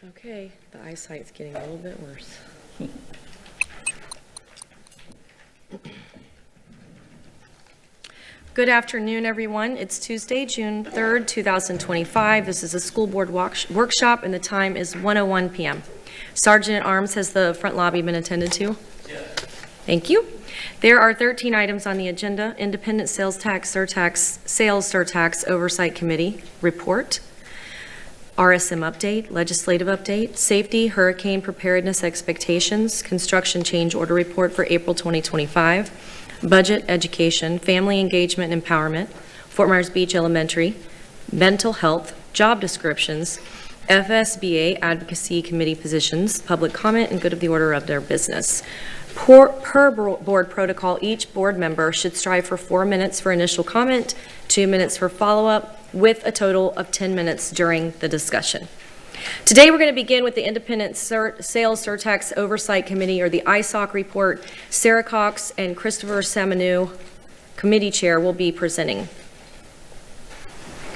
Okay, the eyesight's getting a little bit worse. Good afternoon, everyone. It's Tuesday, June 3rd, 2025. This is a school board workshop, and the time is 1:01 p.m. Sergeant at Arms, has the front lobby been attended to? Yes. Thank you. There are 13 items on the agenda: Independent Sales Tax, Surtax, Sales Surtax Oversight Committee report, RSM update, legislative update, safety, hurricane preparedness expectations, construction change order report for April 2025, budget, education, family engagement and empowerment, Fort Myers Beach Elementary, mental health, job descriptions, FSBA advocacy committee positions, public comment, and good of the order of their business. Per board protocol, each board member should strive for 4 minutes for initial comment, 2 minutes for follow-up, with a total of 10 minutes during the discussion. Today we're going to begin with the Independent Sales Surtax Oversight Committee, or the ISOC report. Sarah Cox and Christopher Semenu, committee chair, will be presenting.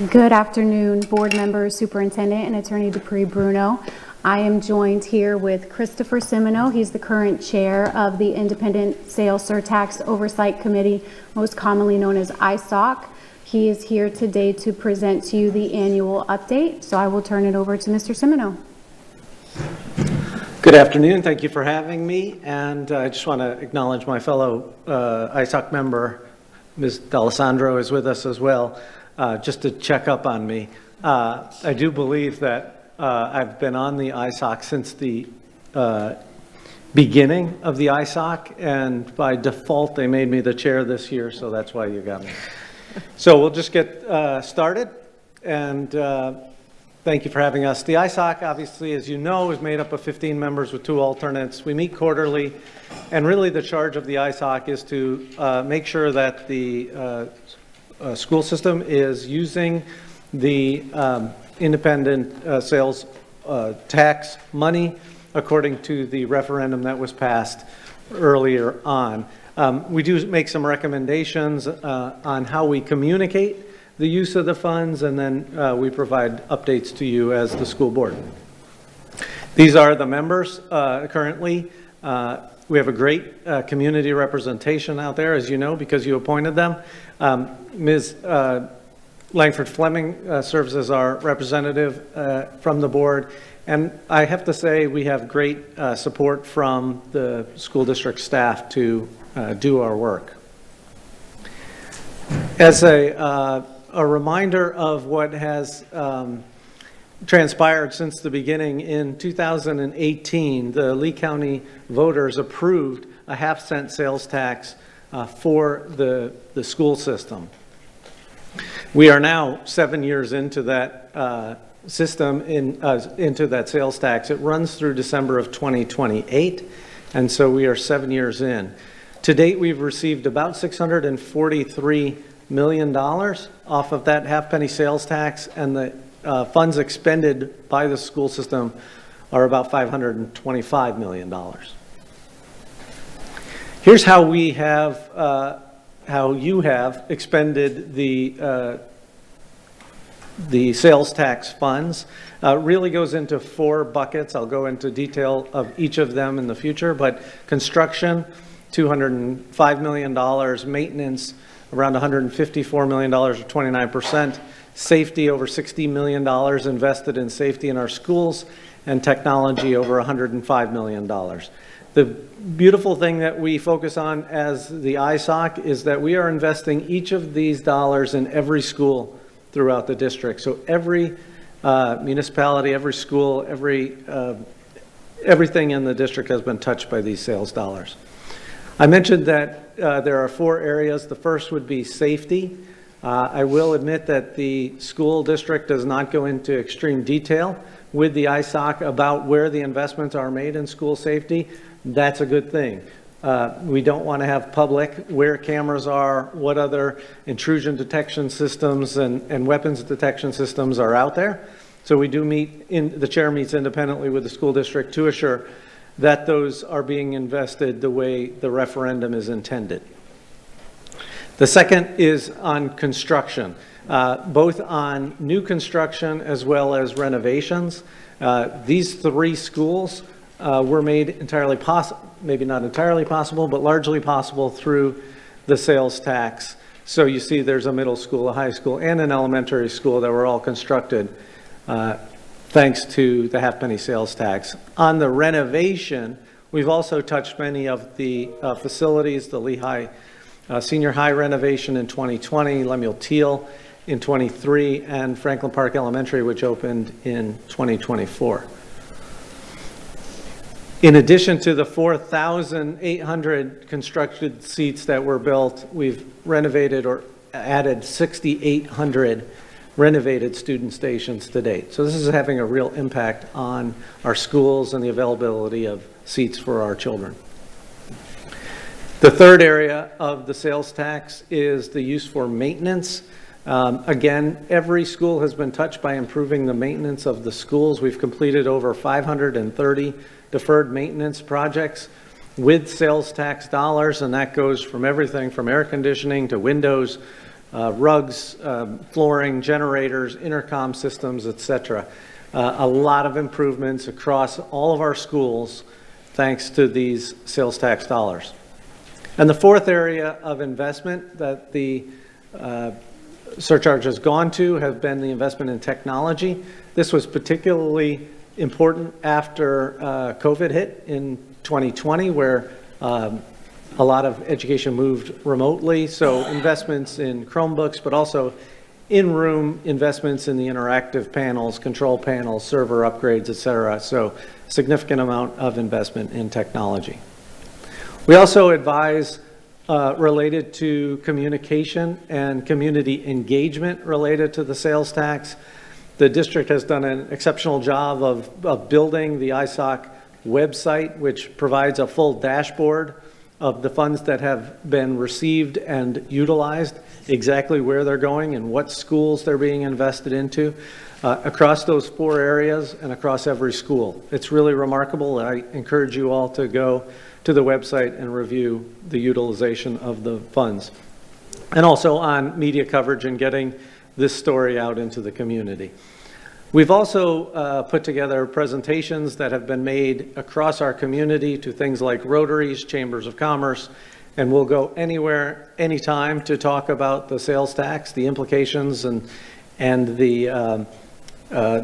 Good afternoon, board members, superintendent, and attorney Dupree Bruno. I am joined here with Christopher Semenu. He's the current chair of the Independent Sales Surtax Oversight Committee, most commonly known as ISOC. He is here today to present to you the annual update, so I will turn it over to Mr. Semenu. Good afternoon. Thank you for having me, and I just want to acknowledge my fellow ISOC member, Ms. D'Alessandro, is with us as well, just to check up on me. I do believe that I've been on the ISOC since the beginning of the ISOC, and by default they made me the chair this year, so that's why you got me. So we'll just get started, and thank you for having us. The ISOC, obviously, as you know, is made up of 15 members with 2 alternates. We meet quarterly, and really the charge of the ISOC is to make sure that the school system is using the independent sales tax money according to the referendum that was passed earlier on. We do make some recommendations on how we communicate the use of the funds, and then we provide updates to you as the school board. These are the members currently. We have a great community representation out there, as you know, because you appointed them. Ms. Langford Fleming serves as our representative from the board, and I have to say we have great support from the school district staff to do our work. As a reminder of what has transpired since the beginning, in 2018, the Lee County voters approved a half-cent sales tax for the school system. We are now 7 years into that system, into that sales tax. It runs through December of 2028, and so we are 7 years in. To date, we've received about $643 million off of that half-penny sales tax, and the funds expended by the school system are about $525 million. Here's how we have, how you have expended the sales tax funds. Really goes into 4 buckets. I'll go into detail of each of them in the future, but construction, $205 million, maintenance, around $154 million, or 29%, safety, over $60 million invested in safety in our schools, and technology, over $105 million. The beautiful thing that we focus on as the ISOC is that we are investing each of these dollars in every school throughout the district. So every municipality, every school, everything in the district has been touched by these sales dollars. I mentioned that there are 4 areas. The first would be safety. I will admit that the school district does not go into extreme detail with the ISOC about where the investments are made in school safety. That's a good thing. We don't want to have public where cameras are, what other intrusion detection systems and weapons detection systems are out there. So we do meet, the chair meets independently with the school district to assure that those are being invested the way the referendum is intended. The second is on construction. both on new construction as well as renovations. These 3 schools were made entirely possible, maybe not entirely possible, but largely possible through the sales tax. So you see there's a middle school, a high school, and an elementary school that were all constructed thanks to the half-penny sales tax. On the renovation, we've also touched many of the facilities, the Lehigh Senior High renovation in 2020, Lemuel Teal in 23, and Franklin Park Elementary, which opened in 2024. In addition to the 4,800 constructed seats that were built, we've renovated or added 6,800 renovated student stations to date. So this is having a real impact on our schools and the availability of seats for our children. The third area of the sales tax is the use for maintenance. Again, every school has been touched by improving the maintenance of the schools. We've completed over 530 deferred maintenance projects with sales tax dollars, and that goes from everything from air conditioning to windows, rugs, flooring, generators, intercom systems, etc. A lot of improvements across all of our schools thanks to these sales tax dollars. And the fourth area of investment that the surcharge has gone to have been the investment in technology. This was particularly important after COVID hit in 2020, where a lot of education moved remotely. So investments in Chromebooks, but also in-room investments in the interactive panels, control panels, server upgrades, et cetera. So significant amount of investment in technology. We also advise related to communication and community engagement related to the sales tax. The district has done an exceptional job of building the ISOC website, which provides a full dashboard of the funds that have been received and utilized, exactly where they're going and what schools they're being invested into across those 4 areas and across every school. It's really remarkable. I encourage you all to go to the website and review the utilization of the funds. And also on media coverage and getting this story out into the community. We've also put together presentations that have been made across our community to things like Rotaries, Chambers of Commerce, and we'll go anywhere, anytime to talk about the sales tax, the implications, and the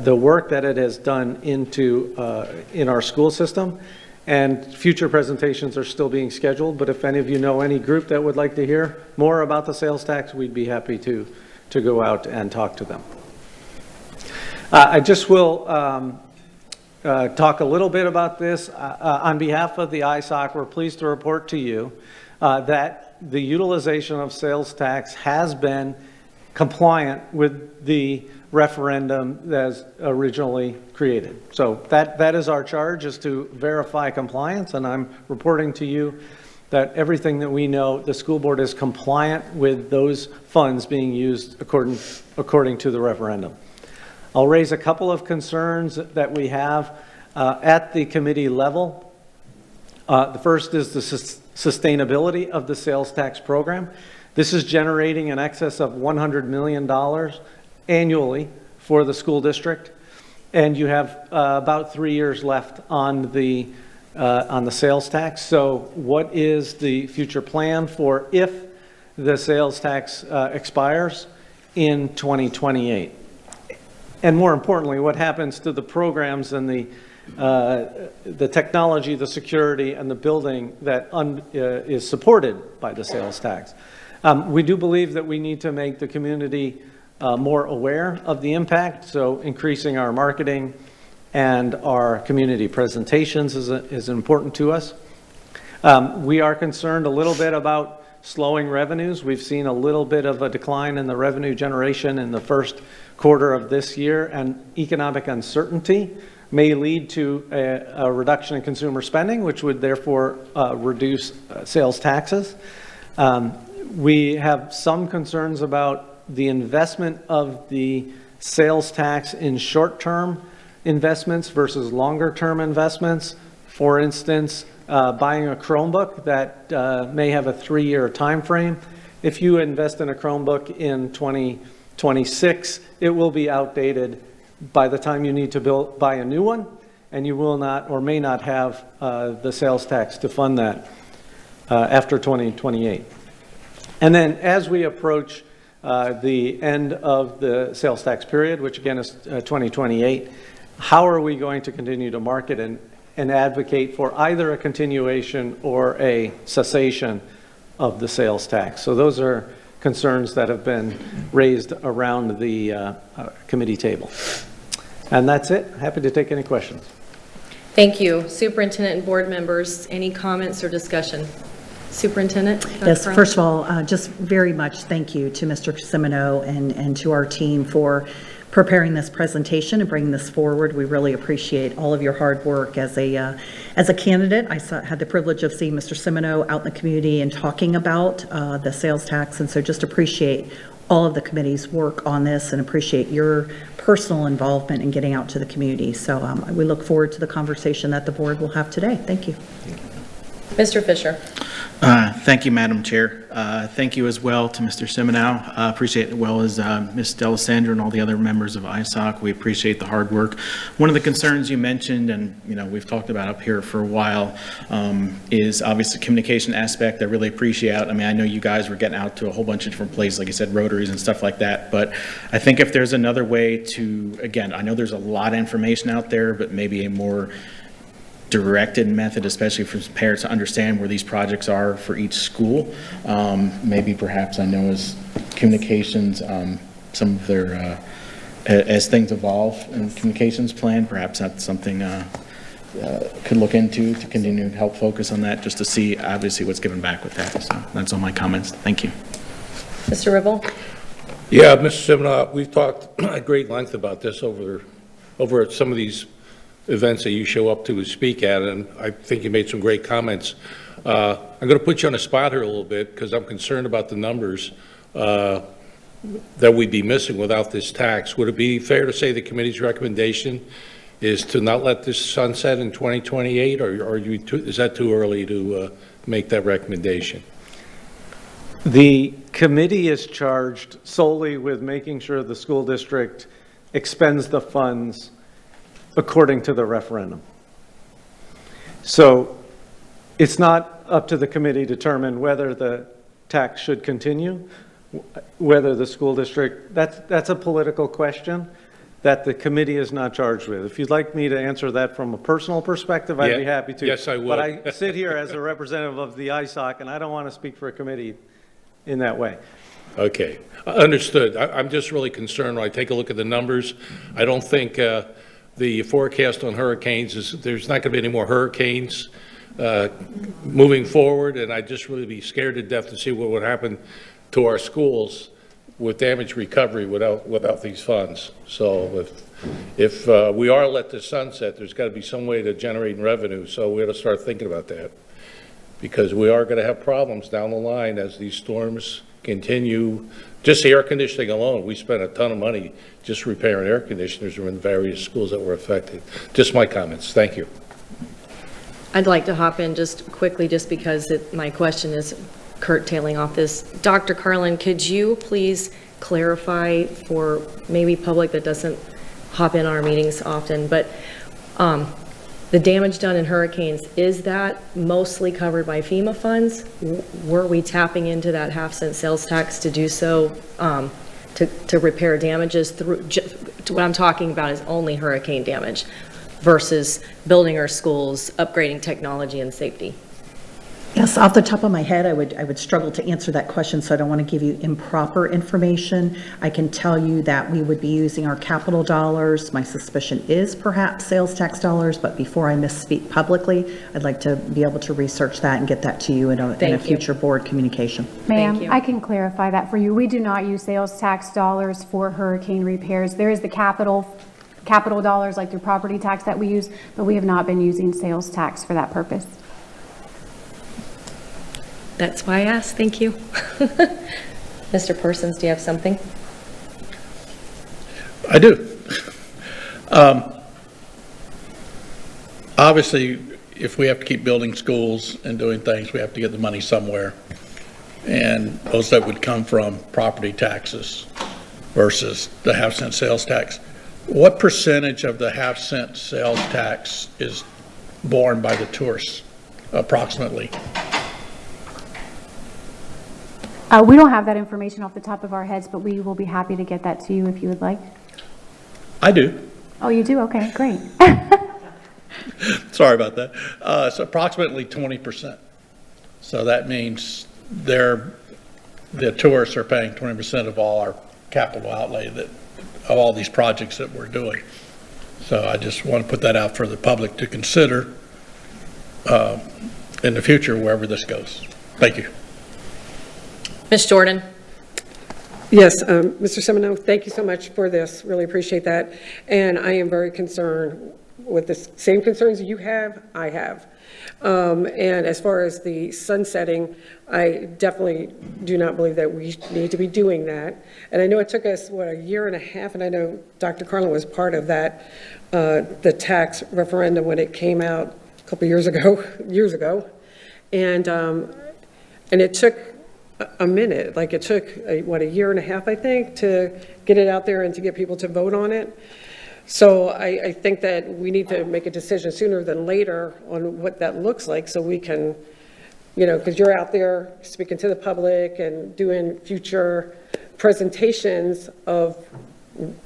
work that it has done in our school system. And future presentations are still being scheduled, but if any of you know any group that would like to hear more about the sales tax, we'd be happy to go out and talk to them. I just will talk a little bit about this. On behalf of the ISOC, we're pleased to report to you that the utilization of sales tax has been compliant with the referendum that's originally created. So that is our charge, is to verify compliance, and I'm reporting to you that everything that we know, the school board is compliant with those funds being used according to the referendum. I'll raise a couple of concerns that we have at the committee level. The first is the sustainability of the sales tax program. This is generating in excess of $100 million annually for the school district, and you have about 3 years left on the sales tax. So what is the future plan for if the sales tax expires in 2028? And more importantly, what happens to the programs and the technology, the security, and the building that is supported by the sales tax? We do believe that we need to make the community more aware of the impact, so increasing our marketing and our community presentations is important to us. We are concerned a little bit about slowing revenues. We've seen a little bit of a decline in the revenue generation in the first quarter of this year, and economic uncertainty may lead to a reduction in consumer spending, which would therefore reduce sales taxes. We have some concerns about the investment of the sales tax in short-term investments versus longer-term investments. For instance, buying a Chromebook that may have a 3-year time frame. If you invest in a Chromebook in 2020 26, it will be outdated by the time you need to buy a new one, and you will not or may not have the sales tax to fund that after 2028. And then as we approach the end of the sales tax period, which again is 2028, how are we going to continue to market and advocate for either a continuation or a cessation of the sales tax? So those are concerns that have been raised around the committee table. And that's it. Happy to take any questions. Thank you. Superintendent and board members, any comments or discussion? Superintendent? Dr. Yes, Carlin? first of all, just very much thank you to Mr. Semino and to our team for preparing this presentation and bringing this forward. We really appreciate all of your hard work as a candidate. I had the privilege of seeing Mr. Semino out in the community and talking about the sales tax, and so just appreciate all of the committee's work on this and appreciate your personal involvement in getting out to the community. So we look forward to the conversation that the board will have today. Thank you. Mr. Fisher. Thank you, Madam Chair. Thank you as well to Mr. Seminow. Appreciate it, as well as Ms. Delisandro and all the other members of ISOC. We appreciate the hard work. One of the concerns you mentioned, and we've talked about up here for a while, is obviously the communication aspect. I really appreciate it. I mean, I know you guys were getting out to a whole bunch of different places, like you said, Rotaries and stuff like that. But I think if there's another way to, again, I know there's a lot of information out there, but maybe a more directed method, especially for parents to understand where these projects are for each school. Maybe perhaps, I know as communications, some of their, as things evolve in communications plan, perhaps that's something could look into to continue to help focus on that, just to see obviously what's given back with that. So that's all my comments. Thank you. Mr. Ribble. Yeah, Mr. Simona, we've talked at great length about this over at some of these events that you show up to speak at, and I think you made some great comments. I'm going to put you on the spot here a little bit because I'm concerned about the numbers that we'd be missing without this tax. Would it be fair to say the committee's recommendation is to not let this sunset in 2028, or is that too early to make that recommendation? The committee is charged solely with making sure the school district expends the funds according to the referendum. So it's not up to the committee to determine whether the tax should continue, whether the school district, that's a political question that the committee is not charged with. If you'd like me to answer that from a personal perspective, I'd be happy to. Yes, I would. But I sit here as a representative of the ISOC, and I don't want to speak for a committee in that way. Okay, understood. I'm just really concerned when I take a look at the numbers. I don't think the forecast on hurricanes is, there's not going to be any more hurricanes moving forward, and I'd just really be scared to death to see what would happen to our schools with damage recovery without these funds. So if we are let this sunset, there's got to be some way to generate revenue, so we got to start thinking about that, because we are going to have problems down the line as these storms continue. Just the air conditioning alone, we spent a ton of money just repairing air conditioners in various schools that were affected. Just my comments. Thank you. I'd like to hop in just quickly, just because my question is curtailing off this. Dr. Carlin, could you please clarify for maybe public that doesn't hop in our meetings often, but the damage done in hurricanes, is that mostly covered by FEMA funds? Were we tapping into that half-cent sales tax to do so, to repair damages through, what I'm talking about is only hurricane damage versus building our schools, upgrading technology and safety? Yes, off the top of my head, I would struggle to answer that question, so I don't want to give you improper information. I can tell you that we would be using our capital dollars. My suspicion is perhaps sales tax dollars, but before I misspeak publicly, I'd like to be able to research that and get that to you in a future board communication. Ma'am, I can clarify that for you. We do not use sales tax dollars for hurricane repairs. There is the capital dollars, like through property tax, that we use, but we have not been using sales tax for that purpose. That's why I asked. Thank you. Mr. Persons, do you have something? I do. Obviously, if we have to keep building schools and doing things, we have to get the money somewhere. And most of that would come from property taxes. versus the half-cent sales tax. What percentage of the half-cent sales tax is borne by the tourists, approximately? We don't have that information off the top of our heads, but we will be happy to get that to you if you would like. I do. Oh, you do? Okay, great. Sorry about that. It's approximately 20%. So that means the tourists are paying 20% of all our capital outlay of all these projects that we're doing. So I just want to put that out for the public to consider in the future, wherever this goes. Thank you. Ms. Jordan? Yes, Mr. Semino, thank you so much for this. Really appreciate that. And I am very concerned with the same concerns you have, I have. And as far as the sunsetting, I definitely do not believe that we need to be doing that. And I know it took us, a year and a half, and I know Dr. Carlin was part of that, the tax referendum when it came out a couple years ago. And it took a minute, like it took, a year and a half, I think, to get it out there and to get people to vote on it. So I think that we need to make a decision sooner than later on what that looks like so we can, because you're out there speaking to the public and doing future presentations of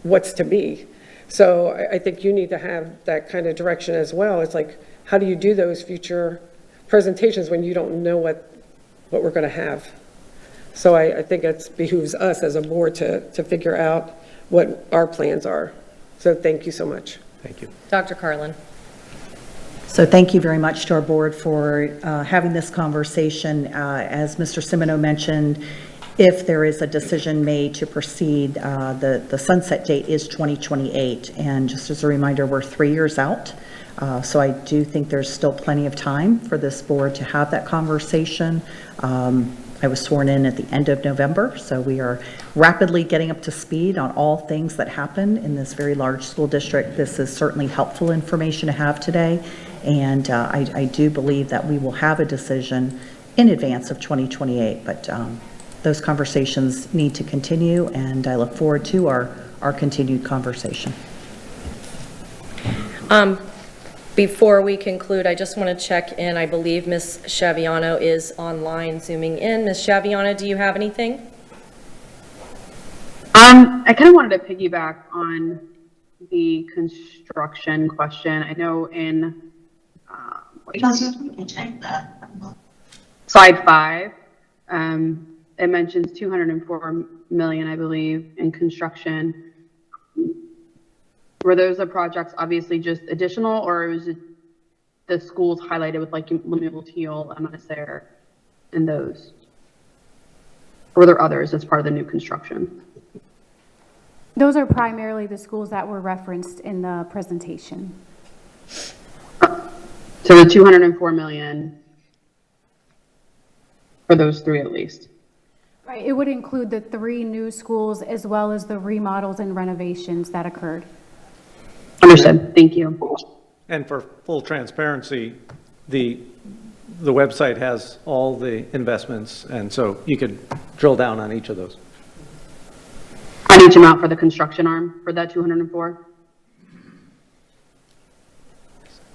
what's to be. So I think you need to have that kind of direction as well. It's like, how do you do those future presentations when you don't know what we're going to have? So I think it behooves us as a board to figure out what our plans are. So thank you so much. Thank you. Dr. Carlin? So thank you very much to our board for having this conversation. As Mr. Semino mentioned, if there is a decision made to proceed, the sunset date is 2028. And just as a reminder, we're 3 years out. So I do think there's still plenty of time for this board to have that conversation. I was sworn in at the end of November, so we are rapidly getting up to speed on all things that happen in this very large school district. This is certainly helpful information to have today, and I do believe that we will have a decision in advance of 2028, but those conversations need to continue, and I look forward to our continued conversation. Before we conclude, I just want to check in. I believe Ms. Schiaviano is online zooming in. Ms. Schiaviano, do you have anything? I kind of wanted to piggyback on the construction question. I know in slide 5, it mentions 204 million, I believe, in construction. Were those the projects obviously just additional, or was it the schools highlighted with like lineal teal, MSR, and those? Or were there others as part of the new construction? Those are primarily the schools that were referenced in the presentation. So the 204 million for those 3 at least. Right, it would include the 3 new schools as well as the remodels and renovations that occurred. Understood. Thank you. And for full transparency, the website has all the investments, and so you could drill down on each of those. On each amount for the construction arm for that 204?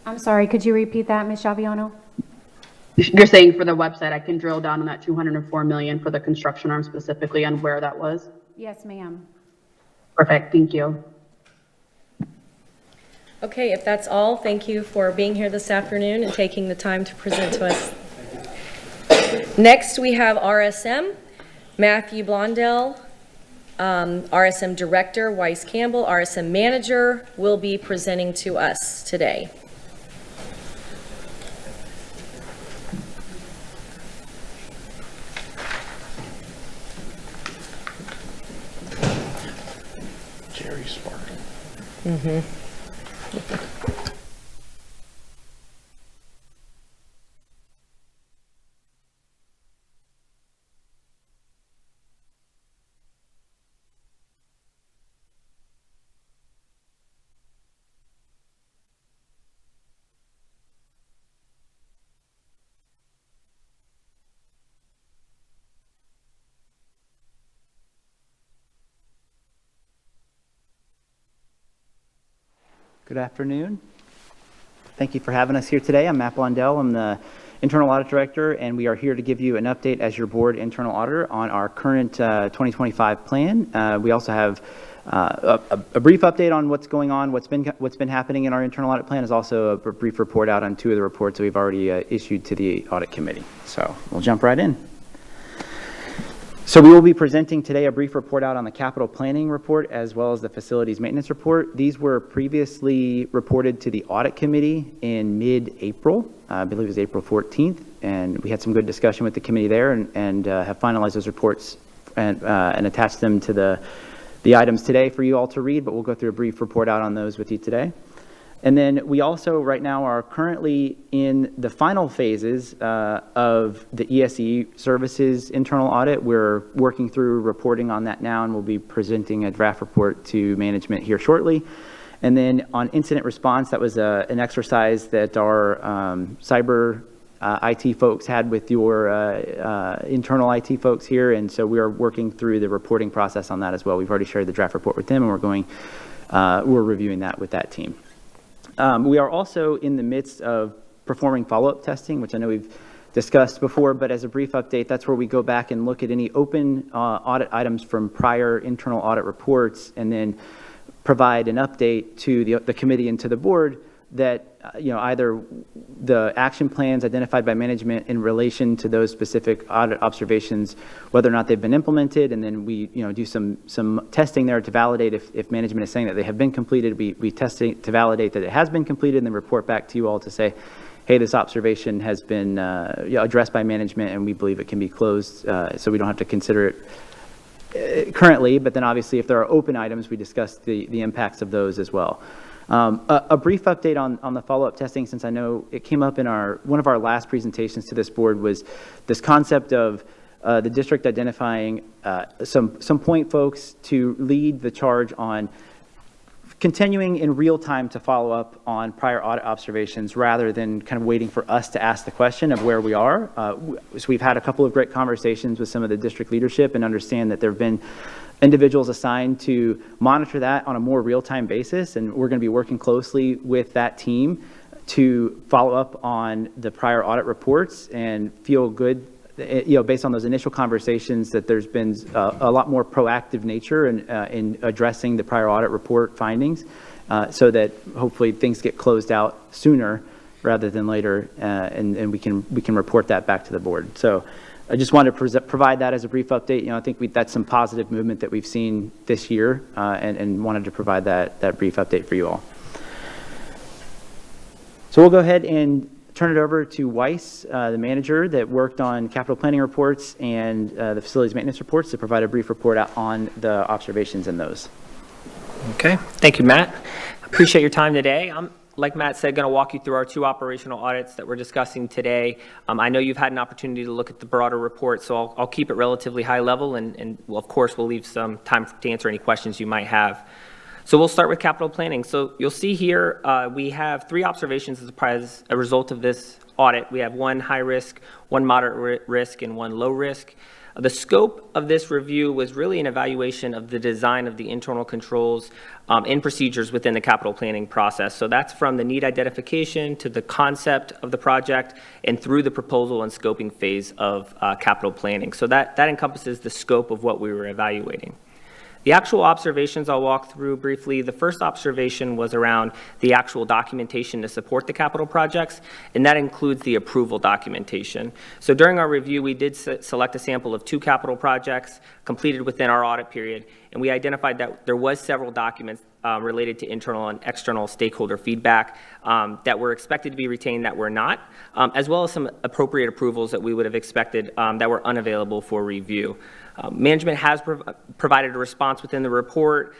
I'm sorry, could you repeat that, Ms. Schiaviano? You're saying for the website, I can drill down on that 204 million for the construction arm specifically on where that was? Yes, ma'am. Perfect. Thank you. Okay, if that's all, thank you for being here this afternoon and taking the time to present to us. Next, we have RSM, Matthew Blondell, RSM Director, Weiss Campbell, RSM Manager, will be presenting to us today. Jerry Spartan. Mm-hmm. Good afternoon. Thank you for having us here today. I'm Matt Blondell. I'm the Internal Audit Director, and we are here to give you an update as your board internal auditor on our current 2025 plan. We also have a brief update on what's going on, what's been happening in our internal audit plan, is also a brief report out on 2 of the reports that we've already issued to the audit committee. So we'll jump right in. So we will be presenting today a brief report out on the capital planning report as well as the facilities maintenance report. These were previously reported to the audit committee in mid-April, I believe it was April 14th, and we had some good discussion with the committee there and have finalized those reports and attached them to the items today for you all to read, but we'll go through a brief report out on those with you today. And then we also right now are currently in the final phases of the ESE services internal audit. We're working through reporting on that now, and we'll be presenting a draft report to management here shortly. And then on incident response, that was an exercise that our cyber IT folks had with your internal IT folks here, and so we are working through the reporting process on that as well. We've already shared the draft report with them, and we're reviewing that with that team. We are also in the midst of performing follow-up testing, which I know we've discussed before, but as a brief update, that's where we go back and look at any open audit items from prior internal audit reports and then provide an update to the committee and to the board that either the action plans identified by management in relation to those specific audit observations, whether or not they've been implemented, and then we do some testing there to validate if management is saying that they have been completed. We test it to validate that it has been completed, and then report back to you all to say, hey, this observation has been addressed by management, and we believe it can be closed, so we don't have to consider it currently. But then obviously, if there are open items, we discuss the impacts of those as well. A brief update on the follow-up testing, since I know it came up in one of our last presentations to this board, was this concept of the district identifying some point folks to lead the charge on continuing in real time to follow up on prior audit observations rather than kind of waiting for us to ask the question of where we are. So we've had a couple of great conversations with some of the district leadership and understand that there have been individuals assigned to monitor that on a more real-time basis, and we're going to be working closely with that team to follow up on the prior audit reports and feel good, based on those initial conversations, that there's been a lot more proactive nature in addressing the prior audit report findings, so that hopefully things get closed out sooner rather than later, and we can report that back to the board. So I just wanted to provide that as a brief update. I think that's some positive movement that we've seen this year, and wanted to provide that brief update for you all. So we'll go ahead and turn it over to Weiss, the manager that worked on capital planning reports and the facilities maintenance reports, to provide a brief report out on the observations in those. Okay, thank you, Matt. Appreciate your time today. I'm, like Matt said, going to walk you through our 2 operational audits that we're discussing today. I know you've had an opportunity to look at the broader report, so I'll keep it relatively high level, and of course, we'll leave some time to answer any questions you might have. So we'll start with capital planning. So you'll see here we have 3 observations as a result of this audit. We have 1 high risk, 1 moderate risk, and 1 low risk. The scope of this review was really an evaluation of the design of the internal controls and procedures within the capital planning process. So that's from the need identification to the concept of the project and through the proposal and scoping phase of capital planning. So that encompasses the scope of what we were evaluating. The actual observations I'll walk through briefly. The first observation was around the actual documentation to support the capital projects, and that includes the approval documentation. So during our review, we did select a sample of 2 capital projects completed within our audit period, and we identified that there was several documents related to internal and external stakeholder feedback that were expected to be retained that were not, as well as some appropriate approvals that we would have expected that were unavailable for review. Management has provided a response within the report.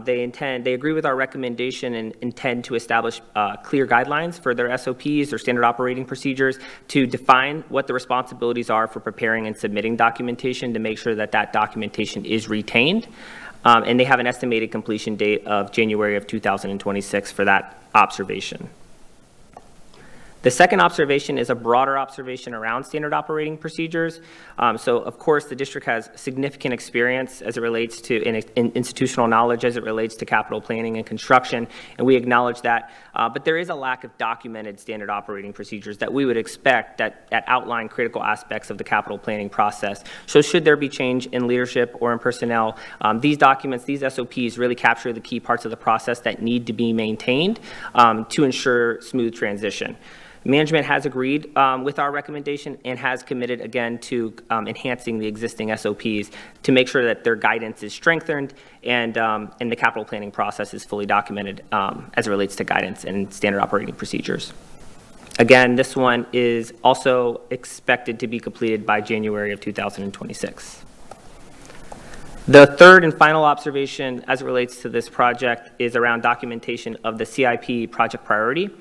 They agree with our recommendation and intend to establish clear guidelines for their SOPs, their standard operating procedures, to define what the responsibilities are for preparing and submitting documentation to make sure that that documentation is retained. And they have an estimated completion date of January of 2026 for that observation. The second observation is a broader observation around standard operating procedures. So of course, the district has significant experience as it relates to institutional knowledge as it relates to capital planning and construction, and we acknowledge that. But there is a lack of documented standard operating procedures that we would expect that outline critical aspects of the capital planning process. So should there be change in leadership or in personnel, these documents, these SOPs really capture the key parts of the process that need to be maintained to ensure smooth transition. Management has agreed with our recommendation and has committed again to enhancing the existing SOPs to make sure that their guidance is strengthened and the capital planning process is fully documented as it relates to guidance and standard operating procedures. Again, this one is also expected to be completed by January of 2026. The third and final observation as it relates to this project is around documentation of the CIP project priority.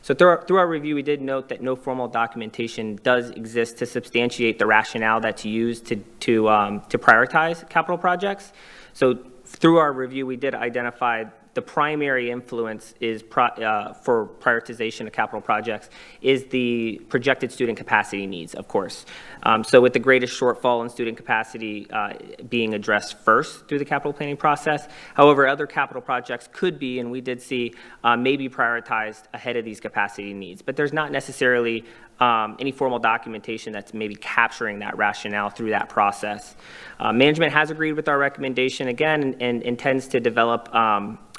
So through our review, we did note that no formal documentation does exist to substantiate the rationale that's used to prioritize capital projects. So through our review, we did identify the primary influence is for prioritization of capital projects is the projected student capacity needs, of course. So with the greatest shortfall in student capacity being addressed first through the capital planning process. However, other capital projects could be, and we did see, maybe prioritized ahead of these capacity needs. But there's not necessarily any formal documentation that's maybe capturing that rationale through that process. Management has agreed with our recommendation again and intends to develop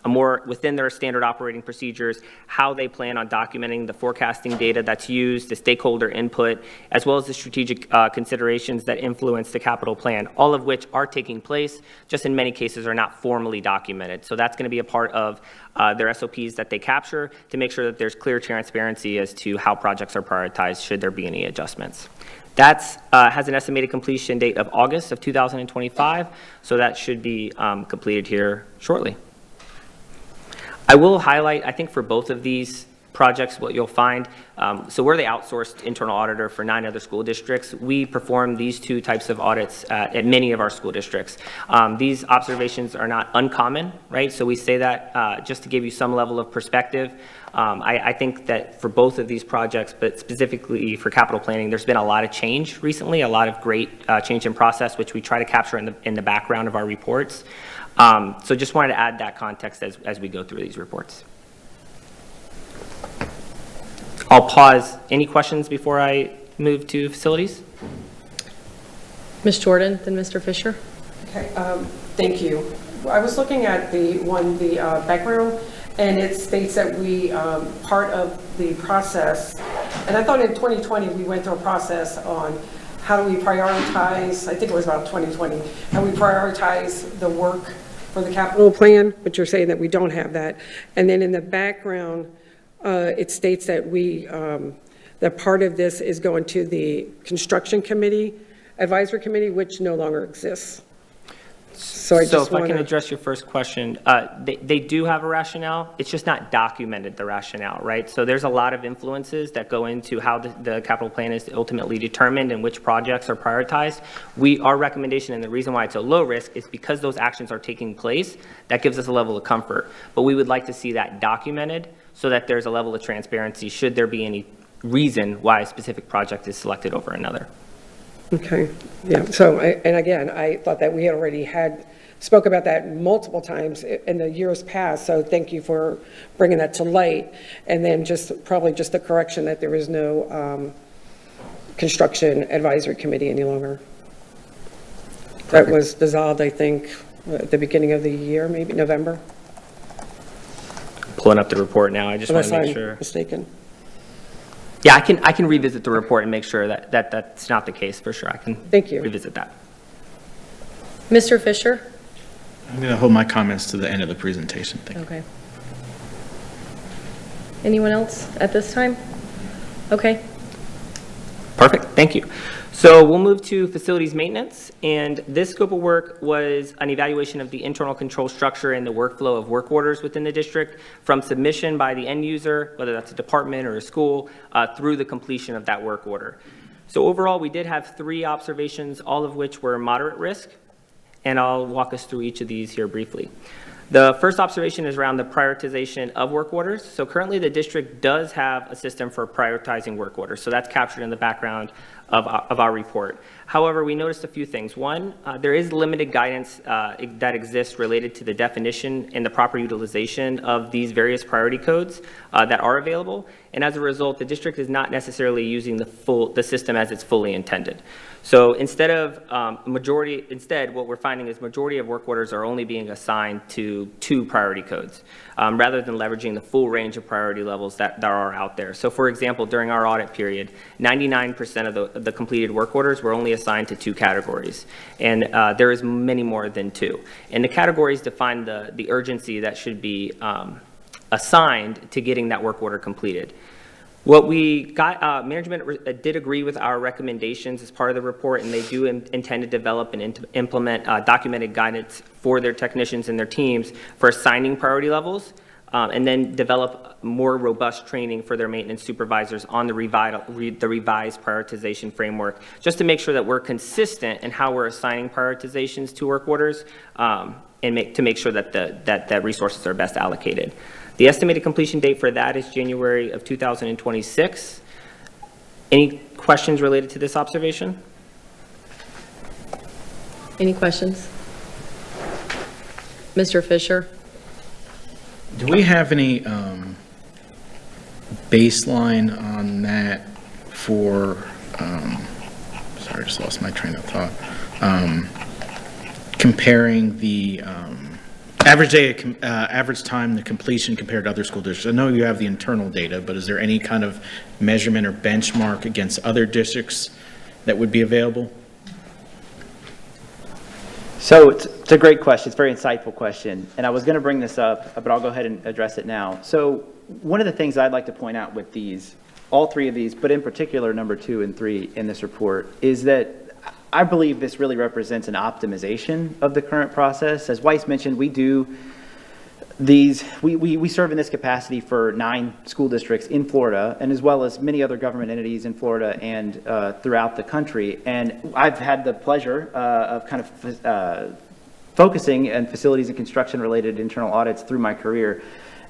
a more within their standard operating procedures, how they plan on documenting the forecasting data that's used, the stakeholder input, as well as the strategic considerations that influence the capital plan, all of which are taking place, just in many cases are not formally documented. So that's going to be a part of their SOPs that they capture to make sure that there's clear transparency as to how projects are prioritized should there be any adjustments. That has an estimated completion date of August of 2025, so that should be completed here shortly. I will highlight, I think for both of these projects, what you'll find, so we're the outsourced internal auditor for 9 other school districts. We perform these 2 types of audits at many of our school districts. These observations are not uncommon, right? So we say that just to give you some level of perspective. I think that for both of these projects, but specifically for capital planning, there's been a lot of change recently, a lot of great change in process, which we try to capture in the background of our reports. So just wanted to add that context as we go through these reports. I'll pause. Any questions before I move to facilities? Ms. Jordan, then Mr. Fisher. Okay, thank you. I was looking at the background, and it states that we, part of the process, and I thought in 2020 we went through a process on how do we prioritize, I think it was about 2020, how we prioritize the work for the capital plan, but you're saying that we don't have that. And then in the background, it states that that part of this is going to the construction committee, advisory committee, which no longer exists. So if I can address your first question, they do have a rationale. It's just not documented, the rationale, right? So there's a lot of influences that go into how the capital plan is ultimately determined and which projects are prioritized. Our recommendation, and the reason why it's a low risk, is because those actions are taking place, that gives us a level of comfort. But we would like to see that documented so that there's a level of transparency should there be any reason why a specific project is selected over another. Okay, yeah, so, and again, I thought that we had already spoke about that multiple times in the years past, so thank you for bringing that to light. And then probably just the correction that there is no construction advisory committee any longer. That was dissolved, I think, at the beginning of the year, maybe November. Pulling up the report now, I just want to make sure. Unless I'm mistaken. Yeah, I can revisit the report and make sure that that's not the case for sure. I can revisit that. Mr. Fisher? I'm going to hold my comments to the end of the presentation. Thank you. Okay. Anyone else at this time? Okay. Perfect, thank you. So we'll move to facilities maintenance, and this scope of work was an evaluation of the internal control structure and the workflow of work orders within the district from submission by the end user, whether that's a department or a school, through the completion of that work order. So overall, we did have 3 observations, all of which were moderate risk, and I'll walk us through each of these here briefly. The first observation is around the prioritization of work orders. So currently, the district does have a system for prioritizing work orders. So that's captured in the background of our report. However, we noticed a few things. One, there is limited guidance that exists related to the definition and the proper utilization of these various priority codes that are available. And as a result, the district is not necessarily using the system as it's fully intended. So instead, what we're finding is majority of work orders are only being assigned to 2 priority codes, rather than leveraging the full range of priority levels that are out there. So for example, during our audit period, 99% of the completed work orders were only assigned to 2 categories. And there is many more than 2. And the categories define the urgency that should be assigned to getting that work order completed. What we got, management did agree with our recommendations as part of the report, and they do intend to develop and implement documented guidance for their technicians and their teams for assigning priority levels, and then develop more robust training for their maintenance supervisors on the revised prioritization framework, just to make sure that we're consistent in how we're assigning prioritizations to work orders, and to make sure that that resources are best allocated. The estimated completion date for that is January of 2026. Any questions related to this observation? Any questions? Mr. Fisher? Do we have any baseline on that for, sorry, I just lost my train of thought, comparing the average time to completion compared to other school districts? I know you have the internal data, but is there any kind of measurement or benchmark against other districts that would be available? So it's a great question. It's a very insightful question. And I was going to bring this up, but I'll go ahead and address it now. So one of the things I'd like to point out with these, all 3 of these, but in particular number 2 and 3 in this report, is that I believe this really represents an optimization of the current process. As Weiss mentioned, we do these, we serve in this capacity for 9 school districts in Florida, and as well as many other government entities in Florida and throughout the country. And I've had the pleasure of kind of focusing on facilities and construction related internal audits through my career.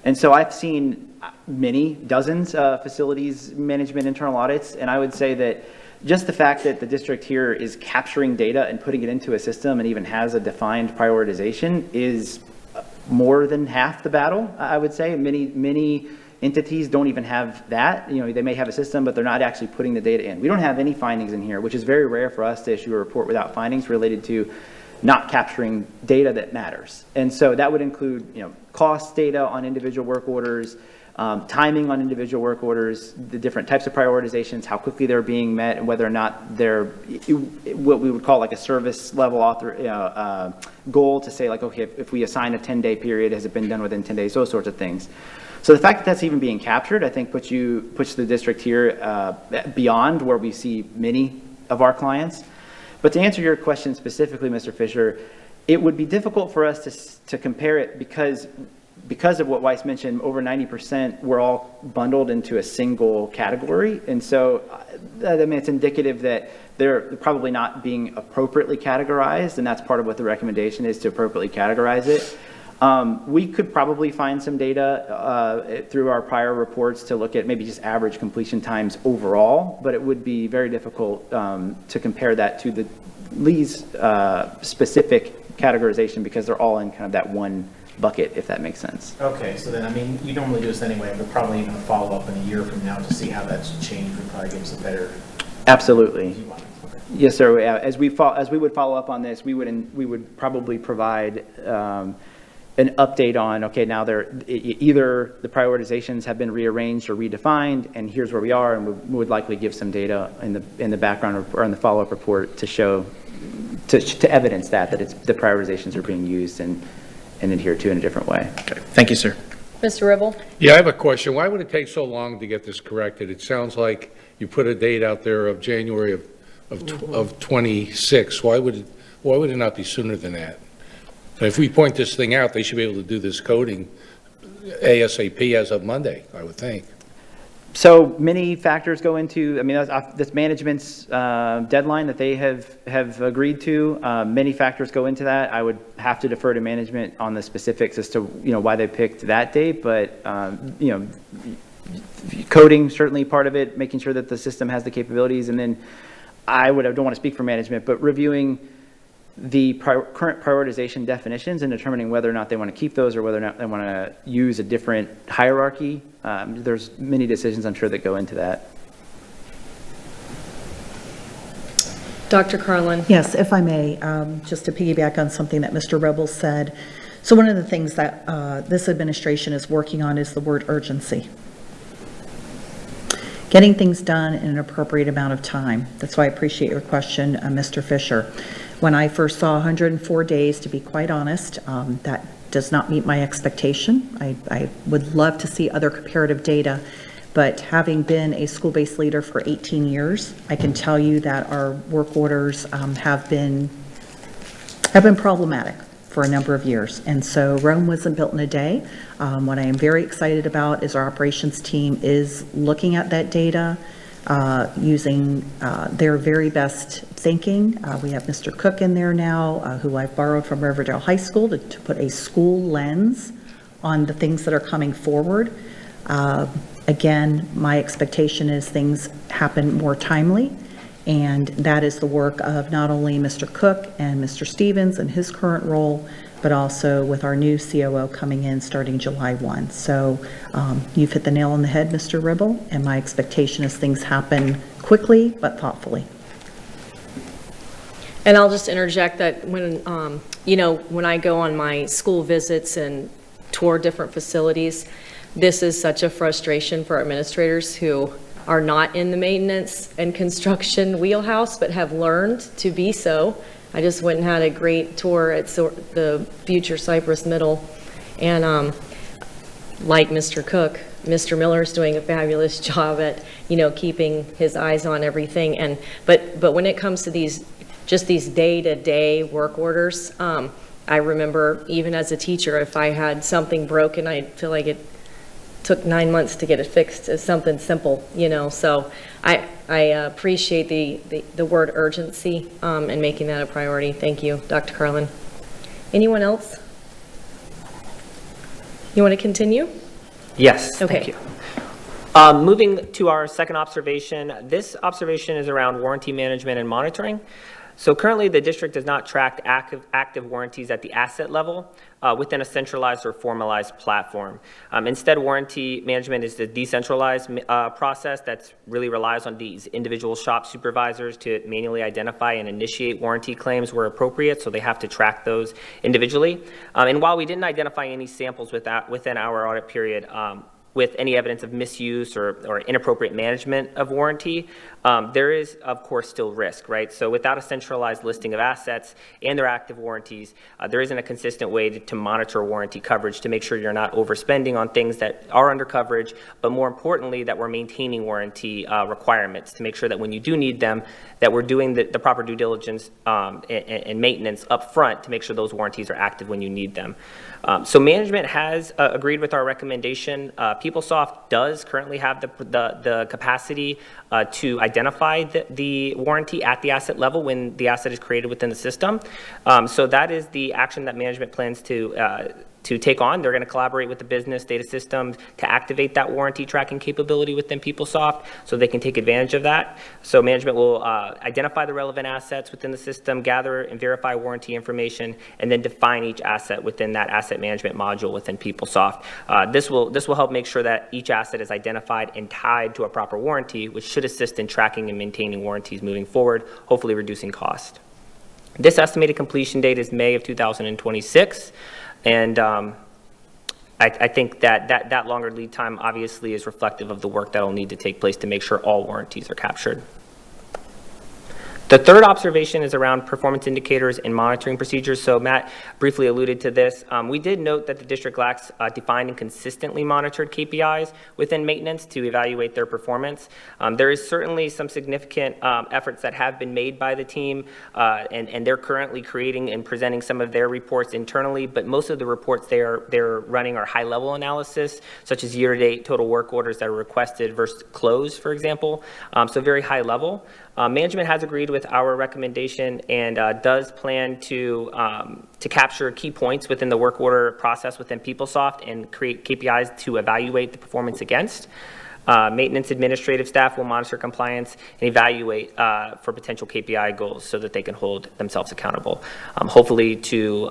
And so I've seen many dozens facilities management internal audits, and I would say that just the fact that the district here is capturing data and putting it into a system and even has a defined prioritization is more than half the battle, I would say. Many entities don't even have that. You know, they may have a system, but they're not actually putting the data in. We don't have any findings in here, which is very rare for us to issue a report without findings related to not capturing data that matters. And so that would include, you know, cost data on individual work orders, timing on individual work orders, the different types of prioritizations, how quickly they're being met, and whether or not they're what we would call like a service level goal to say like, okay, if we assign a 10-day period, has it been done within 10 days, those sorts of things. So the fact that that's even being captured, I think puts the district here beyond where we see many of our clients. But to answer your question specifically, Mr. Fisher, it would be difficult for us to compare it because of what Weiss mentioned, over 90% were all bundled into a single category. And so, I mean, it's indicative that they're probably not being appropriately categorized, and that's part of what the recommendation is, to appropriately categorize it. We could probably find some data through our prior reports to look at maybe just average completion times overall, but it would be very difficult to compare that to the Lee's specific categorization because they're all in kind of that one bucket, if that makes sense. Okay, so then, I mean, you normally do this anyway, but probably even a follow-up in a year from now to see how that's changed would probably give us a better... Absolutely. Okay. Yes, sir. As we would follow up on this, we would probably provide an update on, okay, now either the prioritizations have been rearranged or redefined, and here's where we are, and we would likely give some data in the background or in the follow-up report to show, to evidence that it's, the prioritizations are being used and adhered to in a different way. Okay, thank you, sir. Mr. Ribble? Yeah, I have a question. Why would it take so long to get this corrected? It sounds like you put a date out there of January of 26. Why would it not be sooner than that? And if we point this thing out, they should be able to do this coding ASAP as of Monday, I would think. So many factors go into, I mean, this management's deadline that they have agreed to. Many factors go into that. I would have to defer to management on the specifics as to, why they picked that date, but, coding certainly part of it, making sure that the system has the capabilities, and then I don't want to speak for management, but reviewing the current prioritization definitions and determining whether or not they want to keep those or whether or not they want to use a different hierarchy. There's many decisions, I'm sure, that go into that. Dr. Carlin? Yes, if I may, just to piggyback on something that Mr. Rebel said. So one of the things that this administration is working on is the word urgency. Getting things done in an appropriate amount of time. That's why I appreciate your question, Mr. Fisher. When I first saw 104 days, to be quite honest, that does not meet my expectation. I would love to see other comparative data, but having been a school-based leader for 18 years, I can tell you that our work orders have been problematic for a number of years. And so Rome wasn't built in a day. What I am very excited about is our operations team is looking at that data, using their very best thinking. We have Mr. Cook in there now, who I've borrowed from Riverdale High School to put a school lens on the things that are coming forward. Again, my expectation is things happen more timely, and that is the work of not only Mr. Cook and Mr. Stevens in his current role, but also with our new COO coming in starting July 1. So you've hit the nail on the head, Mr. Ribble, and my expectation is things happen quickly but thoughtfully. And I'll just interject that when, when I go on my school visits and tour different facilities, this is such a frustration for our administrators who are not in the maintenance and construction wheelhouse, but have learned to be so. I just went and had a great tour at the future Cypress Middle, and like Mr. Cook, Mr. Miller's doing a fabulous job at, keeping his eyes on everything. And but when it comes to these day-to-day work orders, I remember even as a teacher, if I had something broken, I feel like it took 9 months to get it fixed. It's something simple, so I appreciate the word urgency and making that a priority. Thank you, Dr. Carlin. Anyone else? You want to continue? Yes, Okay. thank you. Moving to our second observation, this observation is around warranty management and monitoring. So currently, the district does not track active warranties at the asset level within a centralized or formalized platform. Instead, warranty management is the decentralized process that really relies on these individual shop supervisors to manually identify and initiate warranty claims where appropriate, so they have to track those individually. And while we didn't identify any samples within our audit period, with any evidence of misuse or inappropriate management of warranty, there is, of course, still risk, right? So without a centralized listing of assets and their active warranties, there isn't a consistent way to monitor warranty coverage to make sure you're not overspending on things that are under coverage, but more importantly, that we're maintaining warranty requirements to make sure that when you do need them, that we're doing the proper due diligence and maintenance up front to make sure those warranties are active when you need them. So management has agreed with our recommendation. PeopleSoft does currently have the capacity to identify the warranty at the asset level when the asset is created within the system. So that is the action that management plans to take on. They're going to collaborate with the business data systems to activate that warranty tracking capability within PeopleSoft so they can take advantage of that. So management will identify the relevant assets within the system, gather and verify warranty information, and then define each asset within that asset management module within PeopleSoft. This will help make sure that each asset is identified and tied to a proper warranty, which should assist in tracking and maintaining warranties moving forward, hopefully reducing cost. This estimated completion date is May of 2026. And I think that longer lead time obviously is reflective of the work that will need to take place to make sure all warranties are captured. The third observation is around performance indicators and monitoring procedures. So Matt briefly alluded to this. We did note that the district lacks defined and consistently monitored KPIs within maintenance to evaluate their performance. There is certainly some significant efforts that have been made by the team, and they're currently creating and presenting some of their reports internally, but most of the reports they're running are high-level analysis, such as year-to-date total work orders that are requested versus closed, for example. So very high level. Management has agreed with our recommendation and does plan to capture key points within the work order process within PeopleSoft and create KPIs to evaluate the performance against. Maintenance administrative staff will monitor compliance and evaluate for potential KPI goals so that they can hold themselves accountable, hopefully to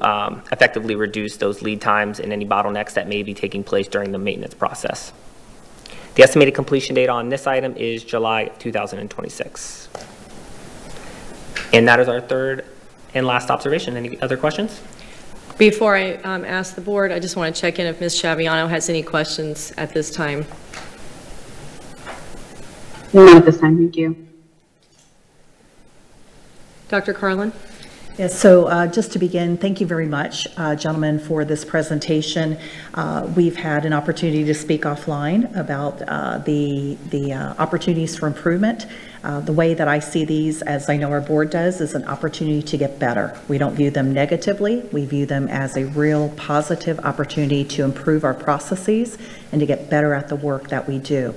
effectively reduce those lead times and any bottlenecks that may be taking place during the maintenance process. The estimated completion date on this item is July 2026. And that is our third and last observation. Any other questions? Before I ask the board, I just want to check in if Ms. Chaviano has any questions at this time. Not at this time, thank you. Dr. Carlin? Yes, so just to begin, thank you very much, gentlemen, for this presentation. We've had an opportunity to speak offline about the opportunities for improvement. The way that I see these, as I know our board does, is an opportunity to get better. We don't view them negatively. We view them as a real positive opportunity to improve our processes and to get better at the work that we do.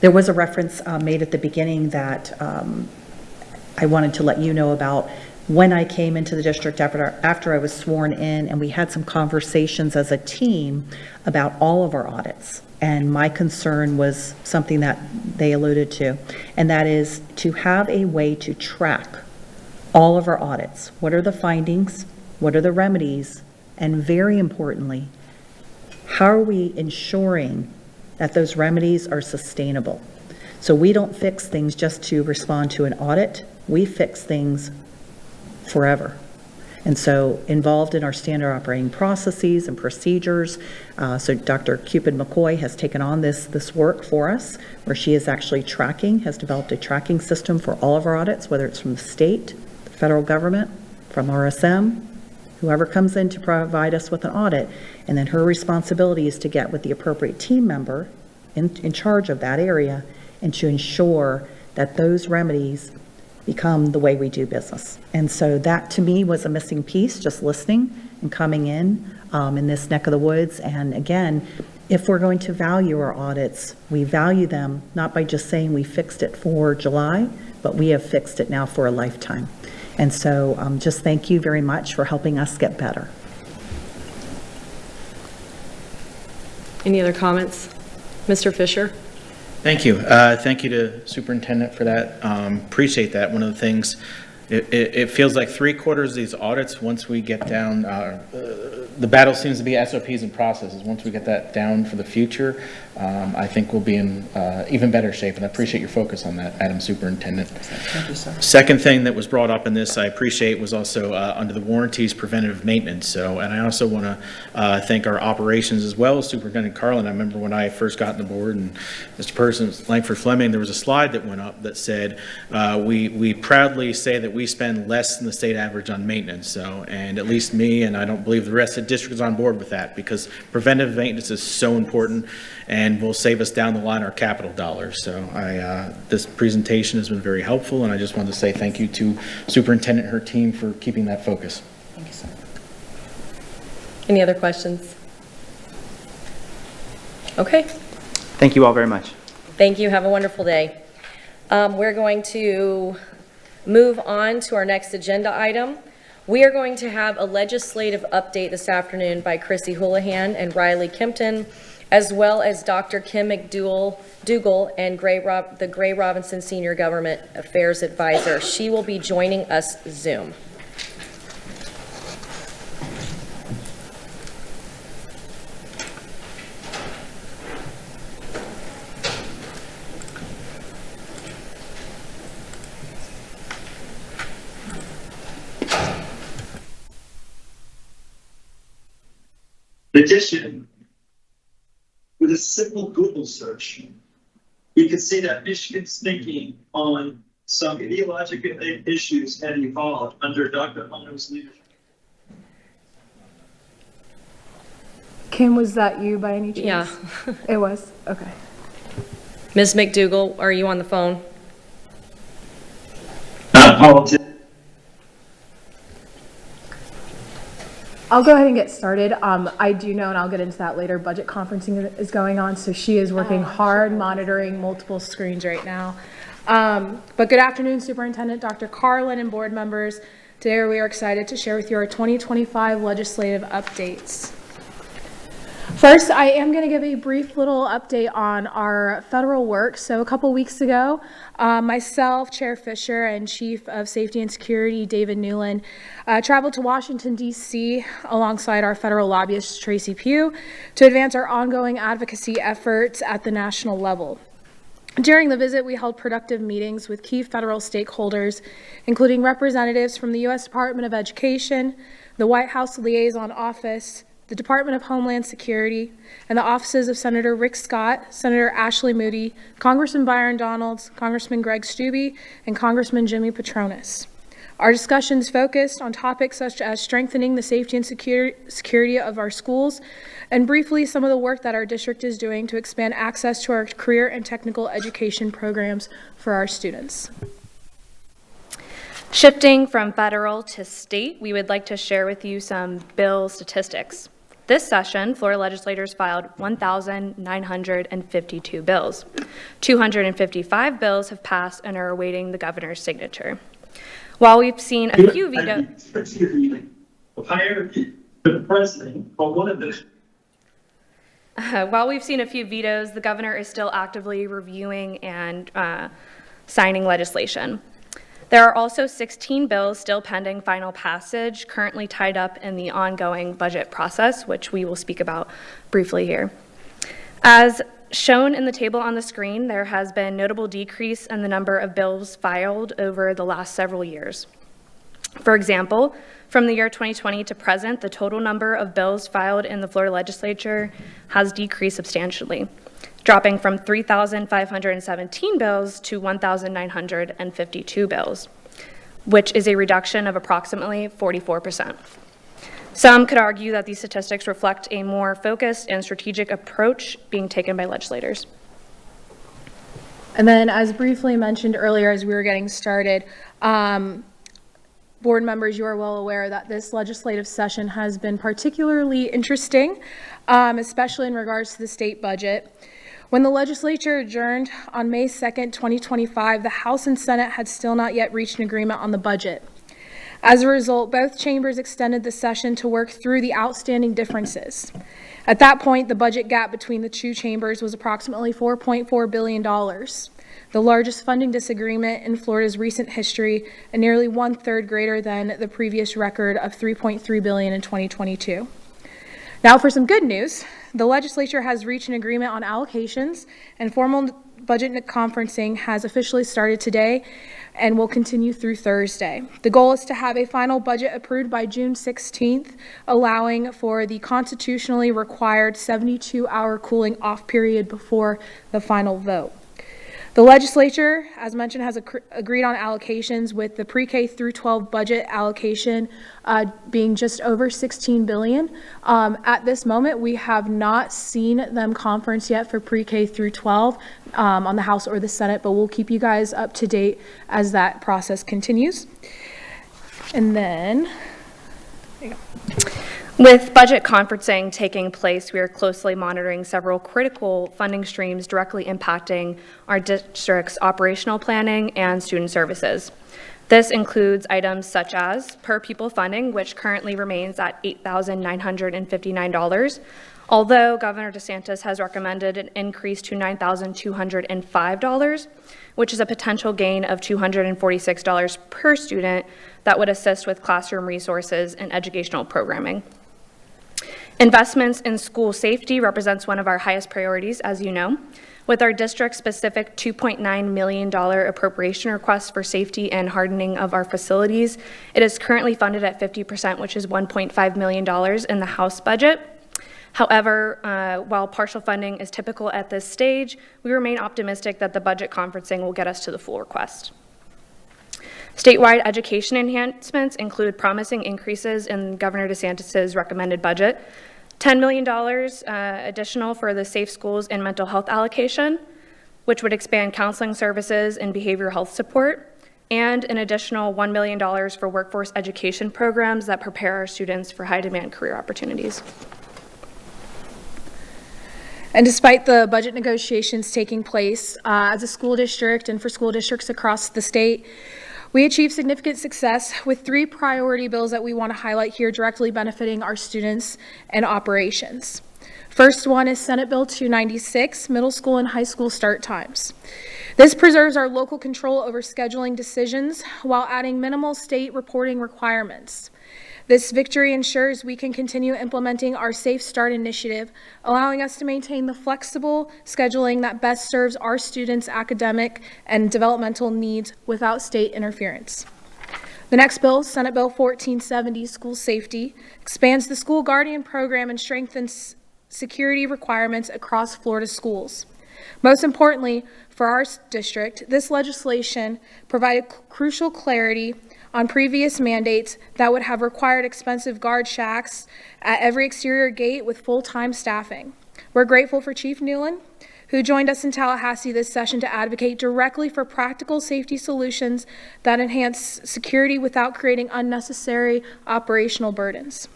There was a reference made at the beginning that I wanted to let you know about. When I came into the district after I was sworn in, and we had some conversations as a team about all of our audits. And my concern was something that they alluded to, and that is to have a way to track all of our audits. What are the findings? What are the remedies? And very importantly, how are we ensuring that those remedies are sustainable? So we don't fix things just to respond to an audit. We fix things forever. And so involved in our standard operating processes and procedures. So Dr. Cupid McCoy has taken on this work for us, where she is actually has developed a tracking system for all of our audits, whether it's from the state, the federal government, from RSM, whoever comes in to provide us with an audit. And then her responsibility is to get with the appropriate team member in charge of that area and to ensure that those remedies become the way we do business. And so that to me was a missing piece, just listening and coming in this neck of the woods. And again, if we're going to value our audits, we value them not by just saying we fixed it for July, but we have fixed it now for a lifetime. And so just thank you very much for helping us get better. Any other comments? Mr. Fisher? Thank you. Thank you to Superintendent for that. Appreciate that. One of the things, it feels like 3/4 of these audits, once we get down, the battle seems to be SOPs and processes. Once we get that down for the future, I think we'll be in even better shape, and I appreciate your focus on that, Madam Superintendent. Thank you, sir. Second thing that was brought up in this, I appreciate, was also under the warranties, preventative maintenance. So, and I also want to thank our operations as well as Superintendent Carlin. I remember when I first got on the board, and Mr. Langford Fleming, there was a slide that went up that said, we proudly say that we spend less than the state average on maintenance. So, and at least me, and I don't believe the rest of the district is on board with that, because preventive maintenance is so important and will save us down the line our capital dollars. So this presentation has been very helpful, and I just wanted to say thank you to Superintendent and her team for keeping that focus. Thank you, sir. Any other questions? Okay. Thank you all very much. Thank you. Have a wonderful day. We're going to move on to our next agenda item. We are going to have a legislative update this afternoon by Chrissy Houlihan and Riley Kempton, as well as Dr. Kim McDougall and the Gray Robinson Senior Government Affairs Advisor. She will be joining us Zoom. In addition, with a simple Google search, we can see that Michigan's thinking on some ideological issues had evolved under Dr. Ono's leadership. Kim, was that you by any chance? Yeah. It was? Okay. Ms. McDougall, are you on the phone? Politics. I'll go ahead and get started. I do know, and I'll get into that later, budget conferencing is going on, so she is working hard monitoring multiple screens right now. But good afternoon, Superintendent Dr. Carlin and board members. Today we are excited to share with you our 2025 legislative updates. First, I am going to give a brief little update on our federal work. So a couple weeks ago, myself, Chair Fisher, and Chief of Safety and Security, David Newland, traveled to Washington, D.C. alongside our federal lobbyist, Tracy Pugh, to advance our ongoing advocacy efforts at the national level. During the visit, we held productive meetings with key federal stakeholders, including representatives from the U.S. Department of Education, the White House Liaison Office, the Department of Homeland Security, and the offices of Senator Rick Scott, Senator Ashley Moody, Congressman Byron Donalds, Congressman Greg Steube, and Congressman Jimmy Patronis. Our discussions focused on topics such as strengthening the safety and security of our schools, and briefly some of the work that our district is doing to expand access to our career and technical education programs for our students. Shifting from federal to state, we would like to share with you some bill statistics. This session, Florida legislators filed 1,952 bills. 255 bills have passed and are awaiting the governor's signature. While we've seen a few vetoes, Hire the president for one of the. While we've seen a few vetoes, the governor is still actively reviewing and signing legislation. There are also 16 bills still pending final passage, currently tied up in the ongoing budget process, which we will speak about briefly here. As shown in the table on the screen, there has been notable decrease in the number of bills filed over the last several years. For example, from the year 2020 to present, the total number of bills filed in the Florida legislature has decreased substantially, dropping from 3,517 bills to 1,952 bills, which is a reduction of approximately 44%. Some could argue that these statistics reflect a more focused and strategic approach being taken by legislators. And then, as briefly mentioned earlier as we were getting started, board members, you are well aware that this legislative session has been particularly interesting, especially in regards to the state budget. When the legislature adjourned on May 2nd, 2025, the House and Senate had still not yet reached an agreement on the budget. As a result, both chambers extended the session to work through the outstanding differences. At that point, the budget gap between the two chambers was approximately $4.4 billion, the largest funding disagreement in Florida's recent history, and nearly 1/3 greater than the previous record of $3.3 billion in 2022. Now for some good news. The legislature has reached an agreement on allocations, and formal budget conferencing has officially started today and will continue through Thursday. The goal is to have a final budget approved by June 16th, allowing for the constitutionally required 72-hour cooling off period before the final vote. The legislature, as mentioned, has agreed on allocations, with the pre-K through 12 budget allocation being just over $16 billion. At this moment, we have not seen them conference yet for pre-K through 12 on the House or the Senate, but we'll keep you guys up to date as that process continues. And then, there you go. With budget conferencing taking place, we are closely monitoring several critical funding streams directly impacting our district's operational planning and student services. This includes items such as per pupil funding, which currently remains at $8,959, although Governor DeSantis has recommended an increase to $9,205, which is a potential gain of $246 per student that would assist with classroom resources and educational programming. Investments in school safety represents one of our highest priorities, as you know. With our district-specific $2.9 million appropriation request for safety and hardening of our facilities, it is currently funded at 50%, which is $1.5 million in the House budget. However, while partial funding is typical at this stage, we remain optimistic that the budget conferencing will get us to the full request. Statewide education enhancements include promising increases in Governor DeSantis's recommended budget, $10 million additional for the Safe Schools and Mental Health allocation, which would expand counseling services and behavioral health support, and an additional $1 million for workforce education programs that prepare our students for high-demand career opportunities. And despite the budget negotiations taking place as a school district and for school districts across the state, we achieved significant success with 3 priority bills that we want to highlight here directly benefiting our students and operations. First one is Senate Bill 296, middle school and high school start times. This preserves our local control over scheduling decisions while adding minimal state reporting requirements. This victory ensures we can continue implementing our Safe Start initiative, allowing us to maintain the flexible scheduling that best serves our students' academic and developmental needs without state interference. The next bill, Senate Bill 1470, School Safety, expands the school guardian program and strengthens security requirements across Florida schools. Most importantly, for our district, this legislation provided crucial clarity on previous mandates that would have required expensive guard shacks at every exterior gate with full-time staffing. We're grateful for Chief Newland, who joined us in Tallahassee this session to advocate directly for practical safety solutions that enhance security without creating unnecessary operational burdens.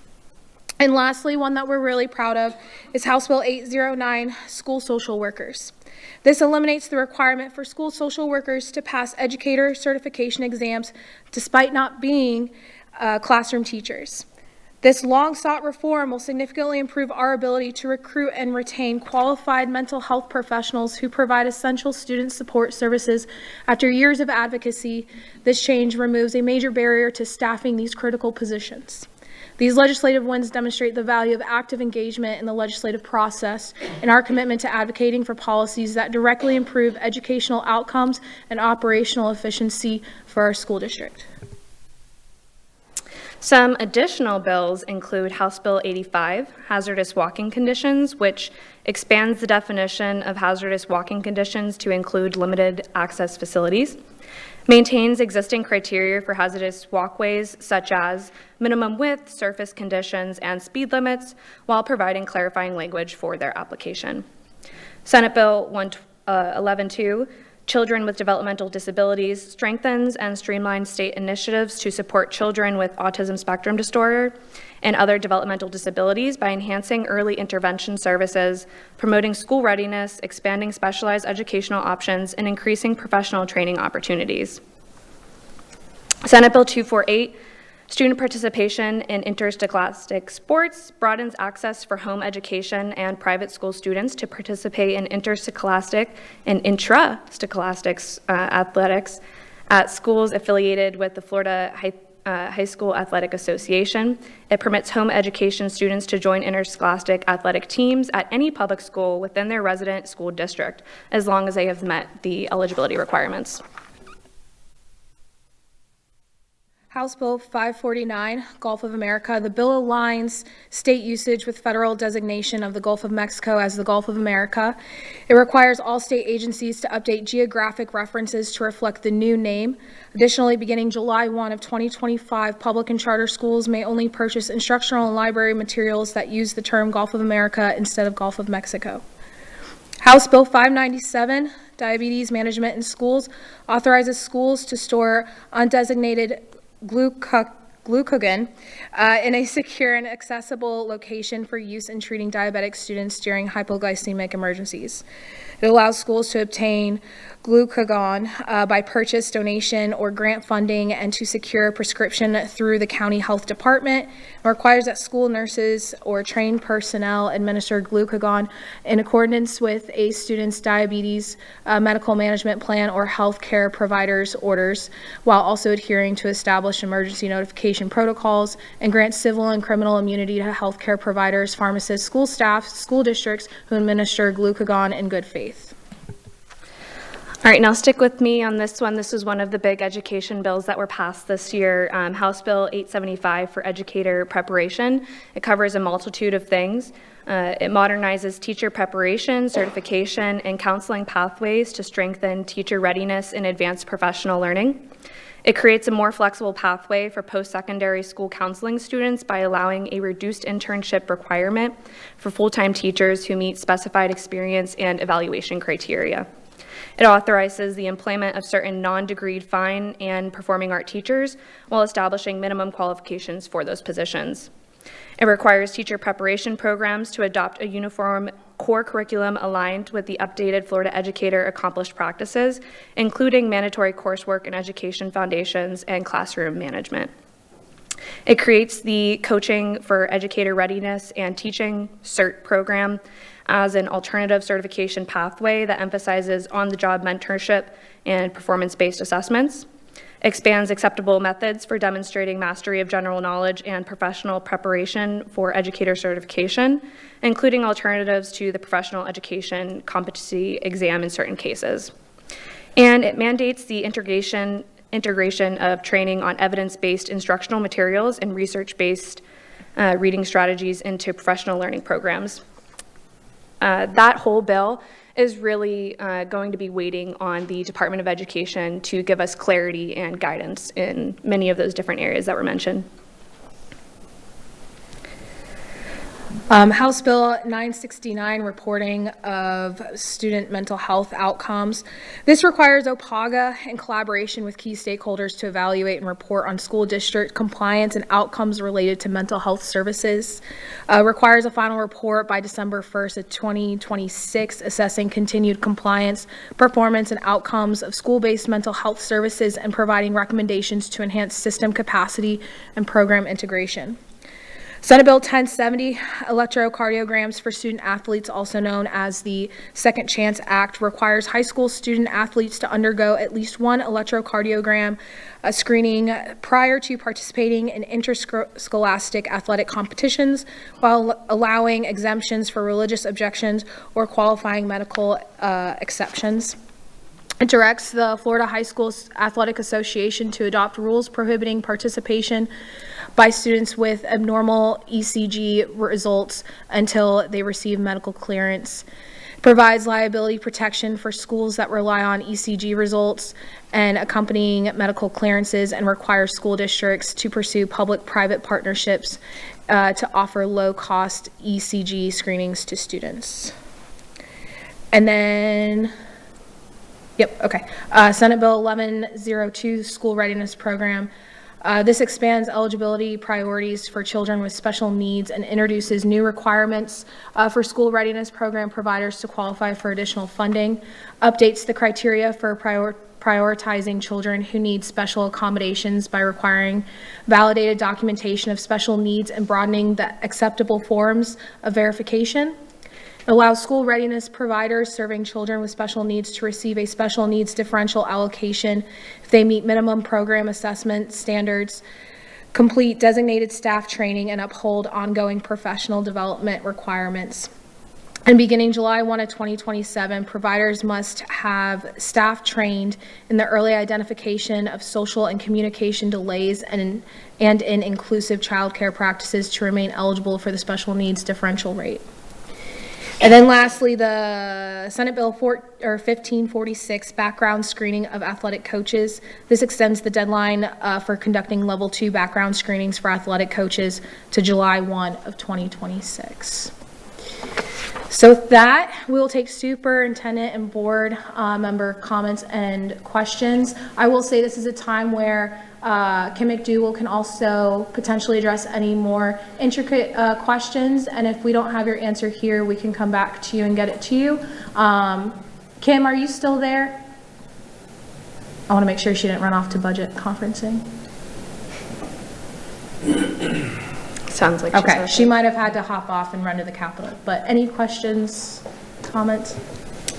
And lastly, one that we're really proud of is House Bill 809, School Social Workers. This eliminates the requirement for school social workers to pass educator certification exams despite not being classroom teachers. This long-sought reform will significantly improve our ability to recruit and retain qualified mental health professionals who provide essential student support services. After years of advocacy, this change removes a major barrier to staffing these critical positions. These legislative wins demonstrate the value of active engagement in the legislative process and our commitment to advocating for policies that directly improve educational outcomes and operational efficiency for our school district. Some additional bills include House Bill 85, Hazardous Walking Conditions, which expands the definition of hazardous walking conditions to include limited access facilities, maintains existing criteria for hazardous walkways such as minimum width, surface conditions, and speed limits, while providing clarifying language for their application. Senate Bill 11.2, Children with Developmental Disabilities, strengthens and streamlines state initiatives to support children with autism spectrum disorder and other developmental disabilities by enhancing early intervention services, promoting school readiness, expanding specialized educational options, and increasing professional training opportunities. Senate Bill 248, Student participation in interscholastic sports, broadens access for home education and private school students to participate in interscholastic and intra-scholastic athletics at schools affiliated with the Florida High School Athletic Association. It permits home education students to join interscholastic athletic teams at any public school within their resident school district, as long as they have met the eligibility requirements. House Bill 549, Gulf of America. The bill aligns state usage with federal designation of the Gulf of Mexico as the Gulf of America. It requires all state agencies to update geographic references to reflect the new name. Additionally, beginning July 1 of 2025, public and charter schools may only purchase instructional and library materials that use the term Gulf of America instead of Gulf of Mexico. House Bill 597, Diabetes Management in Schools, authorizes schools to store undesignated glucagon in a secure and accessible location for use in treating diabetic students during hypoglycemic emergencies. It allows schools to obtain glucagon by purchase, donation, or grant funding and to secure a prescription through the county health department. It requires that school nurses or trained personnel administer glucagon in accordance with a student's diabetes medical management plan or health care provider's orders, while also adhering to established emergency notification protocols, and grant civil and criminal immunity to health care providers, pharmacists, school staff, school districts who administer glucagon in good faith. All right, now stick with me on this one. This is one of the big education bills that were passed this year, House Bill 875 for educator preparation. It covers a multitude of things. It modernizes teacher preparation, certification, and counseling pathways to strengthen teacher readiness and advanced professional learning. It creates a more flexible pathway for post-secondary school counseling students by allowing a reduced internship requirement for full-time teachers who meet specified experience and evaluation criteria. It authorizes the employment of certain non-degreed fine and performing art teachers while establishing minimum qualifications for those positions. It requires teacher preparation programs to adopt a uniform core curriculum aligned with the updated Florida Educator Accomplished Practices, including mandatory coursework in education foundations and classroom management. It creates the Coaching for Educator Readiness and Teaching CERT program as an alternative certification pathway that emphasizes on-the-job mentorship and performance-based assessments. Expands acceptable methods for demonstrating mastery of general knowledge and professional preparation for educator certification, including alternatives to the professional education competency exam in certain cases. And it mandates the integration of training on evidence-based instructional materials and research-based reading strategies into professional learning programs. That whole bill is really going to be waiting on the Department of Education to give us clarity and guidance in many of those different areas that were mentioned. House Bill 969, reporting of student mental health outcomes. This requires OPAGA in collaboration with key stakeholders to evaluate and report on school district compliance and outcomes related to mental health services. Requires a final report by December 1st of 2026, assessing continued compliance, performance, and outcomes of school-based mental health services and providing recommendations to enhance system capacity and program integration. Senate Bill 1070, electrocardiograms for student athletes, also known as the Second Chance Act, requires high school student athletes to undergo at least one electrocardiogram screening prior to participating in interscholastic athletic competitions, while allowing exemptions for religious objections or qualifying medical exceptions. It directs the Florida High School Athletic Association to adopt rules prohibiting participation by students with abnormal ECG results until they receive medical clearance. Provides liability protection for schools that rely on ECG results and accompanying medical clearances, and requires school districts to pursue public-private partnerships to offer low-cost ECG screenings to students. And then, Senate Bill 1102, School Readiness Program. This expands eligibility priorities for children with special needs and introduces new requirements for school readiness program providers to qualify for additional funding, updates the criteria for prioritizing children who need special accommodations by requiring validated documentation of special needs and broadening the acceptable forms of verification. Allows school readiness providers serving children with special needs to receive a special needs differential allocation if they meet minimum program assessment standards, complete designated staff training, and uphold ongoing professional development requirements. And beginning July 1 of 2027, providers must have staff trained in the early identification of social and communication delays and in inclusive childcare practices to remain eligible for the special needs differential rate. And then lastly, the Senate Bill 1546, background screening of athletic coaches. This extends the deadline for conducting level 2 background screenings for athletic coaches to July 1 of 2026. So with that, we will take superintendent and board member comments and questions. I will say this is a time where Kim McDougal can also potentially address any more intricate questions, and if we don't have your answer here, we can come back to you and get it to you. Kim, are you still there? I want to make sure she didn't run off to budget conferencing. Sounds like okay. She might have had to hop off and run to the Capitol, but any questions, comments?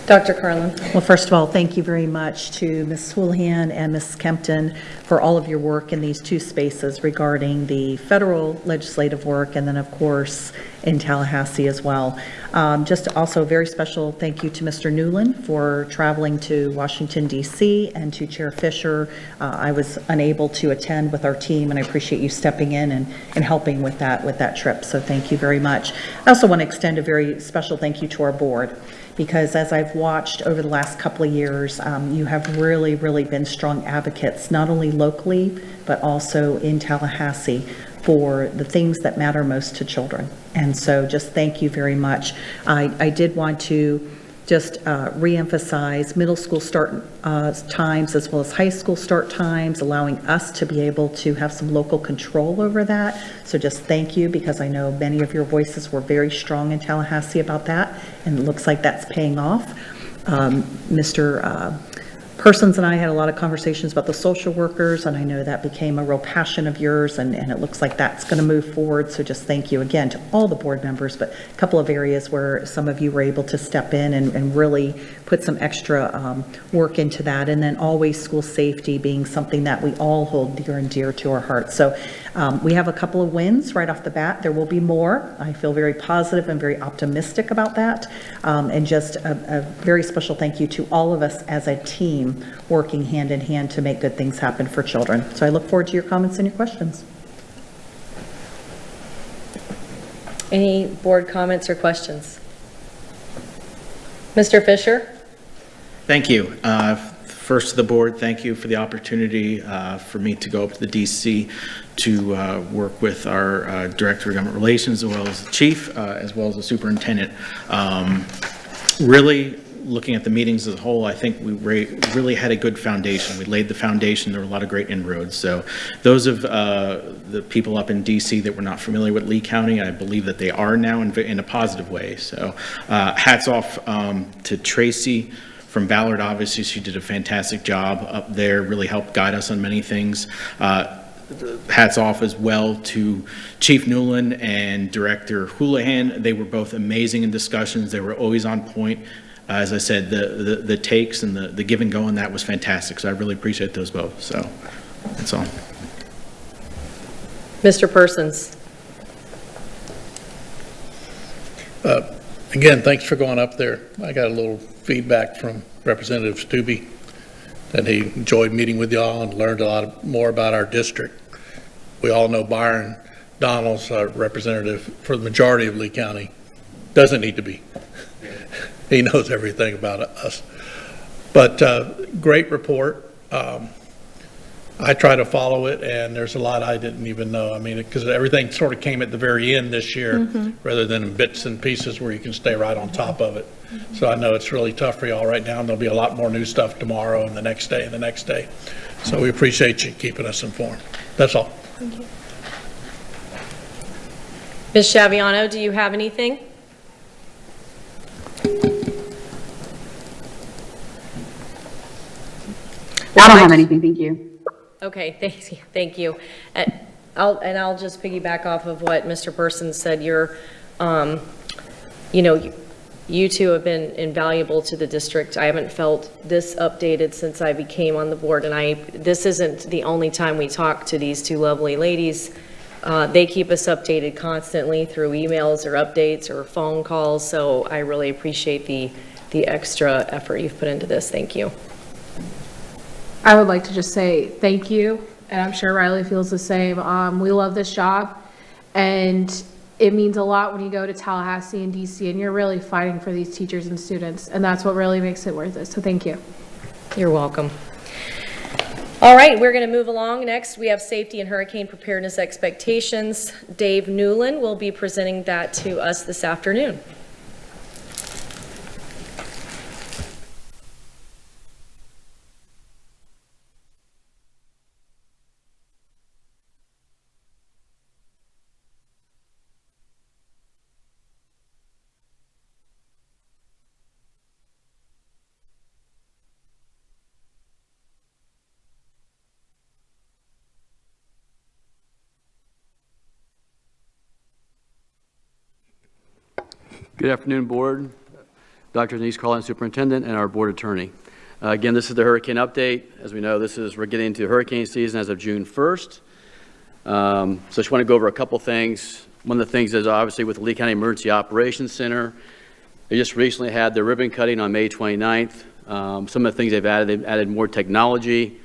Dr. Carlin. Well, first of all, thank you very much to Ms. Houlihan and Ms. Kempton for all of your work in these two spaces regarding the federal legislative work, and then of course in Tallahassee as well. Just also a very special thank you to Mr. Newland for traveling to Washington, D.C., and to Chair Fisher. I was unable to attend with our team, and I appreciate you stepping in and helping with that trip, so thank you very much. I also want to extend a very special thank you to our board. because as I've watched over the last couple of years, you have really, really been strong advocates, not only locally, but also in Tallahassee for the things that matter most to children. And so just thank you very much. I did want to just reemphasize middle school start times as well as high school start times, allowing us to be able to have some local control over that. So just thank you, because I know many of your voices were very strong in Tallahassee about that, and it looks like that's paying off. Mr. Persons and I had a lot of conversations about the social workers, and I know that became a real passion of yours, and it looks like that's going to move forward. So just thank you again to all the board members, but a couple of areas where some of you were able to step in and really put some extra work into that. And then always school safety being something that we all hold dear and dear to our hearts. So we have a couple of wins right off the bat. There will be more. I feel very positive and very optimistic about that. And just a very special thank you to all of us as a team working hand in hand to make good things happen for children. So I look forward to your comments and your questions. Any board comments or questions? Mr. Fisher? Thank you. First to the board, thank you for the opportunity for me to go up to the DC to work with our Director of Government Relations, as well as the Chief, as well as the Superintendent. Really looking at the meetings as a whole, I think we really had a good foundation. We laid the foundation. There were a lot of great inroads. So those of the people up in DC that were not familiar with Lee County, I believe that they are now in a positive way. So hats off to Tracy from Ballard. Obviously, she did a fantastic job up there, really helped guide us on many things. Hats off as well to Chief Newland and Director Houlihan. They were both amazing in discussions. They were always on point. As I said, the takes and the give and go on that was fantastic. So I really appreciate those both. So that's all. Mr. Persons? Again, thanks for going up there. I got a little feedback from Representative Stubbe that he enjoyed meeting with y'all and learned a lot more about our district. We all know Byron Donald's our representative for the majority of Lee County. Doesn't need to be. He knows everything about us. But great report. I try to follow it, and there's a lot I didn't even know. I mean, because everything sort of came at the very end this year, rather than in bits and pieces where you can stay right on top of it. So I know it's really tough for y'all right now, and there'll be a lot more new stuff tomorrow and the next day and the next day. So we appreciate you keeping us informed. That's all. Thank you. Ms. Shaviano, do you have anything? I don't have anything, thank you. Okay, thank you. I'll just piggyback off of what Mr. Persons said. You two have been invaluable to the district. I haven't felt this updated since I became on the board, and this isn't the only time we talk to these two lovely ladies. They keep us updated constantly through emails or updates or phone calls, so I really appreciate the extra effort you've put into this. Thank you. I would like to just say thank you, and I'm sure Riley feels the same. We love this job, and it means a lot when you go to Tallahassee and DC, and you're really fighting for these teachers and students, and that's what really makes it worth it. So thank you. You're welcome. All right, we're going to move along. Next, we have safety and hurricane preparedness expectations. Dave Newland will be presenting that to us this afternoon. Good afternoon, Board. Dr. Denise Carlin, Superintendent, and our Board Attorney. Again, this is the hurricane update. As we know, we're getting into hurricane season as of June 1st. So I just want to go over a couple things. One of the things is obviously with the Lee County Emergency Operations Center. They just recently had their ribbon cutting on May 29th. Some of the things they've added more technology.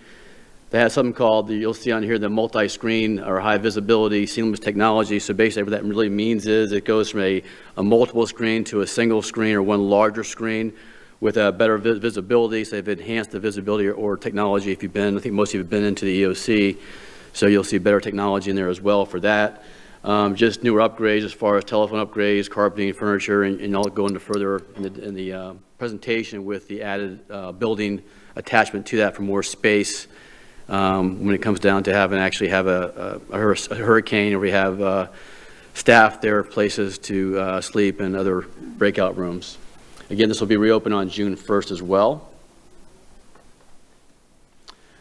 They have something called, you'll see on here, the multi-screen or high visibility seamless technology. So basically what that really means is it goes from a multiple screen to a single screen or one larger screen with a better visibility. So they've enhanced the visibility or technology. If you've been, I think most of you have been into the EOC, so you'll see better technology in there as well for that. Just newer upgrades as far as telephone upgrades, carpeting, furniture, and I'll go into further in the presentation with the added building attachment to that for more space. When it comes down to actually have a hurricane, or we have staff there, places to sleep, and other breakout rooms. Again, this will be reopened on June 1st as well.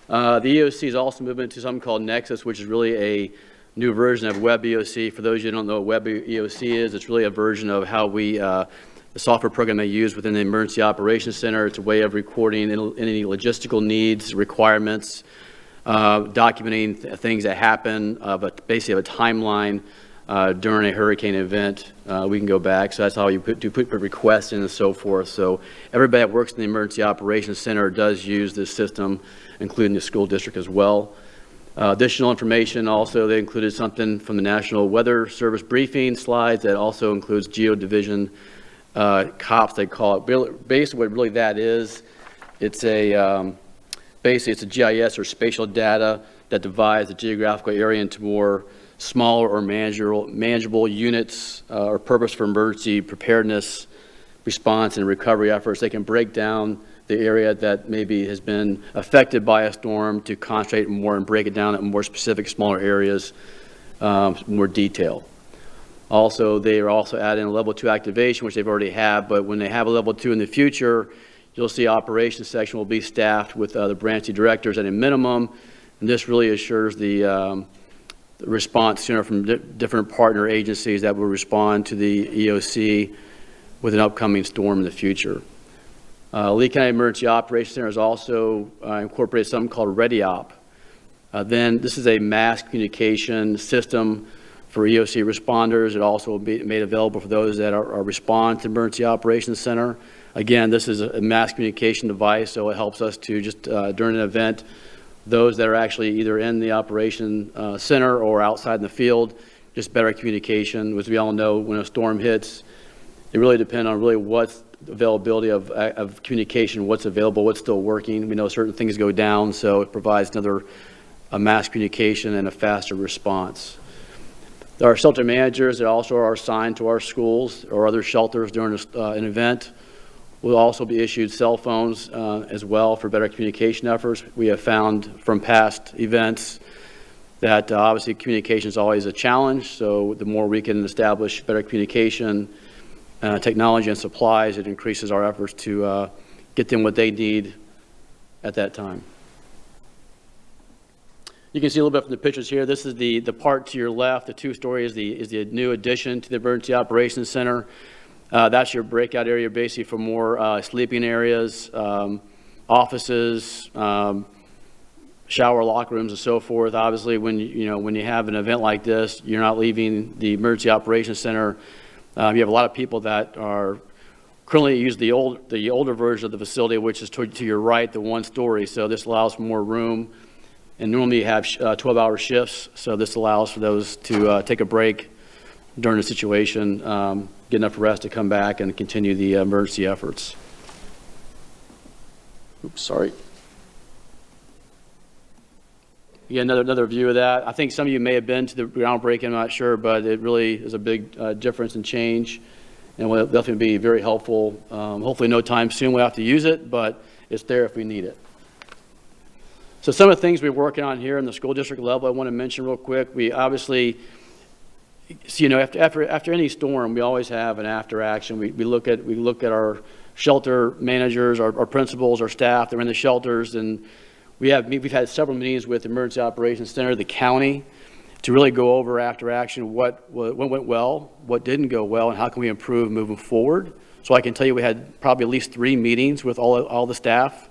The EOC is also moving to something called Nexus, which is really a new version of Web EOC. For those of you who don't know what Web EOC is, it's really a version of how we, the software program they use within the Emergency Operations Center. It's a way of recording any logistical needs, requirements, documenting things that happen, basically of a timeline during a hurricane event. We can go back, so that's how you put requests in and so forth. So everybody that works in the Emergency Operations Center does use this system, including the school district as well. Additional information also, they included something from the National Weather Service briefing slides that also includes GeoDivision COPS, they call it. Basically what really that is, it's a basically, it's a GIS or spatial data that divides the geographical area into more smaller or manageable units or purpose for emergency preparedness, response, and recovery efforts. They can break down the area that maybe has been affected by a storm to concentrate more and break it down at more specific, smaller areas, more detail. Also, they are also adding a level 2 activation, which they've already had, but when they have a level 2 in the future, you'll see operations section will be staffed with the branch directors at a minimum, and this really assures the response sooner from different partner agencies that will respond to the EOC with an upcoming storm in the future. Lee County Emergency Operations Center has also incorporated something called ReadyOp. Then this is a mass communication system for EOC responders. It also will be made available for those that are respond to Emergency Operations Center. Again, this is a mass communication device, so it helps us to just during an event, those that are actually either in the operation center or outside in the field, just better communication. As we all know, when a storm hits, it really depends on really what's availability of communication, what's available, what's still working. We know certain things go down, so it provides another mass communication and a faster response. There are shelter managers that also are assigned to our schools or other shelters during an event. Will also be issued cell phones as well for better communication efforts. We have found from past events that obviously communication is always a challenge, so the more we can establish better communication, technology and supplies, it increases our efforts to get them what they need at that time. You can see a little bit from the pictures here. This is the part to your left. The two-story is the new addition to the Emergency Operations Center. That's your breakout area basically for more sleeping areas, offices, shower locker rooms and so forth. Obviously, when you have an event like this, you're not leaving the Emergency Operations Center. You have a lot of people that are currently use the older version of the facility, which is to your right, the one story. So this allows for more room. And normally you have 12-hour shifts, so this allows for those to take a break during the situation, get enough rest to come back and continue the emergency efforts. Oops, sorry. Again, another view of that. I think some of you may have been to the groundbreaking, I'm not sure, but it really is a big difference and change, and will definitely be very helpful. Hopefully no time soon we'll have to use it, but it's there if we need it. So some of the things we're working on here in the school district level, I want to mention real quick. We obviously, after any storm, we always have an after action. We look at our shelter managers, our principals, our staff that are in the shelters, and we've had several meetings with the Emergency Operations Center, the county, to really go over after action what went well, what didn't go well, and how can we improve moving forward. So I can tell you we had probably at least 3 meetings with all the staff,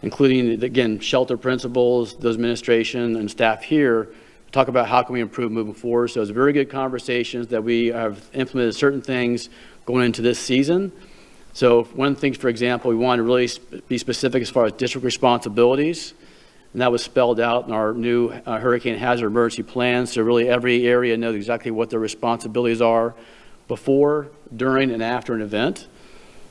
including, again, shelter principals, those administration and staff here, talk about how can we improve moving forward. So it's very good conversations that we have implemented certain things going into this season. So one of the things, for example, we want to really be specific as far as district responsibilities. and that was spelled out in our new hurricane hazard emergency plan. So really every area knows exactly what their responsibilities are before, during, and after an event.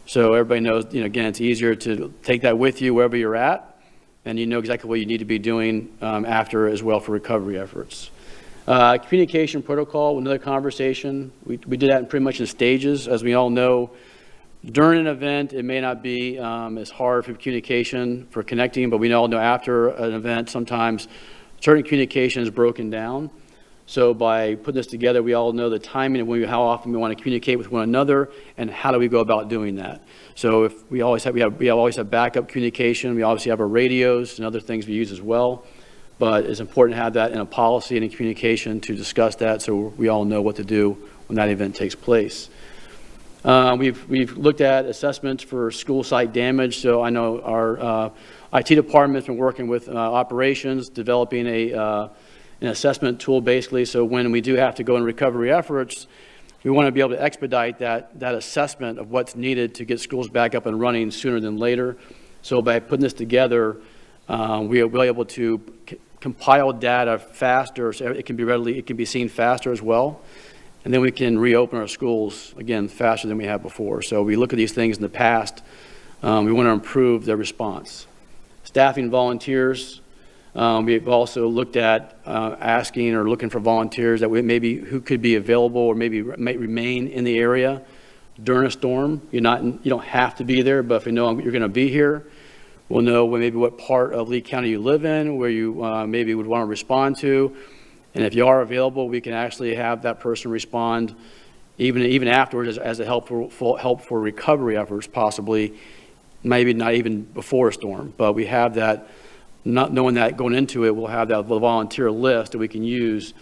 So everybody knows, again, it's easier to take that with you wherever you're at, and you know exactly what you need to be doing after as well for recovery efforts. Communication protocol, another conversation. We did that pretty much in stages. As we all know, during an event, it may not be as hard for communication, for connecting, but we all know after an event, sometimes certain communication is broken down. So by putting this together, we all know the timing of how often we want to communicate with one another, and how do we go about doing that. So if we always have backup communication. We obviously have our radios and other things we use as well. But it's important to have that in a policy and in communication to discuss that, so we all know what to do when that event takes place. We've looked at assessments for school site damage. So I know our IT department's been working with operations, developing an assessment tool basically. So when we do have to go in recovery efforts, we want to be able to expedite that assessment of what's needed to get schools back up and running sooner than later. So by putting this together, we'll be able to compile data faster, so it can be seen faster as well. And then we can reopen our schools, again, faster than we have before. So we look at these things in the past. We want to improve their response. Staffing volunteers. We've also looked at asking or looking for volunteers who could be available or maybe might remain in the area during a storm. You don't have to be there, but if we know you're going to be here, we'll know maybe what part of Lee County you live in, where you maybe would want to respond to. And if you are available, we can actually have that person respond even afterwards as a help for recovery efforts, possibly, maybe not even before a storm. But we have that, not knowing that going into it, we'll have that volunteer list that we can use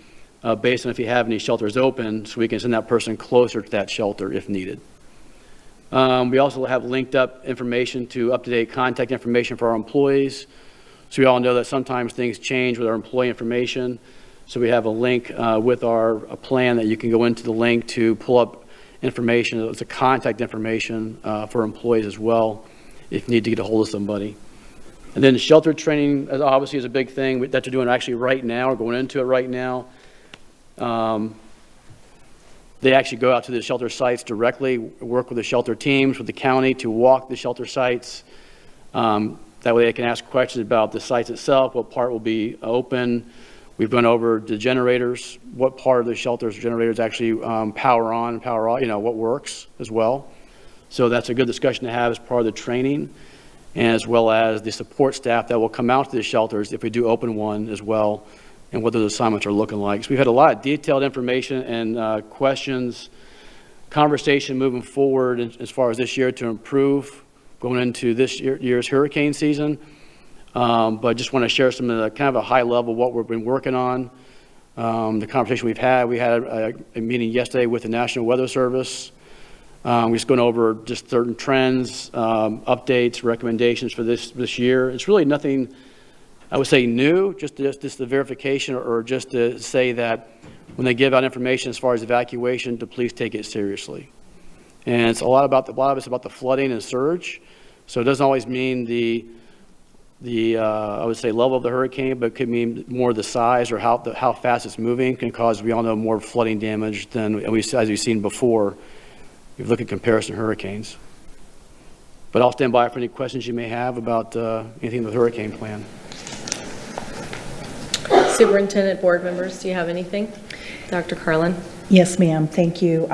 based on if you have any shelters open, so we can send that person closer to that shelter if needed. We also have linked up information to up-to-date contact information for our employees. So we all know that sometimes things change with our employee information. So we have a link with a plan that you can go into the link to pull up information. It's a contact information for employees as well if you need to get a hold of somebody. And then shelter training obviously is a big thing that they're doing actually right now, or going into it right now. They actually go out to the shelter sites directly, work with the shelter teams, with the county to walk the shelter sites. That way they can ask questions about the sites itself, what part will be open. We've gone over the generators, what part of the shelter's generators actually power on, what works as well. So that's a good discussion to have as part of the training, and as well as the support staff that will come out to the shelters if we do open one as well, and what those assignments are looking like. So we've had a lot of detailed information and questions, conversation moving forward as far as this year to improve going into this year's hurricane season. But just want to share some of the kind of a high level what we've been working on. The conversation we had a meeting yesterday with the National Weather Service. We're just going over just certain trends, updates, recommendations for this year. It's really nothing, I would say, new, just the verification, or just to say that when they give out information as far as evacuation, to please take it seriously. And it's a lot of it's about the flooding and surge. So it doesn't always mean the I would say level of the hurricane, but it could mean more the size or how fast it's moving can cause, we all know, more flooding damage than as we've seen before. If you look at comparison hurricanes. But I'll stand by for any questions you may have about anything with the hurricane plan. Superintendent, board members, do you have anything? Dr. Carlin? Yes, ma'am. Thank you.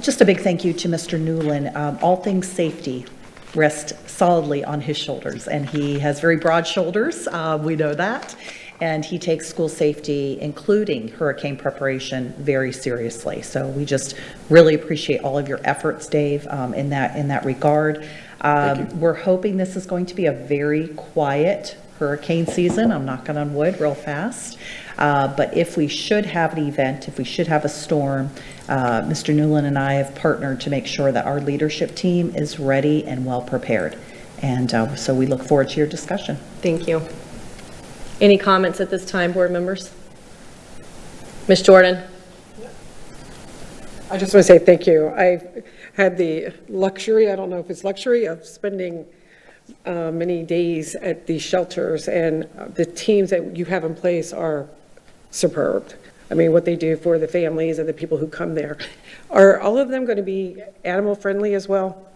Just a big thank you to Mr. Newland. All things safety rest solidly on his shoulders, and he has very broad shoulders. We know that. And he takes school safety, including hurricane preparation, very seriously. So we just really appreciate all of your efforts, Dave, in that regard. We're hoping this is going to be a very quiet hurricane season. I'm knocking on wood real fast. But if we should have an event, if we should have a storm, Mr. Newland and I have partnered to make sure that our leadership team is ready and well prepared. And so we look forward to your discussion. Thank you. Any comments at this time, board members? Ms. Jordan? I just want to say thank you. I've had the luxury, I don't know if it's luxury, of spending many days at these shelters, and the teams that you have in place are superb. I mean, what they do for the families and the people who come there. Are all of them going to be animal-friendly as well?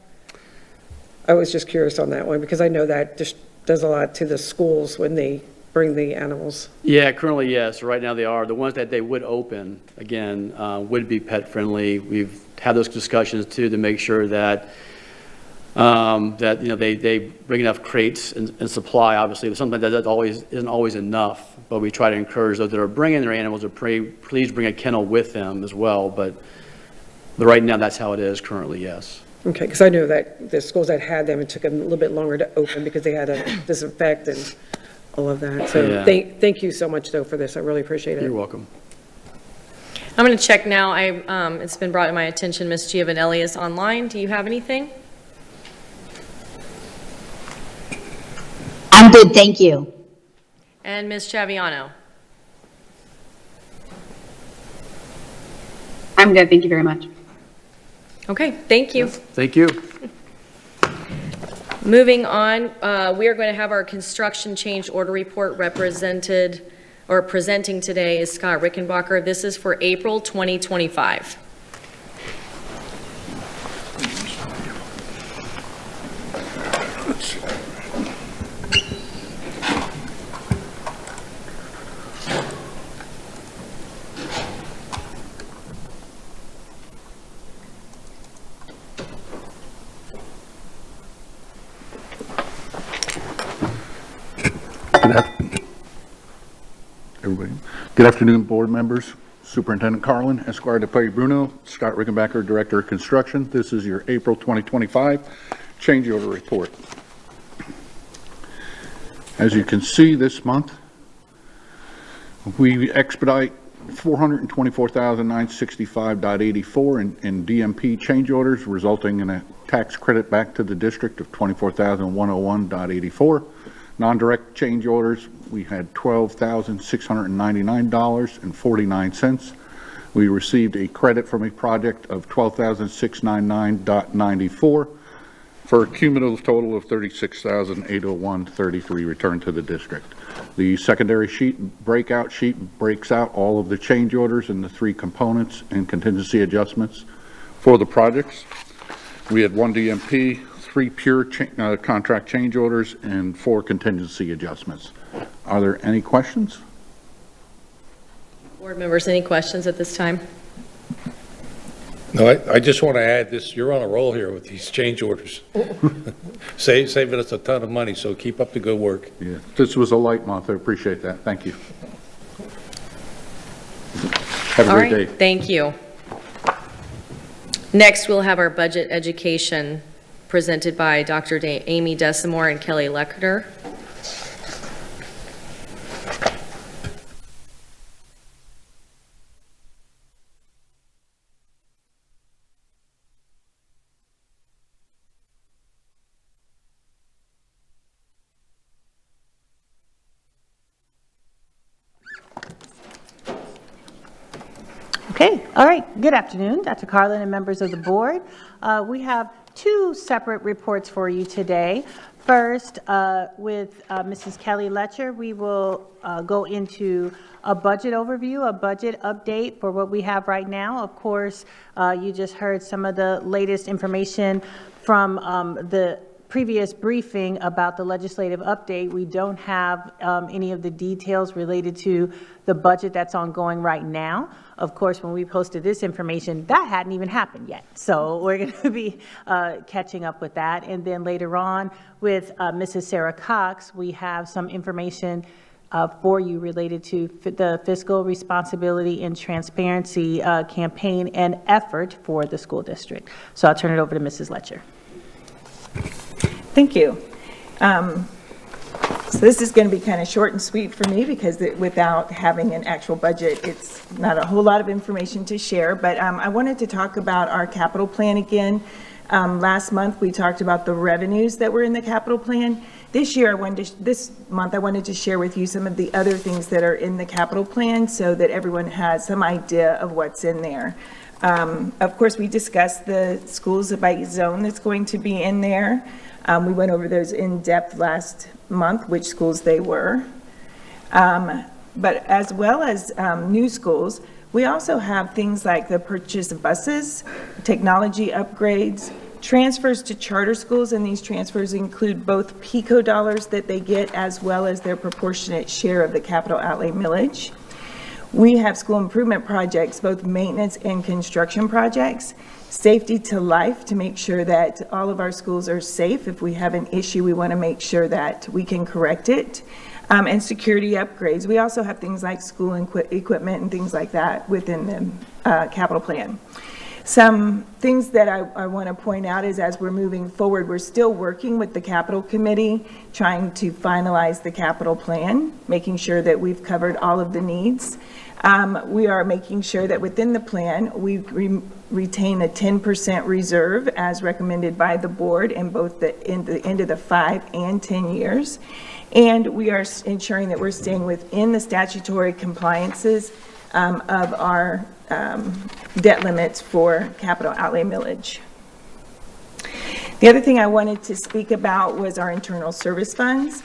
I was just curious on that one, because I know that just does a lot to the schools when they bring the animals. Yeah, currently, yes. Right now they are. The ones that they would open, again, would be pet-friendly. We've had those discussions, too, to make sure that they bring enough crates and supply. Obviously, something that isn't always enough, but we try to encourage those that are bringing their animals to please bring a kennel with them as well. But right now, that's how it is currently, yes. Okay, because I know that the schools that had them, it took them a little bit longer to open because they had to disinfect and all of that. So Yeah. thank you so much, though, for this. I really appreciate it. You're welcome. I'm going to check now. It's been brought to my attention, Ms. Giovanelli is online. Do you have anything? I'm good, thank you. And Ms. Chaviano? I'm good, thank you very much. Okay, thank you. Thank you. Moving on, we are going to have our construction change order report presenting today is Scott Rickenbacker. This is for April 2025. Everybody. Good afternoon, board members. Superintendent Carlin, Esquire de Bruno, Scott Rickenbacker, Director of Construction. This is your April 2025 change order report. As you can see this month, we expedite 424,965.84 in DMP change orders, resulting in a tax credit back to the district of 24,101.84. Non-direct change orders, we had $12,699.49. We received a credit from a project of $12,699.94 for a cumulative total of $36,801.33 returned to the district. The secondary breakout sheet breaks out all of the change orders and the three components and contingency adjustments for the projects. We had one DMP, 3 pure contract change orders, and 4 contingency adjustments. Are there any questions? Board members, any questions at this time? No, I just want to add this, you're on a roll here with these change orders. Saving us a ton of money, so keep up the good work. Yeah, this was a light month. I appreciate that. Thank you. Have a great day. Thank you. Next, we'll have our budget education presented by Dr. Amy Desamore and Kelly Leckner. Okay, all right. Good afternoon, Dr. Carlin and members of the board. We have 2 separate reports for you today. First, with Mrs. Kelly Letcher, we will go into a budget overview, a budget update for what we have right now. Of course, you just heard some of the latest information from the previous briefing about the legislative update. We don't have any of the details related to the budget that's ongoing right now. Of course, when we posted this information, that hadn't even happened yet. So we're going to be catching up with that. And then later on with Mrs. Sarah Cox, we have some information for you related to the fiscal responsibility and transparency campaign and effort for the school district. So I'll turn it over to Mrs. Letcher. Thank you. So this is going to be kind of short and sweet for me because without having an actual budget, it's not a whole lot of information to share. But I wanted to talk about our capital plan again. Last month, we talked about the revenues that were in the capital plan. This month, I wanted to share with you some of the other things that are in the capital plan so that everyone has some idea of what's in there. Of course, we discussed the schools by zone that's going to be in there. We went over those in depth last month, which schools they were. But as well as new schools, we also have things like the purchase of buses, technology upgrades, transfers to charter schools, and these transfers include both PICO dollars that they get as well as their proportionate share of the capital outlay millage. We have school improvement projects, both maintenance and construction projects, safety to life to make sure that all of our schools are safe. If we have an issue, we want to make sure that we can correct it. And security upgrades. We also have things like school equipment and things like that within the capital plan. Some things that I want to point out is as we're moving forward, we're still working with the capital committee, trying to finalize the capital plan, making sure that we've covered all of the needs. We are making sure that within the plan, we retain a 10% reserve as recommended by the board in both the end of the 5 and 10 years. And we are ensuring that we're staying within the statutory compliances of our debt limits for capital outlay millage. The other thing I wanted to speak about was our internal service funds.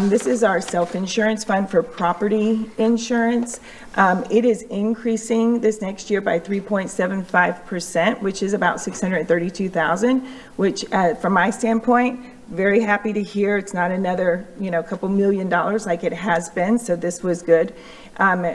This is our self-insurance fund for property insurance. It is increasing this next year by 3.75%, which is about $632,000, which from my standpoint, very happy to hear it's not another, couple $1 million like it has been, so this was good.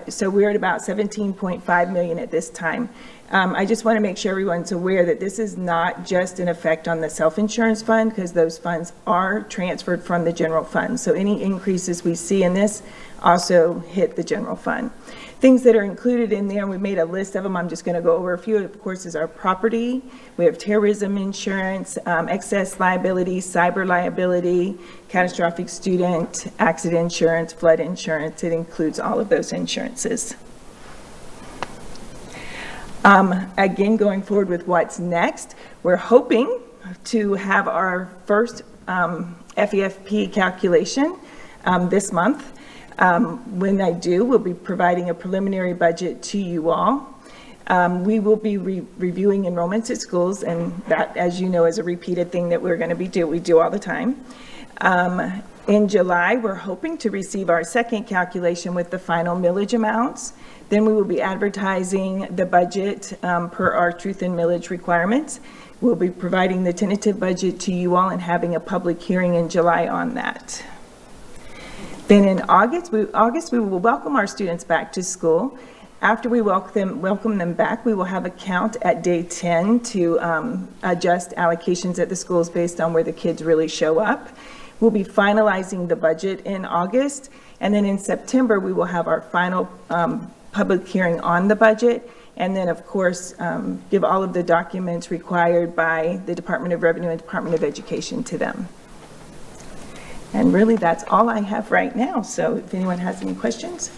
So we're at about 17.5 million at this time. I just want to make sure everyone's aware that this is not just an effect on the self-insurance fund, because those funds are transferred from the general fund. So any increases we see in this also hit the general fund. Things that are included in there, we made a list of them. I'm just going to go over a few. Of course, is our property. We have terrorism insurance, excess liability, cyber liability, catastrophic student, accident insurance, flood insurance. It includes all of those insurances. Again, going forward with what's next, we're hoping to have our first FEFP calculation this month. When I do, we'll be providing a preliminary budget to you all. We will be reviewing enrollments at schools, and that, as you know, is a repeated thing that we're going to be we do all the time. In July, we're hoping to receive our second calculation with the final millage amounts. Then we will be advertising the budget per our truth and millage requirements. We'll be providing the tentative budget to you all and having a public hearing in July on that. Then in August, we will welcome our students back to school. After we welcome them back, we will have a count at day 10 to adjust allocations at the schools based on where the kids really show up. We'll be finalizing the budget in August, and then in September, we will have our final public hearing on the budget, and then, of course, give all of the documents required by the Department of Revenue and Department of Education to them. And really, that's all I have right now. So if anyone has any questions.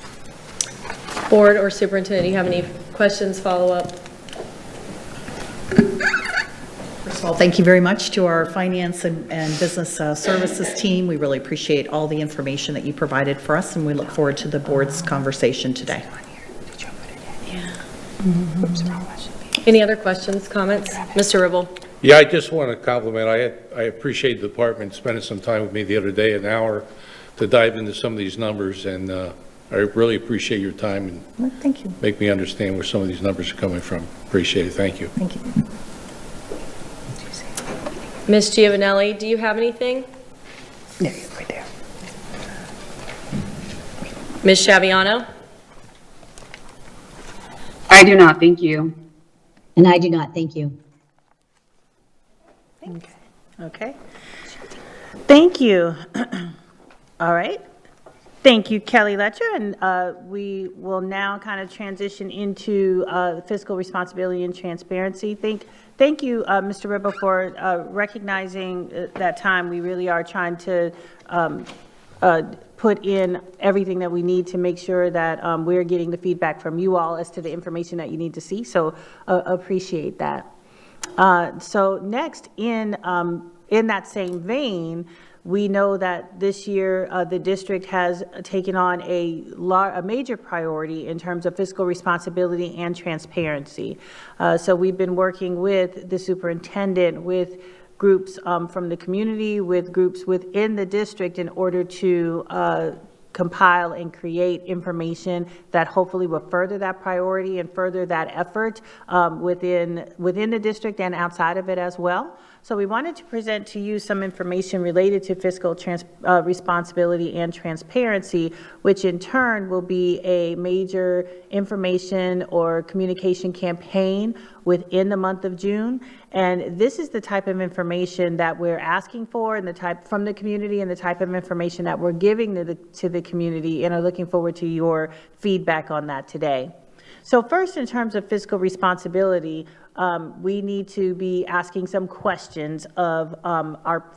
Board or superintendent, do you have any questions, follow-up? First of all, thank you very much to our finance and business services team. We really appreciate all the information that you provided for us, and we look forward to the board's conversation today. Any other questions, comments? Mr. Ribble. Yeah, I just want to compliment, I appreciate the department spending some time with me the other day, an hour, to dive into some of these numbers, and I really appreciate your time and thank you. Make me understand where some of these numbers are coming from. Appreciate it. Thank you. Thank you. Ms. Giovanelli, do you have anything? No, right there. Ms. Shaviano? I do not, thank you. And I do not, thank you. Okay. Thank you. All right. Thank you, Kelly Letcher. And we will now kind of transition into fiscal responsibility and transparency. Thank you, Mr. Ribble, for recognizing that time. We really are trying to put in everything that we need to make sure that we're getting the feedback from you all as to the information that you need to see. So appreciate that. So next, in that same vein, we know that this year the district has taken on a major priority in terms of fiscal responsibility and transparency. So we've been working with the superintendent, with groups from the community, with groups within the district in order to compile and create information that hopefully will further that priority and further that effort within the district and outside of it as well. So we wanted to present to you some information related to fiscal responsibility and transparency, which in turn will be a major information or communication campaign within the month of June. And this is the type of information that we're asking for and the type from the community and the type of information that we're giving to the community, and are looking forward to your feedback on that today. So first, in terms of fiscal responsibility, we need to be asking some questions of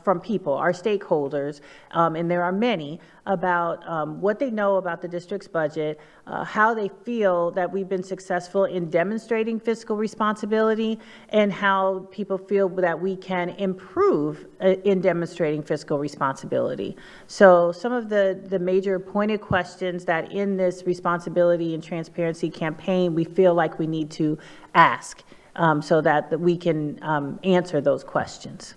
from people, our stakeholders, and there are many, about what they know about the district's budget, how they feel that we've been successful in demonstrating fiscal responsibility, and how people feel that we can improve in demonstrating fiscal responsibility. So some of the major pointed questions that in this responsibility and transparency campaign we feel like we need to ask, so that we can answer those questions.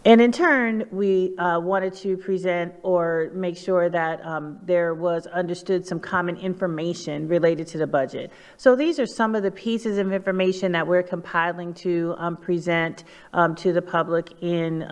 And in turn, we wanted to present or make sure that there was understood some common information related to the budget. So these are some of the pieces of information that we're compiling to present to the public in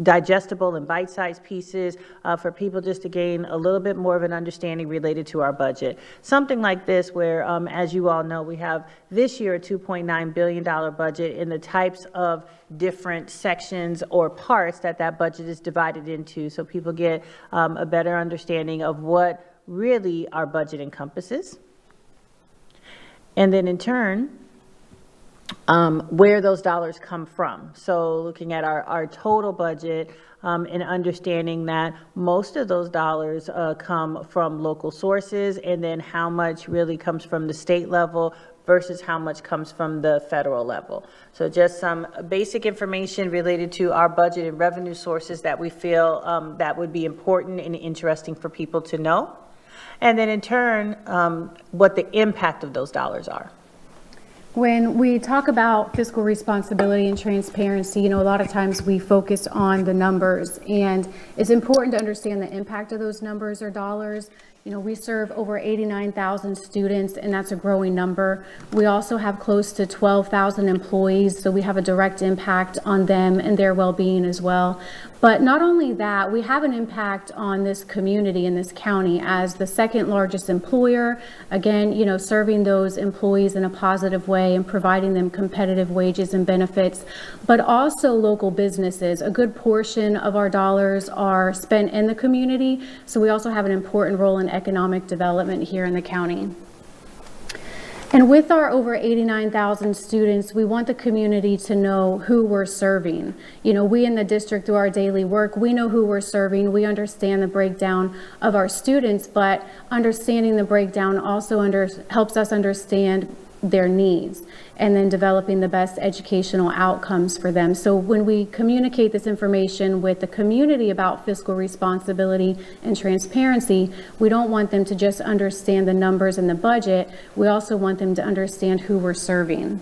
digestible and bite-sized pieces for people just to gain a little bit more of an understanding related to our budget. Something like this where, as you all know, we have this year a $2.9 billion budget in the types of different sections or parts that budget is divided into, so people get a better understanding of what really our budget encompasses. And then in turn, where those dollars come from. So looking at our total budget and understanding that most of those dollars come from local sources, and then how much really comes from the state level versus how much comes from the federal level. So just some basic information related to our budget and revenue sources that we feel that would be important and interesting for people to know. And then in turn, what the impact of those dollars are. When we talk about fiscal responsibility and transparency, a lot of times we focus on the numbers, and it's important to understand the impact of those numbers or dollars. We serve over 89,000 students, and that's a growing number. We also have close to 12,000 employees, so we have a direct impact on them and their well-being as well. But not only that, we have an impact on this community in this county as the second largest employer. Again, serving those employees in a positive way and providing them competitive wages and benefits, but also local businesses. A good portion of our dollars are spent in the community, so we also have an important role in economic development here in the county. And with our over 89,000 students, we want the community to know who we're serving. We in the district, through our daily work, we know who we're serving. We understand the breakdown of our students, but understanding the breakdown also helps us understand their needs, and then developing the best educational outcomes for them. So when we communicate this information with the community about fiscal responsibility and transparency, we don't want them to just understand the numbers and the budget. We also want them to understand who we're serving.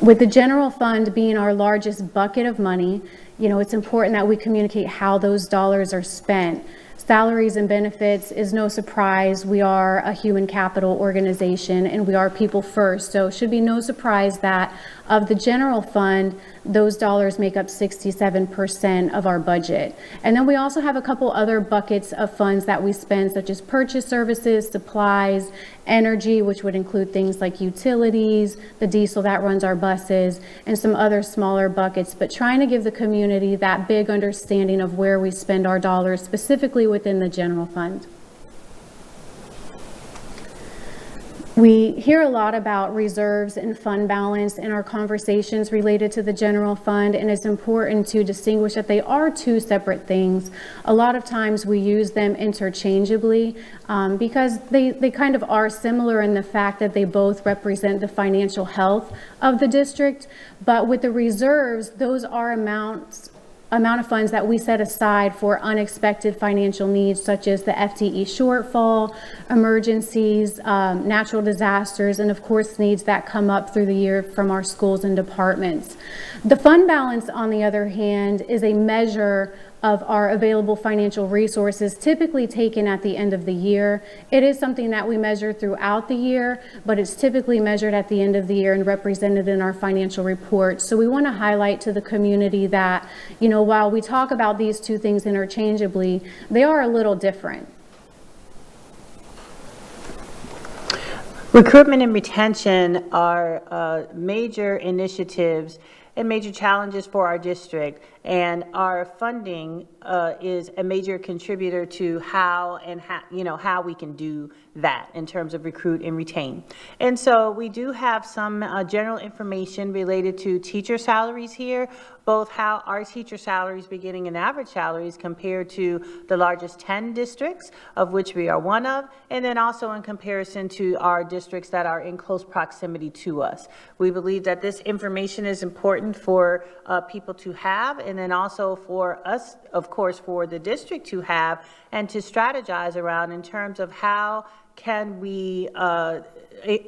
With the general fund being our largest bucket of money, it's important that we communicate how those dollars are spent. Salaries and benefits is no surprise. We are a human capital organization, and we are people first. So it should be no surprise that of the general fund, those dollars make up 67% of our budget. And then we also have a couple other buckets of funds that we spend, such as purchase services, supplies, energy, which would include things like utilities, the diesel that runs our buses, and some other smaller buckets, but trying to give the community that big understanding of where we spend our dollars, specifically within the general fund. We hear a lot about reserves and fund balance in our conversations related to the general fund, and it's important to distinguish that they are two separate things. A lot of times we use them interchangeably because they kind of are similar in the fact that they both represent the financial health of the district. But with the reserves, those are amounts amount of funds that we set aside for unexpected financial needs such as the FTE shortfall, emergencies, natural disasters, and of course needs that come up through the year from our schools and departments. The fund balance, on the other hand, is a measure of our available financial resources, typically taken at the end of the year. It is something that we measure throughout the year, but it's typically measured at the end of the year and represented in our financial report. So we want to highlight to the community that, you know, while we talk about these two things interchangeably, they are a little different. Recruitment and retention are major initiatives and major challenges for our district, and our funding is a major contributor to how we can do that in terms of recruit and retain. And so we do have some general information related to teacher salaries here, both how our teacher salaries, beginning and average salaries, compare to the largest 10 districts, of which we are one of, and then also in comparison to our districts that are in close proximity to us. We believe that this information is important for people to have, and then also for us, of course, for the district to have and to strategize around in terms of how can we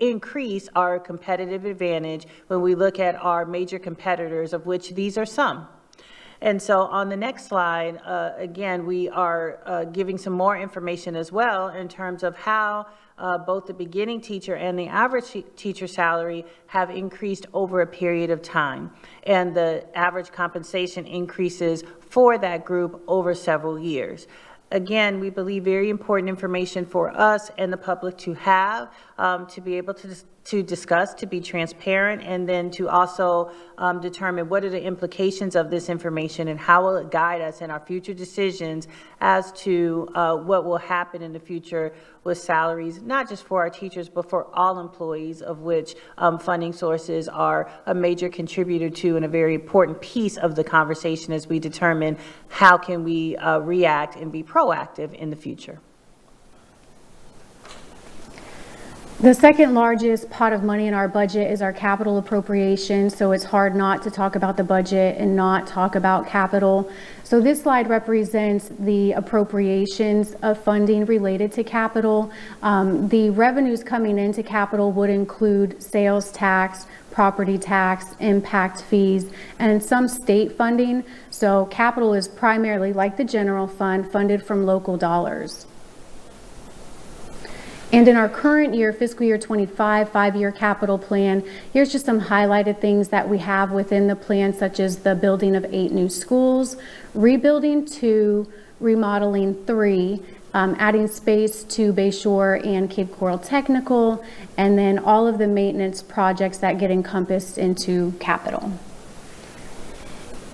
increase our competitive advantage when we look at our major competitors, of which these are some. And so on the next slide, again, we are giving some more information as well in terms of how both the beginning teacher and the average teacher salary have increased over a period of time, and the average compensation increases for that group over several years. Again, we believe very important information for us and the public to have, to be able to discuss, to be transparent, and then to also determine what are the implications of this information and how will it guide us in our future decisions as to what will happen in the future with salaries, not just for our teachers, but for all employees, of which funding sources are a major contributor to and a very important piece of the conversation as we determine how can we react and be proactive in the future. The second largest pot of money in our budget is our capital appropriation, so it's hard not to talk about the budget and not talk about capital. So this slide represents the appropriations of funding related to capital. The revenues coming into capital would include sales tax, property tax, impact fees, and some state funding. So capital is primarily, like the general fund, funded from local dollars. And in our current year, fiscal year 25, 5-year capital plan, here's just some highlighted things that we have within the plan, such as the building of 8 new schools, rebuilding 2, remodeling 3, adding space to Bayshore and Cape Coral Technical, and then all of the maintenance projects that get encompassed into capital.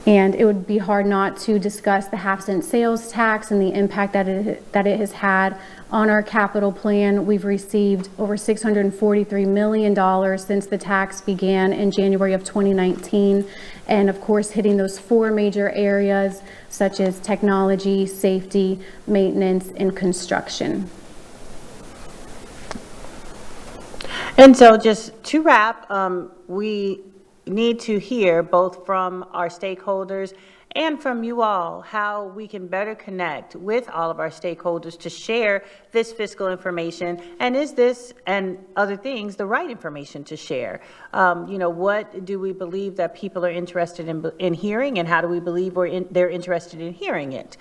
And it would be hard not to discuss the half-cent sales tax and the impact that it has had on our capital plan. We've received over $643 million since the tax began in January of 2019. And of course, hitting those 4 major areas such as technology, safety, maintenance, and construction. And so just to wrap, we need to hear both from our stakeholders and from you all how we can better connect with all of our stakeholders to share this fiscal information, and is this and other things the right information to share? What do we believe that people are interested in hearing, and how do we believe they're interested in hearing it?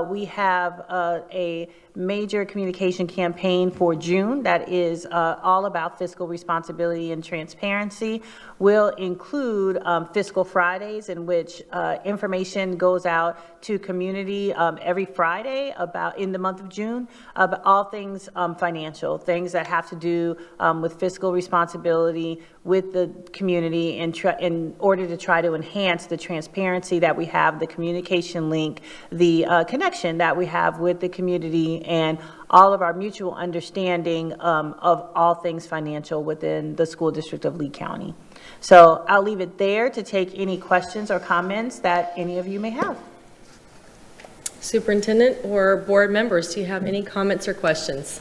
We have a major communication campaign for June that is all about fiscal responsibility and transparency. Will include Fiscal Fridays, in which information goes out to community every Friday in the month of June about all things financial, things that have to do with fiscal responsibility with the community in order to try to enhance the transparency that we have, the communication link, the connection that we have with the community, and all of our mutual understanding of all things financial within the school district of Lee County. So I'll leave it there to take any questions or comments that any of you may have. Superintendent or board members, do you have any comments or questions?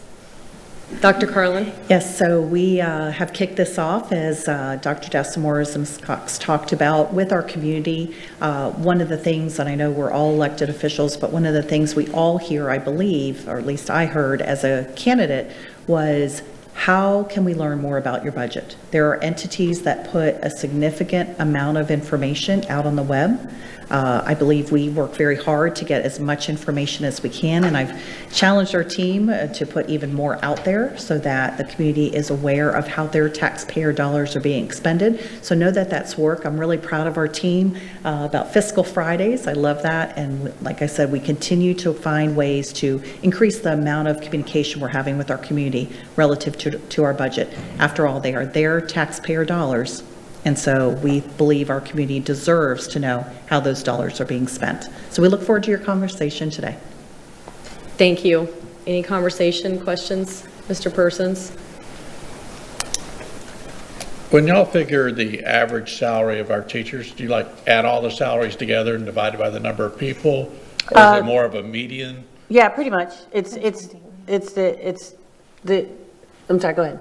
Dr. Carlin? Yes, so we have kicked this off, as Dr. Desamores and Ms. Cox talked about, with our community. One of the things, and I know we're all elected officials, but one of the things we all hear, I believe, or at least I heard as a candidate, was how can we learn more about your budget? There are entities that put a significant amount of information out on the web. I believe we work very hard to get as much information as we can, and I've challenged our team to put even more out there so that the community is aware of how their taxpayer dollars are being expended. So know that that's work. I'm really proud of our team about Fiscal Fridays. I love that, and like I said, we continue to find ways to increase the amount of communication we're having with our community relative to our budget. After all, they are their taxpayer dollars. And so we believe our community deserves to know how those dollars are being spent. So we look forward to your conversation today. Thank you. Any conversation, questions, Mr. Persons? When y'all figure the average salary of our teachers, do you like add all the salaries together and divide it by the number of people? Or is it more of a median? Yeah, pretty much. It's the, I'm sorry, go ahead.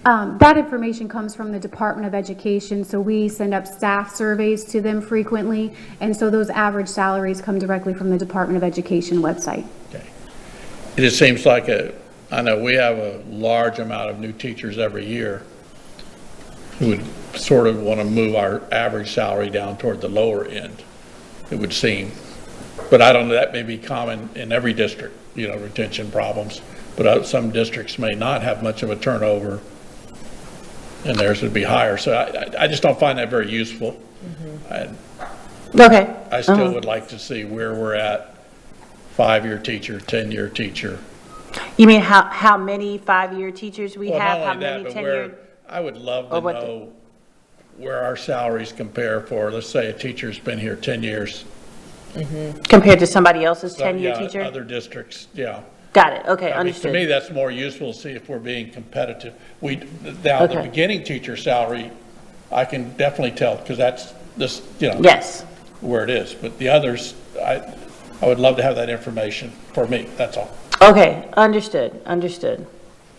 That information comes from the Department of Education, so we send up staff surveys to them frequently, and so those average salaries come directly from the Department of Education website. Okay. It just seems like I know we have a large amount of new teachers every year who would sort of want to move our average salary down toward the lower end, it would seem. But I don't know, that may be common in every district, retention problems, but some districts may not have much of a turnover and theirs would be higher. So I just don't find that very useful. Okay. I still would like to see where we're at, 5-year teacher, 10-year teacher. You mean how many 5-year teachers we have? Not How only that, many but 10-year? I would love to know where our salaries compare for, let's say a teacher's been here 10 years. Compared to somebody else's 10-year teacher? Other districts, yeah. Got it. Okay, I mean, understood. to me, that's more useful to see if we're being competitive. Now, the beginning teacher salary, I can definitely tell, because that's this, Yes. where it is. But the others, I would love to have that information for me, that's all. Okay, understood.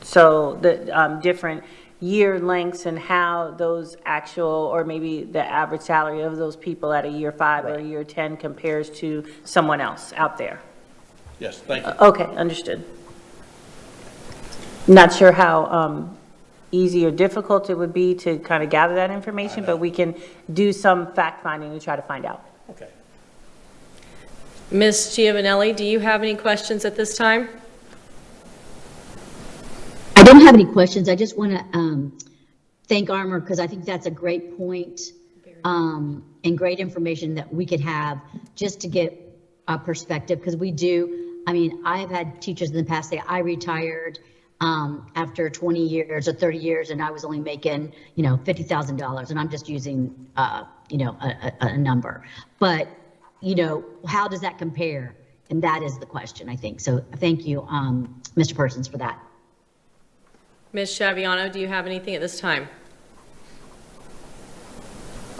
So the different year lengths and how those actual, or maybe the average salary of those people at a year 5 or a year 10 compares to someone else out there. Yes, thank you. Okay, understood. Not sure how easy or difficult it would be to kind of gather that information, but we can do some fact finding to try to find out. Okay. Ms. Giovanelli, do you have any questions at this time? I don't have any questions. I just want to thank Armor, because I think that's a great point and great information that we could have just to get a perspective, because we do. I mean, I've had teachers in the past say, I retired after 20 years or 30 years, and I was only making, $50,000, and I'm just using, a number. But, how does that compare? And that is the question, I think. So thank you, Mr. Persons, for that. Ms. Shaviano, do you have anything at this time?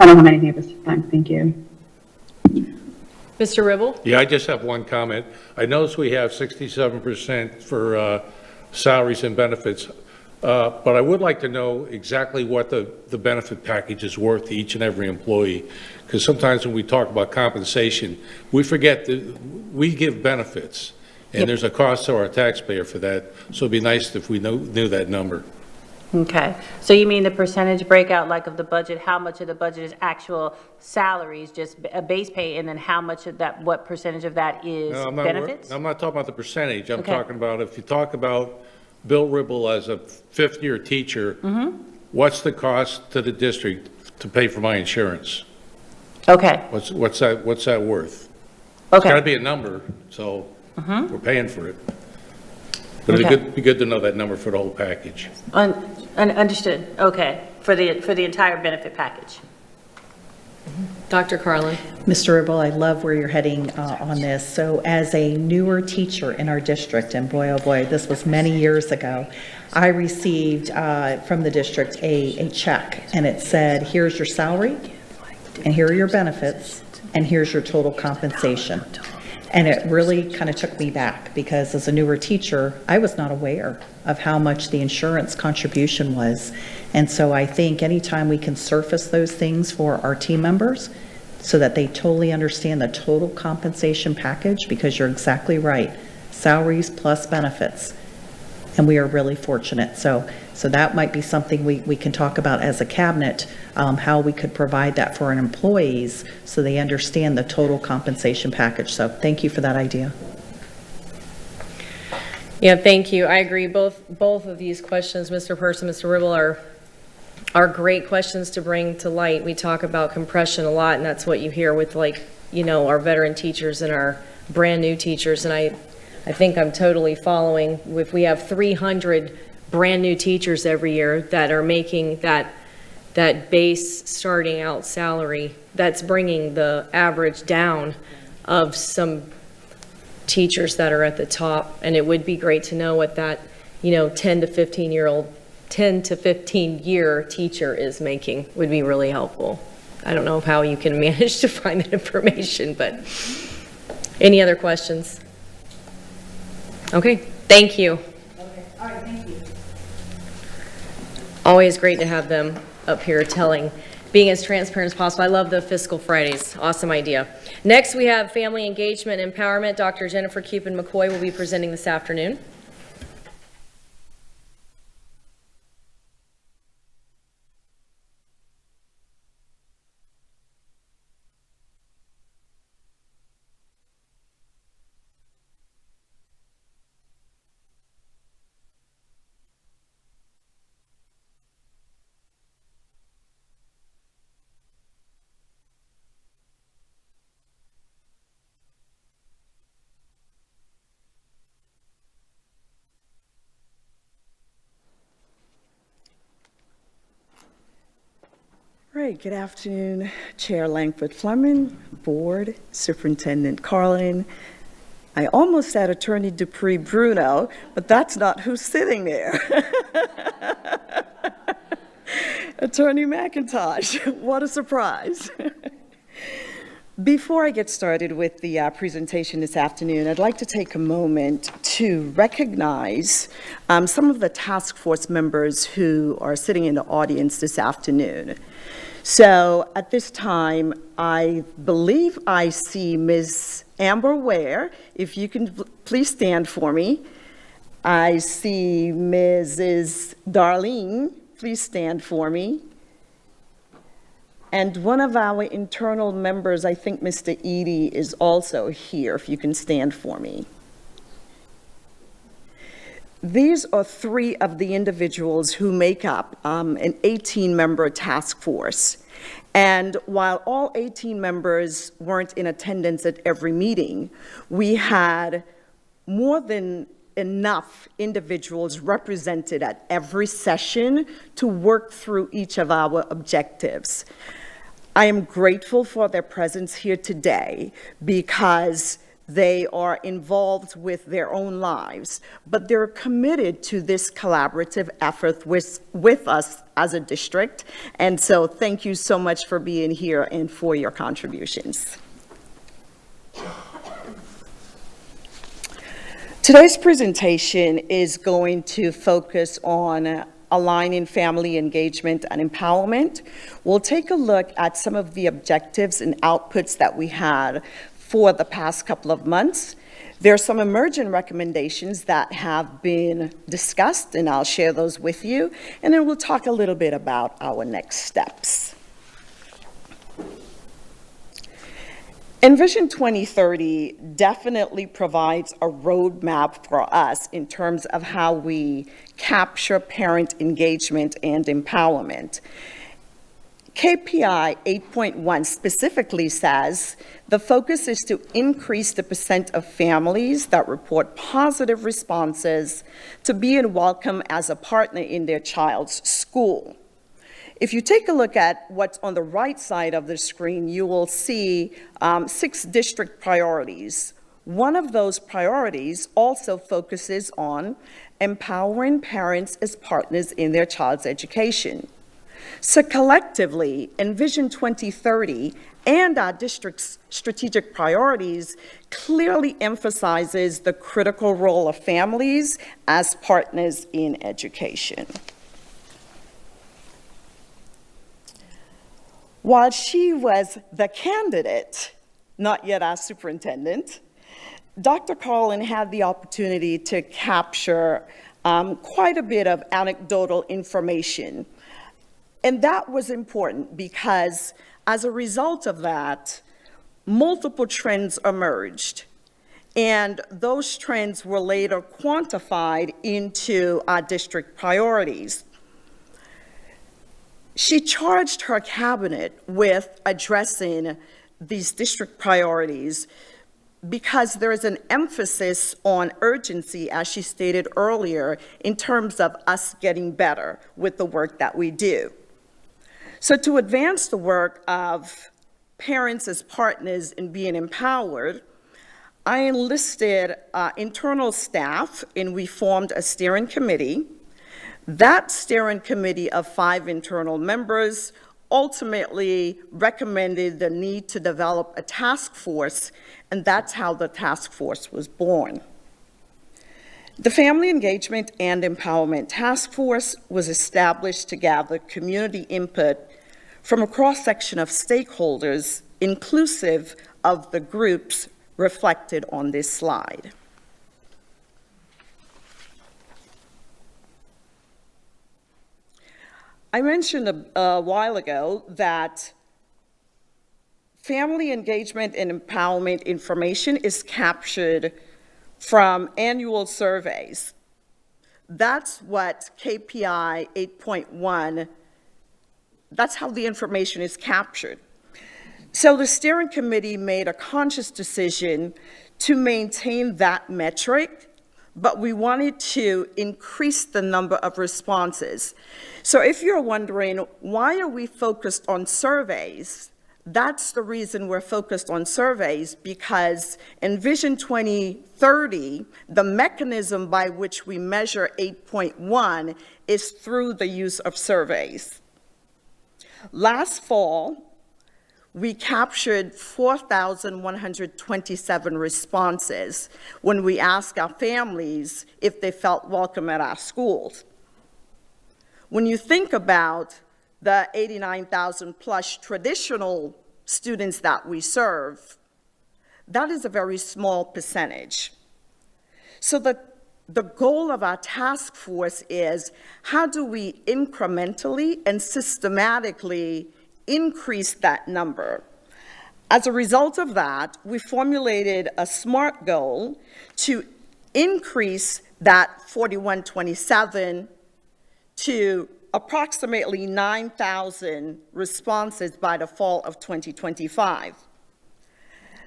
I don't have anything at this time. Thank you. Mr. Ribble? Yeah, I just have one comment. I notice we have 67% for salaries and benefits, but I would like to know exactly what the benefit package is worth to each and every employee, because sometimes when we talk about compensation, we forget that we give benefits, and there's a cost to our taxpayer for that, so it'd be nice if we knew that number. Okay, so you mean the percentage breakout, like of the budget, how much of the budget is actual salaries, just a base pay, and then how much of that, what percentage of that is benefits? I'm not talking about the percentage. I'm talking about, if you talk about Bill Ribble as a 5th-year teacher, what's the cost to the district to pay for my insurance? Okay. What's that worth? Okay. It's got to be a number, so we're paying for it. But it'd be good to know that number for the whole package. Understood. Okay, for the entire benefit package. Dr. Carlin? Mr. Ribble, I love where you're heading on this. So as a newer teacher in our district, and boy, oh boy, this was many years ago, I received from the district a check, and it said, here's your salary, and here are your benefits, and here's your total compensation. And it really kind of took me back because as a newer teacher, I was not aware of how much the insurance contribution was. And so I think anytime we can surface those things for our team members so that they totally understand the total compensation package, because you're exactly right, salaries plus benefits. And we are really fortunate. So that might be something we can talk about as a cabinet, how we could provide that for our employees so they understand the total compensation package. So thank you for that idea. Yeah, thank you. I agree. Both of these questions, Mr. Person, Mr. Ribble, are great questions to bring to light. We talk about compression a lot, and that's what you hear with, like, you know, our veteran teachers and our brand new teachers. And I think I'm totally following. If we have 300 brand new teachers every year that are making that base starting out salary, that's bringing the average down of some teachers that are at the top. And it would be great to know what that, you know, 10 to 15 year teacher is making. Would be really helpful. I don't know how you can manage to find that information, but any other questions? Okay, thank you. Okay, all right, thank you. Always great to have them up here being as transparent as possible. I love the Fiscal Fridays. Awesome idea. Next, we have Family Engagement and Empowerment. Dr. Jennifer Cupin-McCoy will be presenting this afternoon. Right, good afternoon, Chair Langford-Fleming, Board, Superintendent Carlin. I almost had Attorney Dupree Bruno, but that's not who's sitting there. Attorney McIntosh, what a surprise. Before I get started with the presentation this afternoon, I'd like to take a moment to recognize some of the task force members who are sitting in the audience this afternoon. So at this time, I believe I see Ms. Amber Ware. If you can please stand for me. I see Mrs. Darlene. Please stand for me. And one of our internal members, I think Mr. Edie, is also here, if you can stand for me. These are three of the individuals who make up an 18-member task force. And while all 18 members weren't in attendance at every meeting, we had more than enough individuals represented at every session to work through each of our objectives. I am grateful for their presence here today because they are involved with their own lives, but they're committed to this collaborative effort with us as a district. And so thank you so much for being here and for your contributions. Today's presentation is going to focus on aligning family engagement and empowerment. We'll take a look at some of the objectives and outputs that we had for the past couple of months. There are some emergent recommendations that have been discussed, and I'll share those with you, and then we'll talk a little bit about our next steps. Envision 2030 definitely provides a roadmap for us in terms of how we capture parent engagement and empowerment. KPI 8.1 specifically says the focus is to increase the percent of families that report positive responses to being welcome as a partner in their child's school. If you take a look at what's on the right side of the screen, you will see 6 district priorities. One of those priorities also focuses on empowering parents as partners in their child's education. So collectively, Envision 2030 and our district's strategic priorities clearly emphasizes the critical role of families as partners in education. While she was the candidate, not yet our superintendent, Dr. Carlin had the opportunity to capture quite a bit of anecdotal information. And that was important because as a result of that, multiple trends emerged. And those trends were later quantified into our district priorities. She charged her cabinet with addressing these district priorities because there is an emphasis on urgency, as she stated earlier, in terms of us getting better with the work that we do. So to advance the work of parents as partners in being empowered, I enlisted internal staff and we formed a steering committee. That steering committee of 5 internal members ultimately recommended the need to develop a task force, and that's how the task force was born. The Family Engagement and Empowerment Task Force was established to gather community input from a cross-section of stakeholders, inclusive of the groups reflected on this slide. I mentioned a while ago that family engagement and empowerment information is captured from annual surveys. That's what KPI 8.1, that's how the information is captured. So the steering committee made a conscious decision to maintain that metric, but we wanted to increase the number of responses. So if you're wondering, why are we focused on surveys? That's the reason we're focused on surveys, because in Vision 2030, the mechanism by which we measure 8.1 is through the use of surveys. Last fall, we captured 4,127 responses when we asked our families if they felt welcome at our schools. When you think about the 89,000 plus traditional students that we serve, that is a very small percentage. So the goal of our task force is, how do we incrementally and systematically increase that number? As a result of that, we formulated a SMART goal to increase that 4127 to approximately 9,000 responses by the fall of 2025.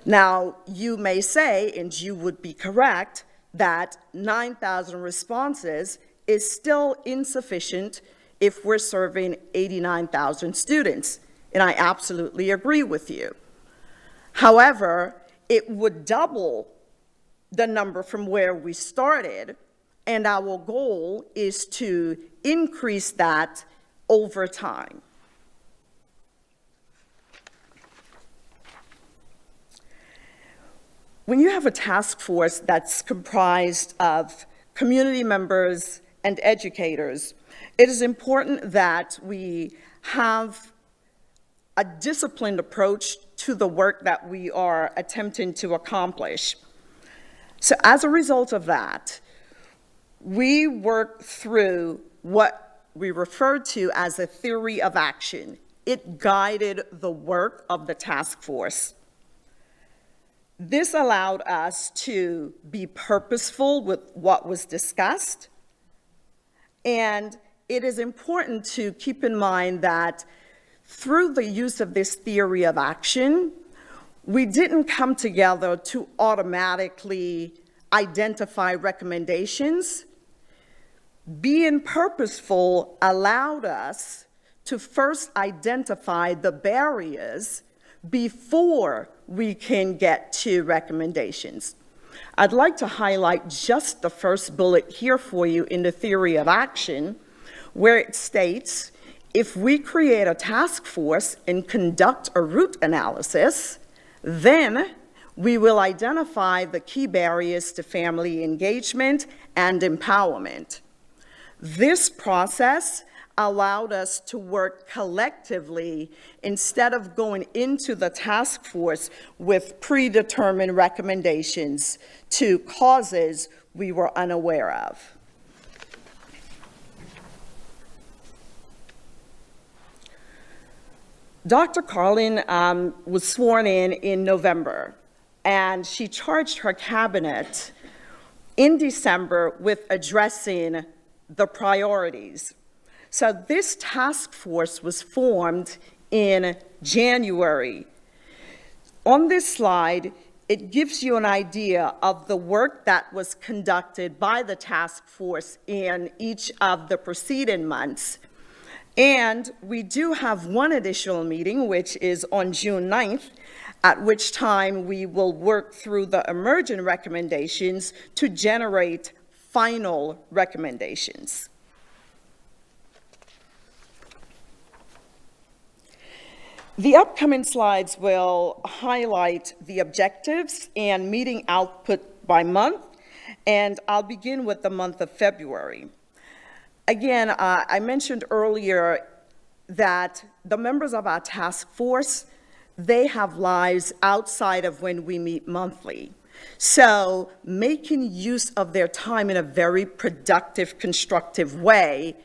Now, you may say, and you would be correct, that 9,000 responses is still insufficient if we're serving 89,000 students, and I absolutely agree with you. However, it would double the number from where we started, and our goal is to increase that over time. When you have a task force that's comprised of community members and educators, it is important that we have a disciplined approach to the work that we are attempting to accomplish. So as a result of that, we work through what we refer to as a theory of action. It guided the work of the task force. This allowed us to be purposeful with what was discussed, and it is important to keep in mind that through the use of this theory of action, we didn't come together to automatically identify recommendations. Being purposeful allowed us to first identify the barriers before we can get to recommendations. I'd like to highlight just the first bullet here for you in the theory of action, where it states, if we create a task force and conduct a root analysis, then we will identify the key barriers to family engagement and empowerment. This process allowed us to work collectively instead of going into the task force with predetermined recommendations to causes we were unaware of. Dr. Carlin was sworn in November, and she charged her cabinet in December with addressing the priorities. So this task force was formed in January. On this slide, it gives you an idea of the work that was conducted by the task force in each of the preceding months. And we do have one additional meeting, which is on June 9th, at which time we will work through the emergent recommendations to generate final recommendations. The upcoming slides will highlight the objectives and meeting output by month, and I'll begin with the month of February. Again, I mentioned earlier that the members of our task force, they have lives outside of when we meet monthly. So making use of their time in a very productive, constructive way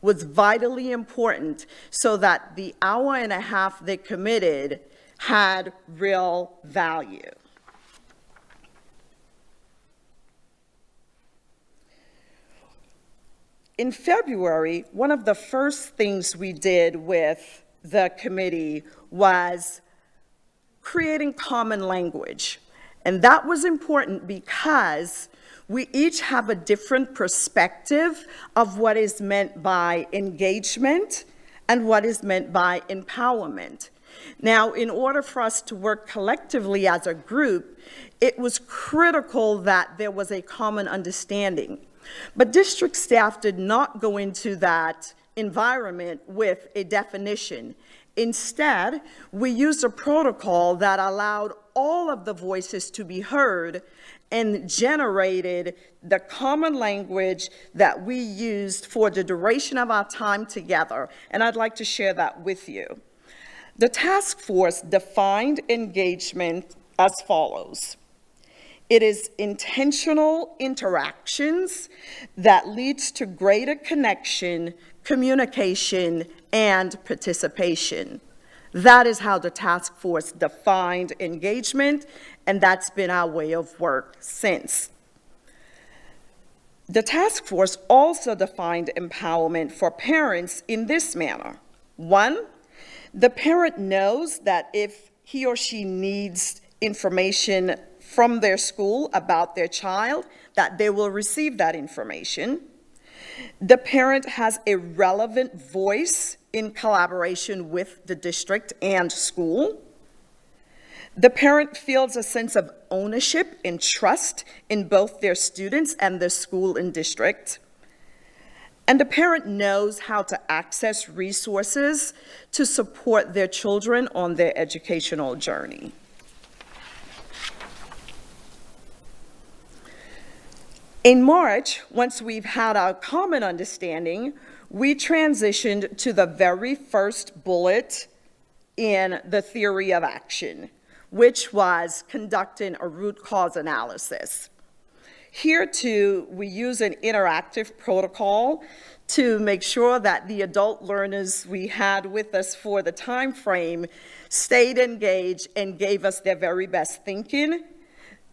was vitally important so that the hour and a half they committed had real value. In February, one of the first things we did with the committee was creating common language. And that was important because we each have a different perspective of what is meant by engagement and what is meant by empowerment. Now, in order for us to work collectively as a group, it was critical that there was a common understanding. But district staff did not go into that environment with a definition. Instead, we used a protocol that allowed all of the voices to be heard and generated the common language that we used for the duration of our time together. And I'd like to share that with you. The task force defined engagement as follows. It is intentional interactions that leads to greater connection, communication, and participation. That is how the task force defined engagement, and that's been our way of work since. The task force also defined empowerment for parents in this manner. 1, the parent knows that if he or she needs information from their school about their child, that they will receive that information. The parent has a relevant voice in collaboration with the district and school. The parent feels a sense of ownership and trust in both their students and the school and district. And the parent knows how to access resources to support their children on their educational journey. In March, once we've had our common understanding, we transitioned to the very first bullet in the theory of action, which was conducting a root cause analysis. Here too, we use an interactive protocol to make sure that the adult learners we had with us for the time frame stayed engaged and gave us their very best thinking.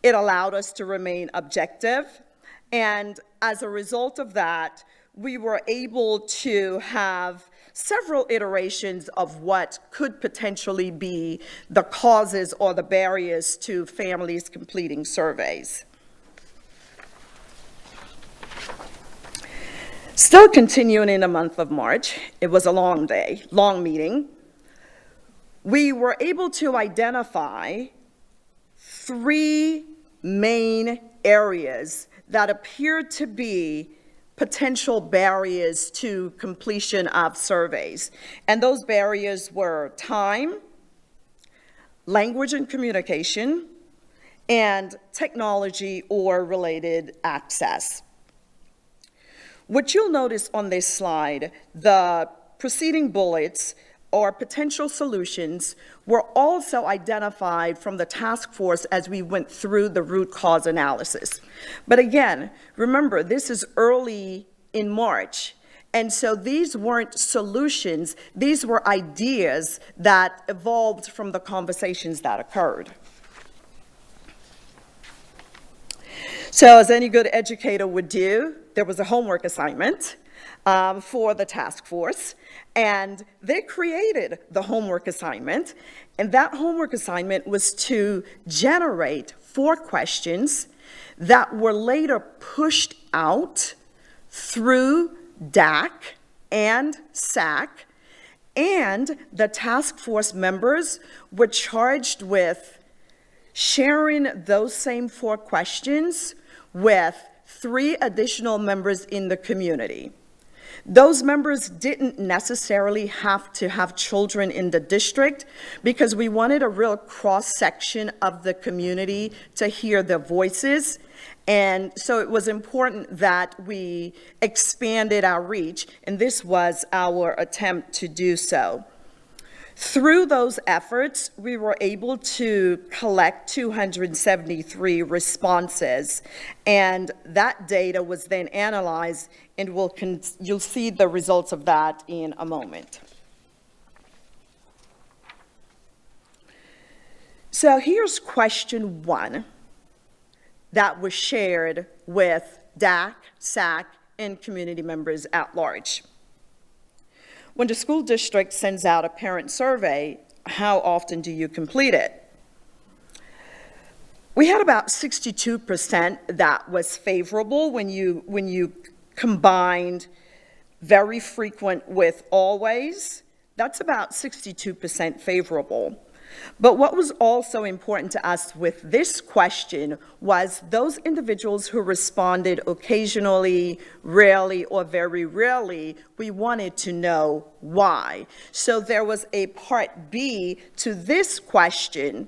It allowed us to remain objective. And as a result of that, we were able to have several iterations of what could potentially be the causes or the barriers to families completing surveys. Still continuing in the month of March, it was a long day, long meeting. We were able to identify 3 main areas that appeared to be potential barriers to completion of surveys. And those barriers were time, language and communication, and technology or related access. What you'll notice on this slide, the preceding bullets or potential solutions were also identified from the task force as we went through the root cause analysis. But again, remember, this is early in March, and so these weren't solutions, these were ideas that evolved from the conversations that occurred. So as any good educator would do, there was a homework assignment for the task force, and they created the homework assignment, and that homework assignment was to generate 4 questions that were later pushed out through DAC and SAC, and the task force members were charged with sharing those same 4 questions with 3 additional members in the community. Those members didn't necessarily have to have children in the district because we wanted a real cross-section of the community to hear their voices. And so it was important that we expanded our reach, and this was our attempt to do so. Through those efforts, we were able to collect 273 responses, and that data was then analyzed, and you'll see the results of that in a moment. So here's question 1 that was shared with DAC, SAC, and community members at large. When the school district sends out a parent survey, how often do you complete it? We had about 62% that was favorable when you combined very frequent with always. That's about 62% favorable. But what was also important to us with this question was those individuals who responded occasionally, rarely, or very rarely, we wanted to know why. So there was a part B to this question,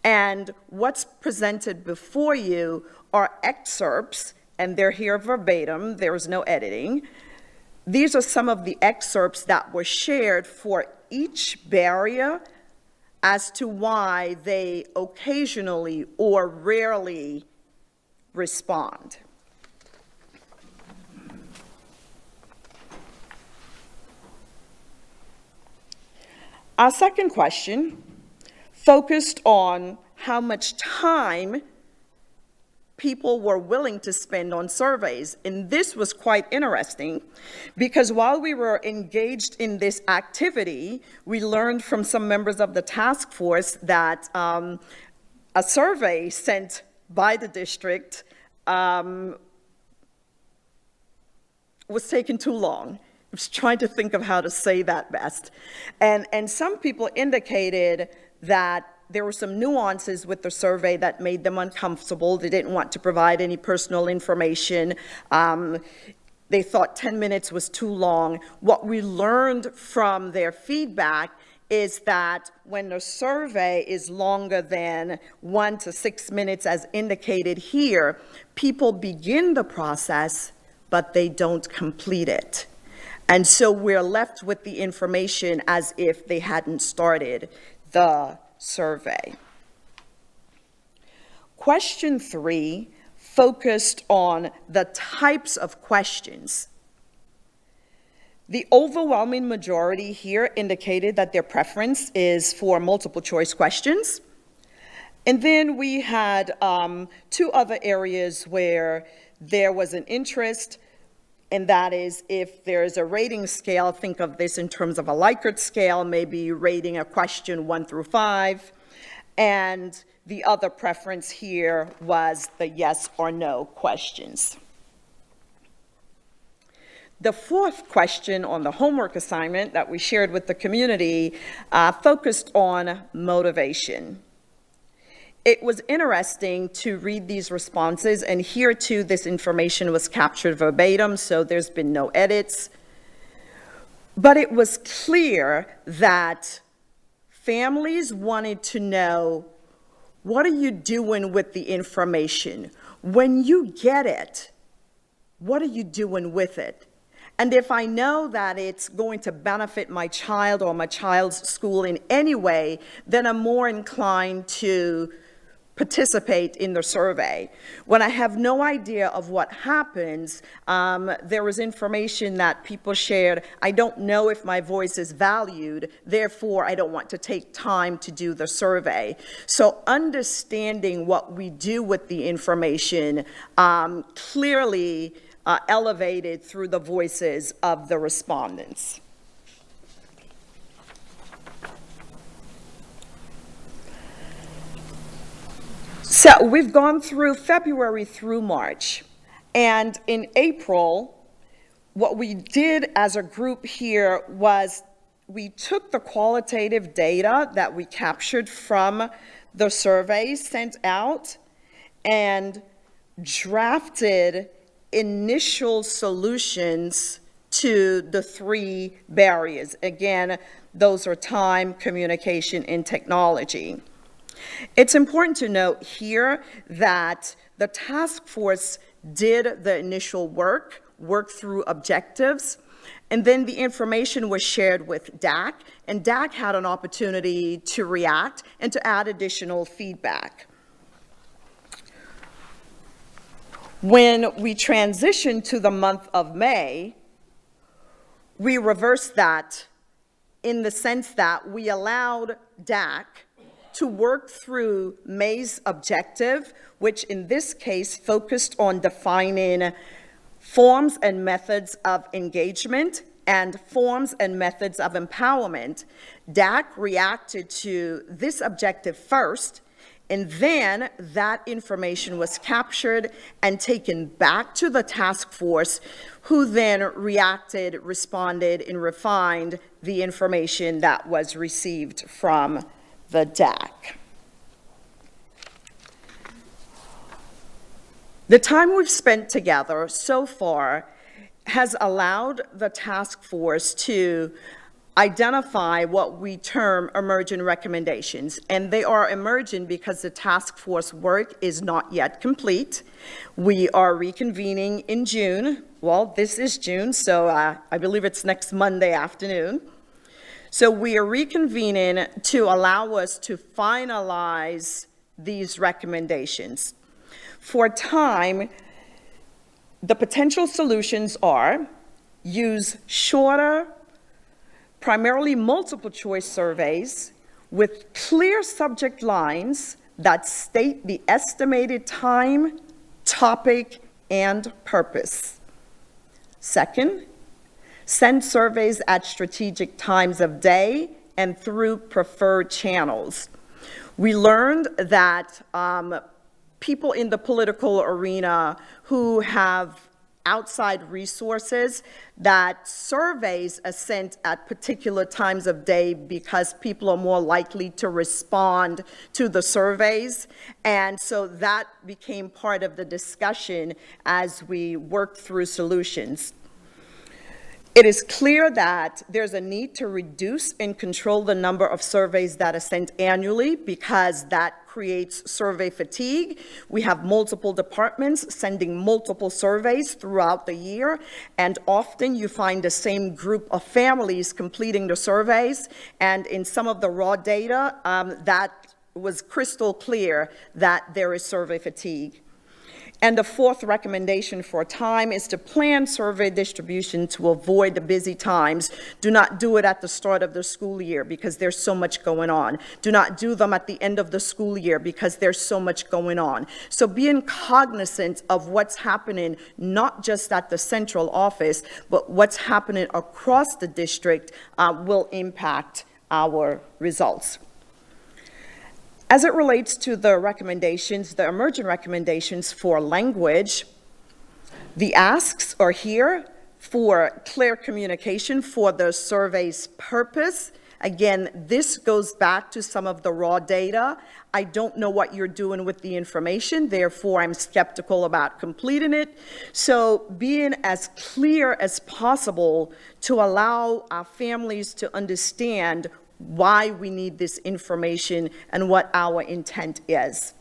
and what's presented before you are excerpts, and they're here verbatim, there is no editing. These are some of the excerpts that were shared for each barrier as to why they occasionally or rarely respond. Our second question focused on how much time people were willing to spend on surveys. And this was quite interesting because while we were engaged in this activity, we learned from some members of the task force that a survey sent by the district was taking too long. I was trying to think of how to say that best. And some people indicated that there were some nuances with the survey that made them uncomfortable. They didn't want to provide any personal information. They thought 10 minutes was too long. What we learned from their feedback is that when the survey is longer than 1 to 6 minutes as indicated here, people begin the process, but they don't complete it. And so we're left with the information as if they hadn't started the survey. Question 3 focused on the types of questions. The overwhelming majority here indicated that their preference is for multiple choice questions. And then we had 2 other areas where there was an interest, and that is if there's a rating scale, think of this in terms of a Likert scale, maybe rating a question 1 through 5. And the other preference here was the yes or no questions. The 4th question on the homework assignment that we shared with the community focused on motivation. it was interesting to read these responses, and here too, this information was captured verbatim, so there's been no edits. But it was clear that families wanted to know, what are you doing with the information? When you get it, what are you doing with it? And if I know that it's going to benefit my child or my child's school in any way, then I'm more inclined to participate in the survey. When I have no idea of what happens, there was information that people shared, I don't know if my voice is valued, therefore I don't want to take time to do the survey. So understanding what we do with the information clearly elevated through the voices of the respondents. So we've gone through February through March, and in April, what we did as a group here was we took the qualitative data that we captured from the surveys sent out and drafted initial solutions to the 3 barriers. Again, those are time, communication, and technology. It's important to note here that the task force did the initial work through objectives, and then the information was shared with DAC, and DAC had an opportunity to react and to add additional feedback. When we transitioned to the month of May, we reversed that in the sense that we allowed DAC to work through May's objective, which in this case focused on defining forms and methods of engagement and forms and methods of empowerment. DAC reacted to this objective first, and then that information was captured and taken back to the task force, who then reacted, responded, and refined the information that was received from the DAC. The time we've spent together so far has allowed the task force to identify what we term emergent recommendations. And they are emergent because the task force work is not yet complete. We are reconvening in June. Well, this is June, so I believe it's next Monday afternoon. So we are reconvening to allow us to finalize these recommendations. For time, the potential solutions are use shorter, primarily multiple choice surveys with clear subject lines that state the estimated time, topic, and purpose. Second, send surveys at strategic times of day and through preferred channels. We learned that people in the political arena who have outside resources, that surveys are sent at particular times of day because people are more likely to respond to the surveys. And so that became part of the discussion as we worked through solutions. It is clear that there's a need to reduce and control the number of surveys that are sent annually because that creates survey fatigue. We have multiple departments sending multiple surveys throughout the year, and often you find the same group of families completing the surveys, and in some of the raw data, that was crystal clear that there is survey fatigue. And the fourth recommendation for time is to plan survey distribution to avoid the busy times. Do not do it at the start of the school year because there's so much going on. Do not do them at the end of the school year because there's so much going on. So being cognizant of what's happening, not just at the central office, but what's happening across the district will impact our results. As it relates to the recommendations, the emergent recommendations for language, the asks are here for clear communication for the survey's purpose, Again, this goes back to some of the raw data. I don't know what you're doing with the information, therefore I'm skeptical about completing it. So being as clear as possible to allow our families to understand why we need this information and what our intent is.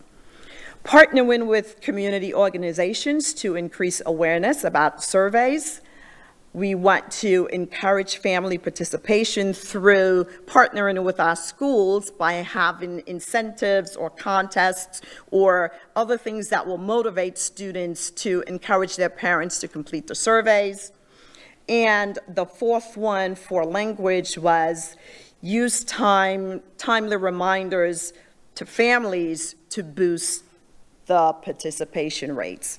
Partnering with community organizations to increase awareness about surveys. We want to encourage family participation through partnering with our schools by having incentives or contests or other things that will motivate students to encourage their parents to complete the surveys. And the fourth one for language was use timely reminders to families to boost the participation rates.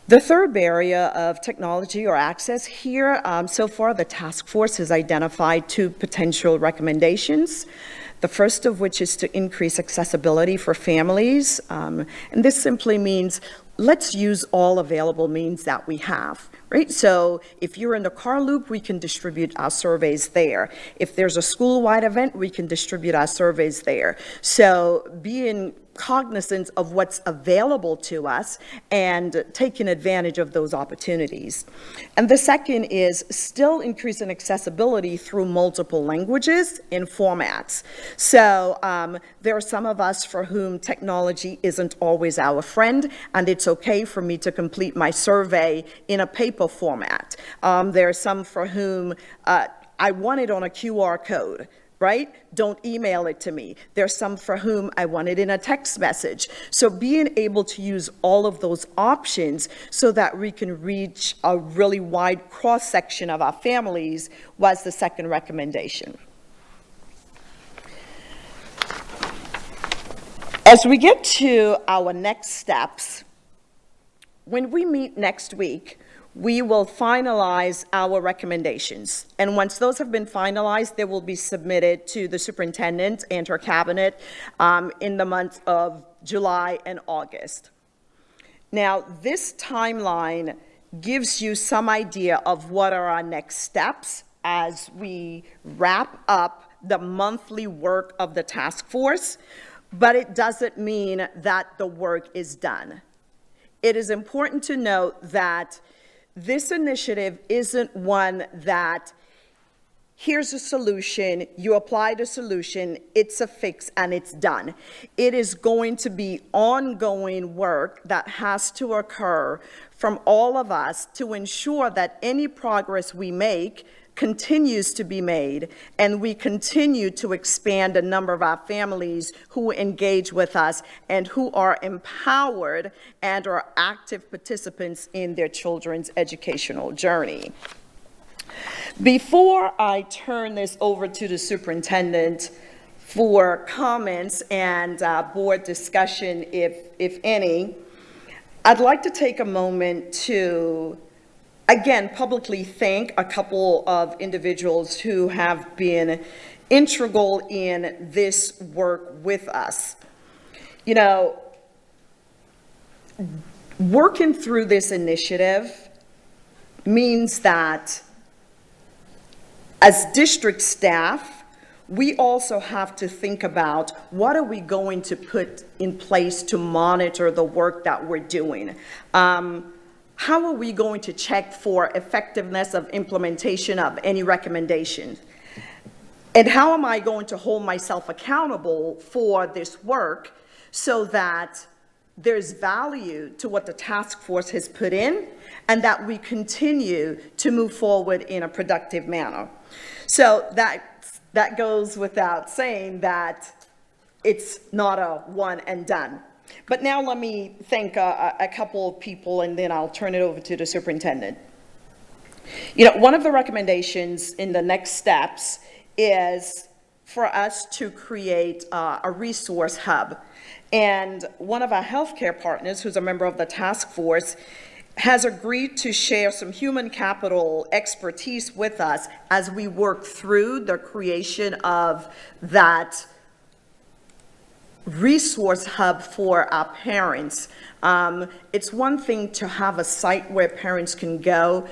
The third area of technology or access here, so far the task force has identified 2 potential recommendations. The first of which is to increase accessibility for families. And this simply means let's use all available means that we have, right? So if you're in the car loop, we can distribute our surveys there. If there's a school-wide event, we can distribute our surveys there. So being cognizant of what's available to us and taking advantage of those opportunities. And the second is still increasing accessibility through multiple languages and formats. So there are some of us for whom technology isn't always our friend, and it's okay for me to complete my survey in a paper format. There are some for whom I want it on a QR code. Right? Don't email it to me. There's some for whom I want it in a text message. So being able to use all of those options so that we can reach a really wide cross-section of our families was the second recommendation. As we get to our next steps, when we meet next week, we will finalize our recommendations. And once those have been finalized, they will be submitted to the superintendent and her cabinet in the month of July and August. Now, this timeline gives you some idea of what are our next steps as we wrap up the monthly work of the task force, but it doesn't mean that the work is done. It is important to note that this initiative isn't one that here's a solution, you apply the solution, it's a fix, and it's done. It is going to be ongoing work that has to occur from all of us to ensure that any progress we make continues to be made, and we continue to expand the number of our families who engage with us and who are empowered and are active participants in their children's educational journey. Before I turn this over to the superintendent for comments and board discussion, if any, I'd like to take a moment to again, publicly thank a couple of individuals who have been integral in this work with us. You know, working through this initiative means that as district staff, we also have to think about what are we going to put in place to monitor the work that we're doing. How are we going to check for effectiveness of implementation of any recommendation? And how am I going to hold myself accountable for this work so that there's value to what the task force has put in and that we continue to move forward in a productive manner? So that goes without saying that it's not a one and done. But now let me thank a couple of people, and then I'll turn it over to the superintendent. You know, one of the recommendations in the next steps is for us to create a resource hub. And one of our healthcare partners, who's a member of the task force, has agreed to share some human capital expertise with us as we work through the creation of that resource hub for our parents. It's one thing to have a site where parents can go,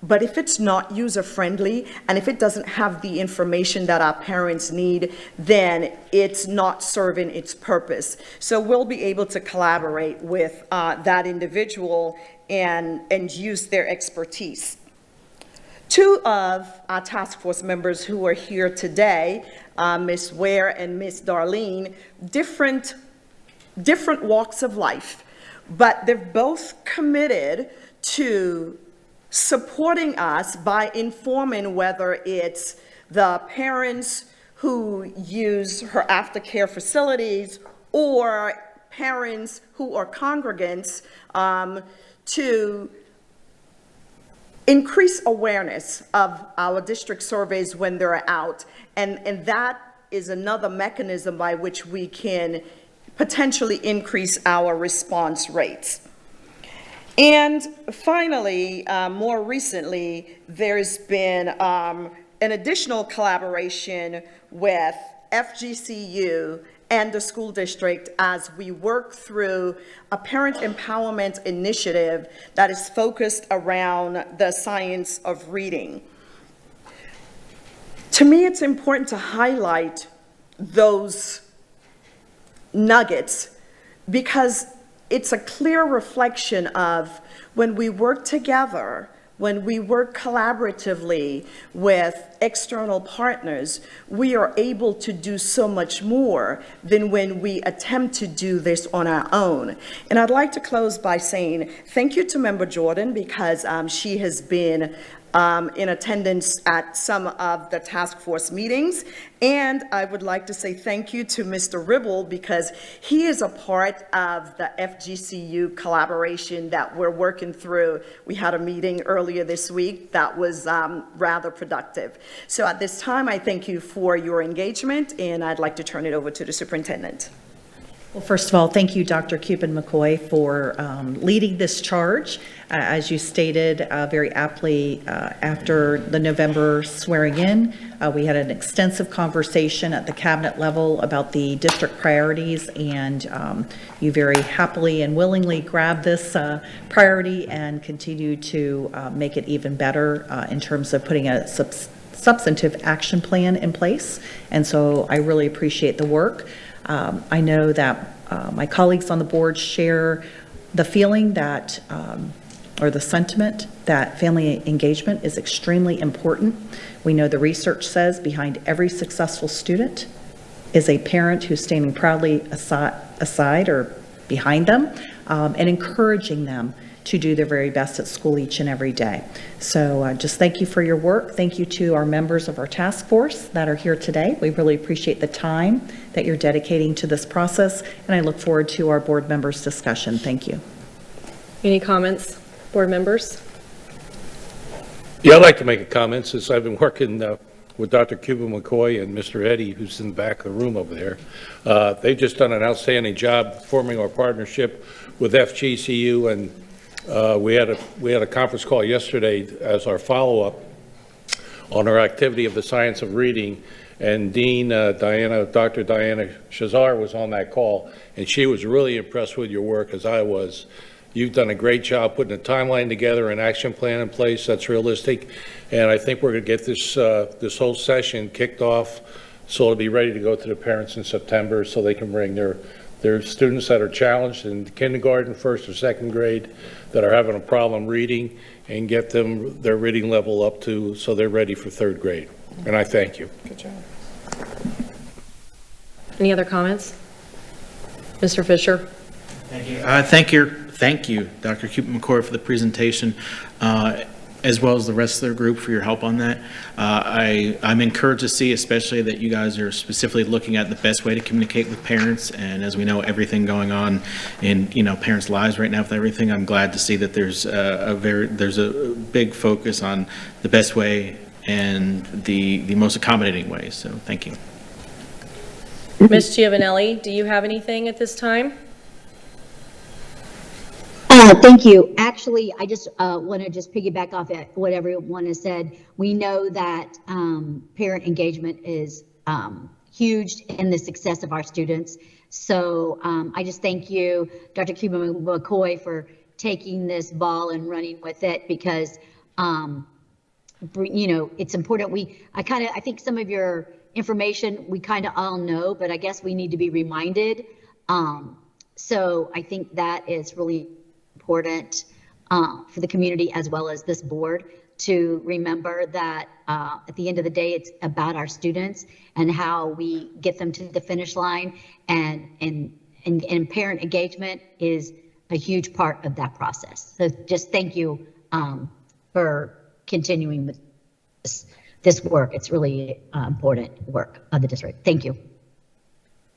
But if it's not user-friendly, and if it doesn't have the information that our parents need, then it's not serving its purpose. So we'll be able to collaborate with that individual and use their expertise. Two of our task force members who are here today, Ms. Ware and Ms. Darlene, different walks of life, but they're both committed to supporting us by informing whether it's the parents who use her aftercare facilities or parents who are congregants to increase awareness of our district surveys when they're out. And that is another mechanism by which we can potentially increase our response rates. And finally, more recently, there's been an additional collaboration with FGCU and the school district as we work through a parent empowerment initiative that is focused around the science of reading. To me, it's important to highlight those nuggets because it's a clear reflection of when we work together, when we work collaboratively with external partners, we are able to do so much more than when we attempt to do this on our own. And I'd like to close by saying thank you to Member Jordan because she has been in attendance at some of the task force meetings. And I would like to say thank you to Mr. Ribble because he is a part of the FGCU collaboration that we're working through. We had a meeting earlier this week that was rather productive. So at this time, I thank you for your engagement, and I'd like to turn it over to the superintendent. Well, first of all, thank you, Dr. Cuban-McCoy, for leading this charge. As you stated very aptly, after the November swearing in, we had an extensive conversation at the cabinet level about the district priorities, and you very happily and willingly grabbed this priority and continue to make it even better in terms of putting a substantive action plan in place. And so I really appreciate the work. I know that my colleagues on the board share the feeling that, or the sentiment that family engagement is extremely important. We know the research says behind every successful student is a parent who's standing proudly aside or behind them and encouraging them to do their very best at school each and every day. So just thank you for your work. Thank you to our members of our task force that are here today. We really appreciate the time that you're dedicating to this process, and I look forward to our board members' discussion. Thank you. Any comments, board members? Yeah, I'd like to make a comment since I've been working with Dr. Cuban-McCoy and Mr. Eddy, who's in the back of the room over there. They've just done an outstanding job forming our partnership with FGCU, and we had a conference call yesterday as our follow-up on our activity of the science of reading, and Dean Dr. Diana Shazar was on that call, and she was really impressed with your work as I was. You've done a great job putting a timeline together, an action plan in place that's realistic, and I think we're going to get this whole session kicked off so it'll be ready to go to the parents in September so they can bring their students that are challenged in kindergarten, first or second grade, that are having a problem reading, and get them their reading level up to so they're ready for third grade. And I thank you. Good job. Any other comments? Mr. Fisher? Thank you, Dr. Cuban-McCoy, for the presentation, as well as the rest of their group for your help on that. I'm encouraged to see, especially that you guys are specifically looking at the best way to communicate with parents. And as we know, everything going on in parents' lives right now with everything, I'm glad to see that there's a big focus on the best way and the most accommodating way. So thank you. Ms. Giovanelli, do you have anything at this time? Thank you. Actually, I just want to piggyback off at what everyone has said. We know that parent engagement is huge in the success of our students. So I just thank you, Dr. Cuban-McCoy, for taking this ball and running with it, because it's important. I think some of your information we kind of all know, but I guess we need to be reminded. So I think that is really important for the community as well as this board to remember that at the end of the day, it's about our students and how we get them to the finish line, and parent engagement is a huge part of that process. So just thank you for continuing with this work. It's really important work of the district. Thank you.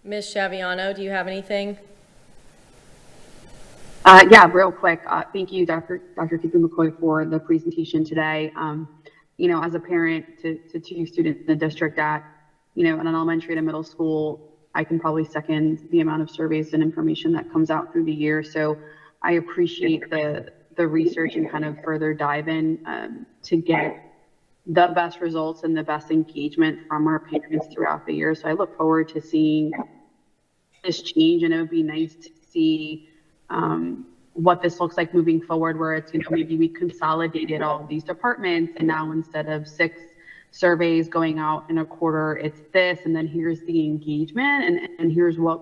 Ms. Shaviano, do you have anything? Yeah, real quick. Thank you, Dr. McCoy, for the presentation today. As a parent to two students in the district at, in an elementary and a middle school, I can probably second the amount of surveys and information that comes out through the year. So I appreciate the research and kind of further dive in to get the best results and the best engagement from our parents throughout the year. So I look forward to seeing this change, and it would be nice to see what this looks like moving forward, where it's, maybe we consolidated all of these departments, and now instead of 6 surveys going out in a quarter, it's this, and then here's the engagement, and here's what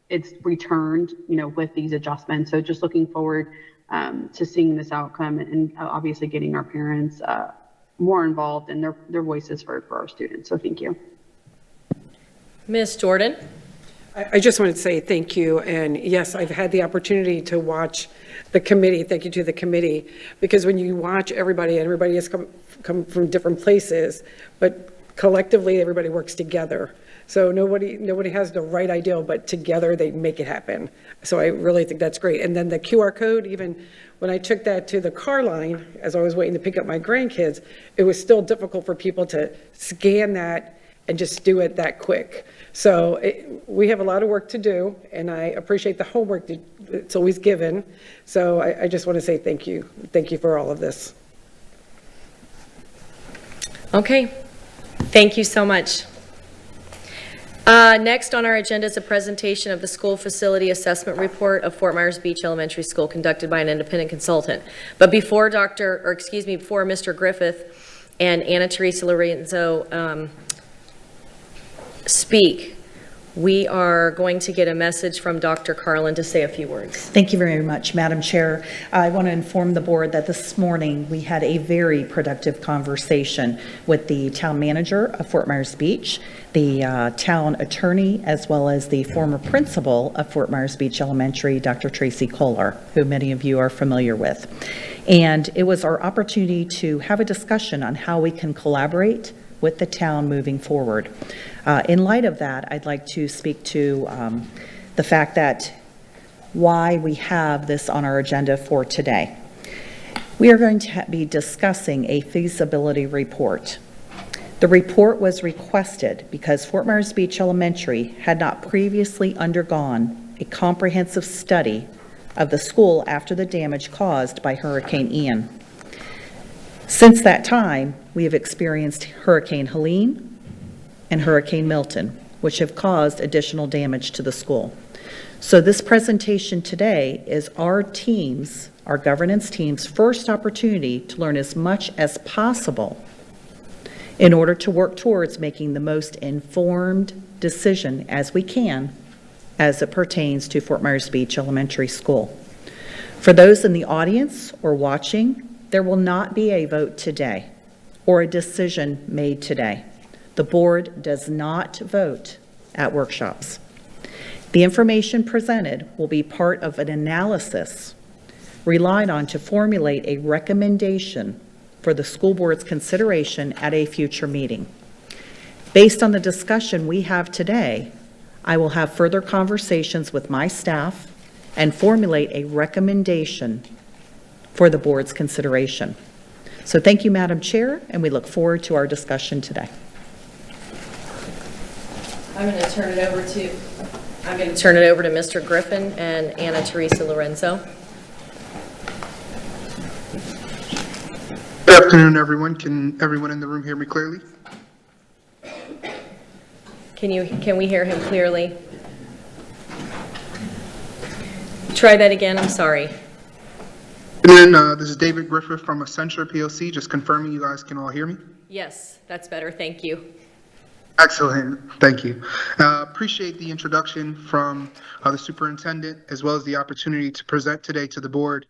it's returned, with these adjustments. So just looking forward to seeing this outcome, and obviously getting our parents more involved in their voices for our students. So thank you. Ms. Jordan? I just wanted to say thank you, and yes, I've had the opportunity to watch the committee. Thank you to the committee, because when you watch everybody, and everybody has come from different places, but collectively everybody works together. So nobody has the right idea, but together they make it happen. So I really think that's great. And then the QR code, even when I took that to the car line, as I was waiting to pick up my grandkids, it was still difficult for people to scan that and just do it that quick. So we have a lot of work to do, and I appreciate the homework that's always given. So I just want to say thank you. Thank you for all of this. Okay, thank you so much. Next on our agenda is a presentation of the school facility assessment report of Fort Myers Beach Elementary School conducted by an independent consultant. But before before Mr. Griffith and Anna Teresa Lorenzo speak, we are going to get a message from Dr. Carlin to say a few words. Thank you very much, Madam Chair. I want to inform the board that this morning we had a very productive conversation with the town manager of Fort Myers Beach, the town attorney, as well as the former principal of Fort Myers Beach Elementary, Dr. Tracy Kohler, who many of you are familiar with. And it was our opportunity to have a discussion on how we can collaborate with the town moving forward. In light of that, I'd like to speak to the fact that why we have this on our agenda for today. We are going to be discussing a feasibility report. The report was requested because Fort Myers Beach Elementary had not previously undergone a comprehensive study of the school after the damage caused by Hurricane Ian. Since that time, we have experienced Hurricane Helene and Hurricane Milton, which have caused additional damage to the school. So this presentation today is our team's, our governance team's first opportunity to learn as much as possible in order to work towards making the most informed decision as we can as it pertains to Fort Myers Beach Elementary School. For those in the audience or watching, there will not be a vote today or a decision made today. The board does not vote at workshops. The information presented will be part of an analysis relied on to formulate a recommendation for the school board's consideration at a future meeting. Based on the discussion we have today, I will have further conversations with my staff and formulate a recommendation for the board's consideration. So thank you, Madam Chair, and we look forward to our discussion today. I'm going to turn it over to Mr. Griffin and Anna Teresa Lorenzo. Good afternoon, everyone. Can everyone in the room hear me clearly? Can we hear him clearly? Try that again, I'm sorry. This is David Griffith from Accenture PLC, just confirming you guys can all hear me. Yes, that's better. Thank you. Excellent, thank you. Appreciate the introduction from the superintendent, as well as the opportunity to present today to the board.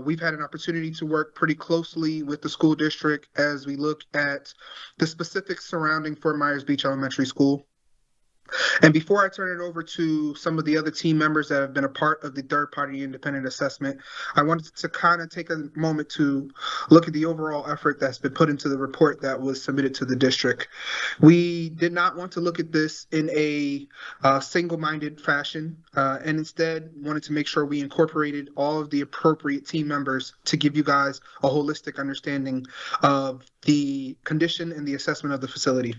We've had an opportunity to work pretty closely with the school district as we look at the specifics surrounding Fort Myers Beach Elementary School. And before I turn it over to some of the other team members that have been a part of the third-party independent assessment, I wanted to kind of take a moment to look at the overall effort that's been put into the report that was submitted to the district. We did not want to look at this in a single-minded fashion, and instead wanted to make sure we incorporated all of the appropriate team members to give you guys a holistic understanding of the condition and the assessment of the facility.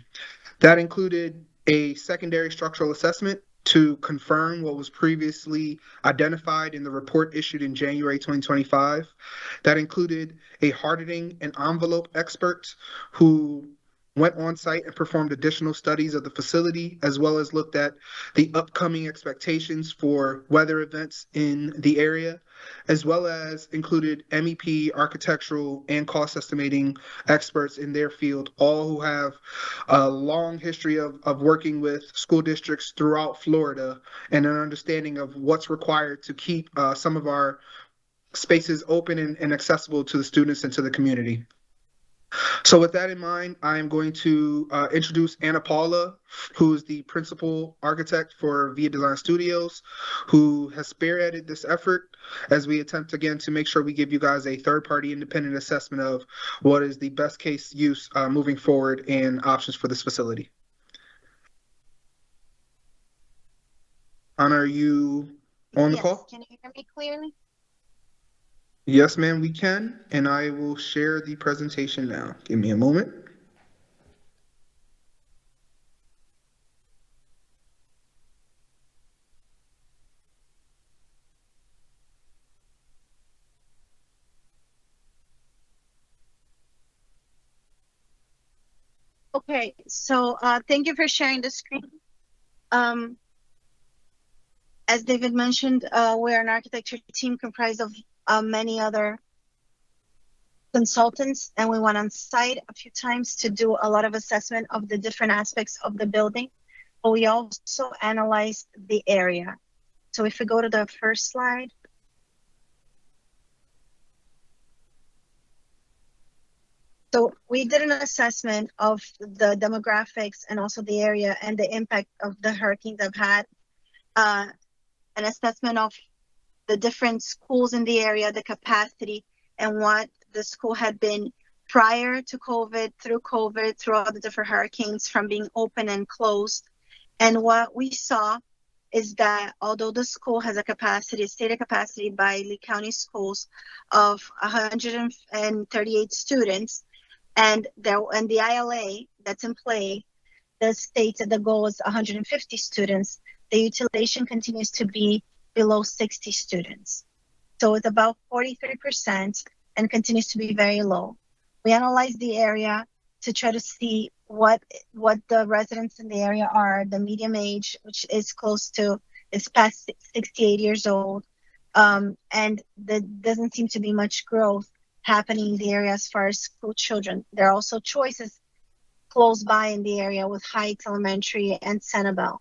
That included a secondary structural assessment to confirm what was previously identified in the report issued in January 2025. That included a hardening and envelope expert who went on site and performed additional studies of the facility, as well as looked at the upcoming expectations for weather events in the area, as well as included MEP, architectural, and cost estimating experts in their field, all who have a long history of working with school districts throughout Florida and an understanding of what's required to keep some of our spaces open and accessible to the students and to the community. So with that in mind, I'm going to introduce Anna Paula, who is the principal architect for Via Design Studios, who has spearheaded this effort as we attempt again to make sure we give you guys a third-party independent assessment of what is the best case use moving forward and options for this facility. Anna, are you on the call? Can you hear me clearly? Yes, ma'am, we can, and I will share the presentation now. Give me a moment. Okay, so thank you for sharing the screen. As David mentioned, we're an architecture team comprised of many other consultants, and we went on site a few times to do a lot of assessment of the different aspects of the building, but we also analyzed the area. So if we go to the first slide. So we did an assessment of the demographics and also the area and the impact of the hurricanes have had, an assessment of the different schools in the area, the capacity, and what the school had been prior to COVID, through all the different hurricanes, from being open and closed. And what we saw is that although the school has a capacity, stated capacity by Lee County Schools of 138 students, and the ILA that's in play, the states that the goal is 150 students, the utilization continues to be below 60 students. So it's about 43% and continues to be very low. We analyzed the area to try to see what the residents in the area are, the median age, which is past 68 years old. And there doesn't seem to be much growth happening in the area as far as school children. There are also choices close by in the area with Heights Elementary and Sanibel.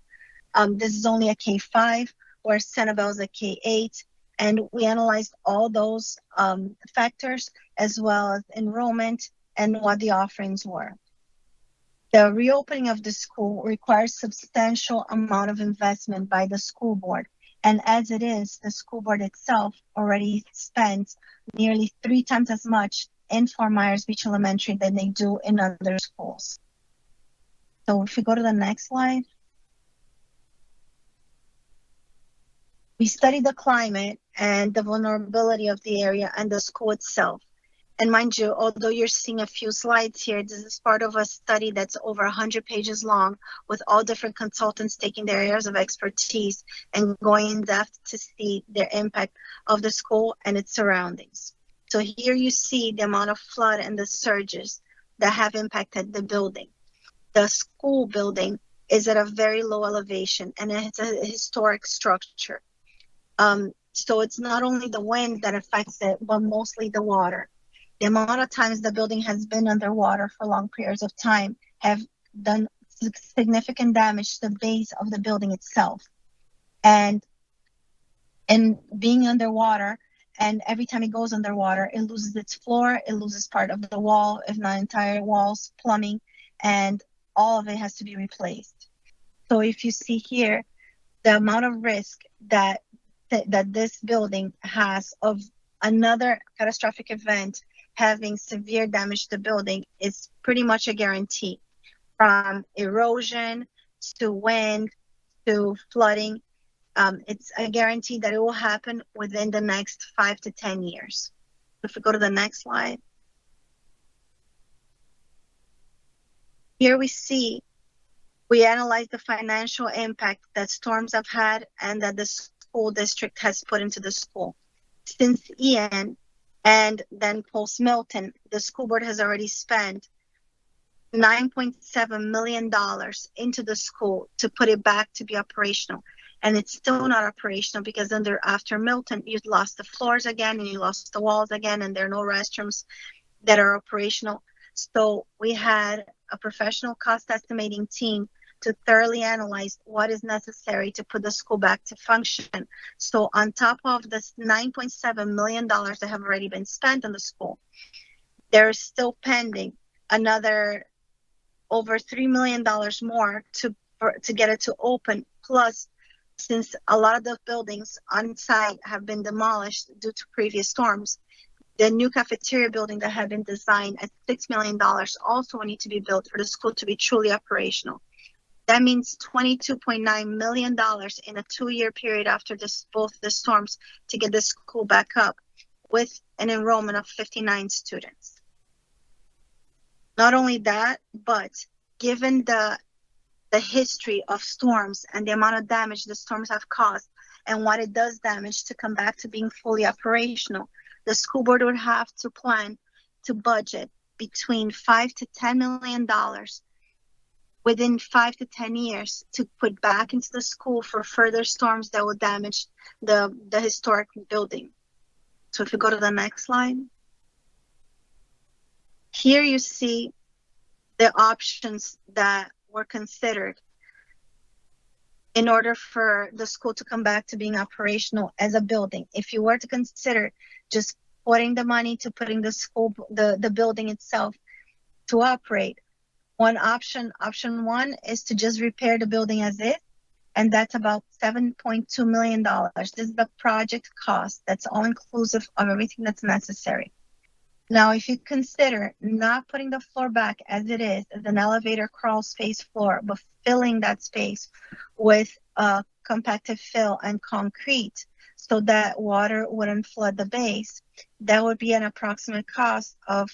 This is only a K-5, where Sanibel is a K-8, and we analyzed all those factors as well as enrollment and what the offerings were. The reopening of the school requires substantial amount of investment by the school board. And as it is, the school board itself already spends nearly 3 times as much in Fort Myers Beach Elementary than they do in other schools. So if we go to the next slide. We studied the climate and the vulnerability of the area and the school itself. And mind you, although you're seeing a few slides here, this is part of a study that's over 100 pages long with all different consultants taking their areas of expertise and going in depth to see the impact of the school and its surroundings. So here you see the amount of flood and the surges that have impacted the building. The school building is at a very low elevation and it's a historic structure. So it's not only the wind that affects it, but mostly the water. The amount of times the building has been underwater for long periods of time have done significant damage to the base of the building itself. And being underwater, and every time it goes underwater, it loses its floor, it loses part of the wall, if not entire walls, plumbing, and all of it has to be replaced. So if you see here, the amount of risk that this building has of another catastrophic event having severe damage to the building is pretty much a guarantee. From erosion to wind to flooding, it's a guarantee that it will happen within the next 5 to 10 years. If we go to the next slide. Here we analyze the financial impact that storms have had and that the school district has put into the school. Since Ian and then post Milton, the school board has already spent $9.7 million into the school to put it back to be operational. And it's still not operational because after Milton, you lost the floors again and you lost the walls again, and there are no restrooms that are operational. So we had a professional cost estimating team to thoroughly analyze what is necessary to put the school back to function. So on top of this $9.7 million that have already been spent on the school, there is still pending another over $3 million more to get it to open. Plus, since a lot of the buildings on site have been demolished due to previous storms, the new cafeteria building that had been designed at $6 million also need to be built for the school to be truly operational. That means $22.9 million in a 2-year period after both the storms to get the school back up with an enrollment of 59 students. Not only that, but given the history of storms and the amount of damage the storms have caused and what it does damage to come back to being fully operational, the school board would have to plan to budget between $5 to $10 million within 5 to 10 years to put back into the school for further storms that will damage the historic building. So if you go to the next slide. Here you see the options that were considered in order for the school to come back to being operational as a building. If you were to consider just putting the money to putting the school, the building itself to operate, option one is to just repair the building as is, and that's about $7.2 million. This is the project cost. That's all inclusive of everything that's necessary. Now, if you consider not putting the floor back as it is, as an elevator crawl space floor, but filling that space with compacted fill and concrete so that water wouldn't flood the base, that would be an approximate cost of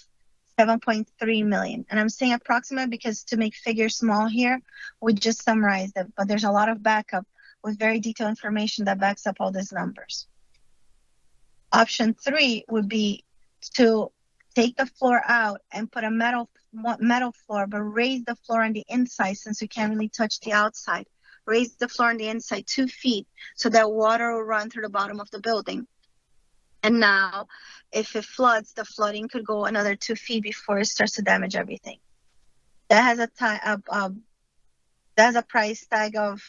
$7.3 million. And I'm saying approximate because to make figures small here, we just summarized it, but there's a lot of backup with very detailed information that backs up all these numbers. Option 3 would be to take the floor out and put a metal floor, but raise the floor on the inside since we can't really touch the outside. Raise the floor on the inside 2 feet so that water will run through the bottom of the building. And now, if it floods, the flooding could go another 2 feet before it starts to damage everything. That has a price tag of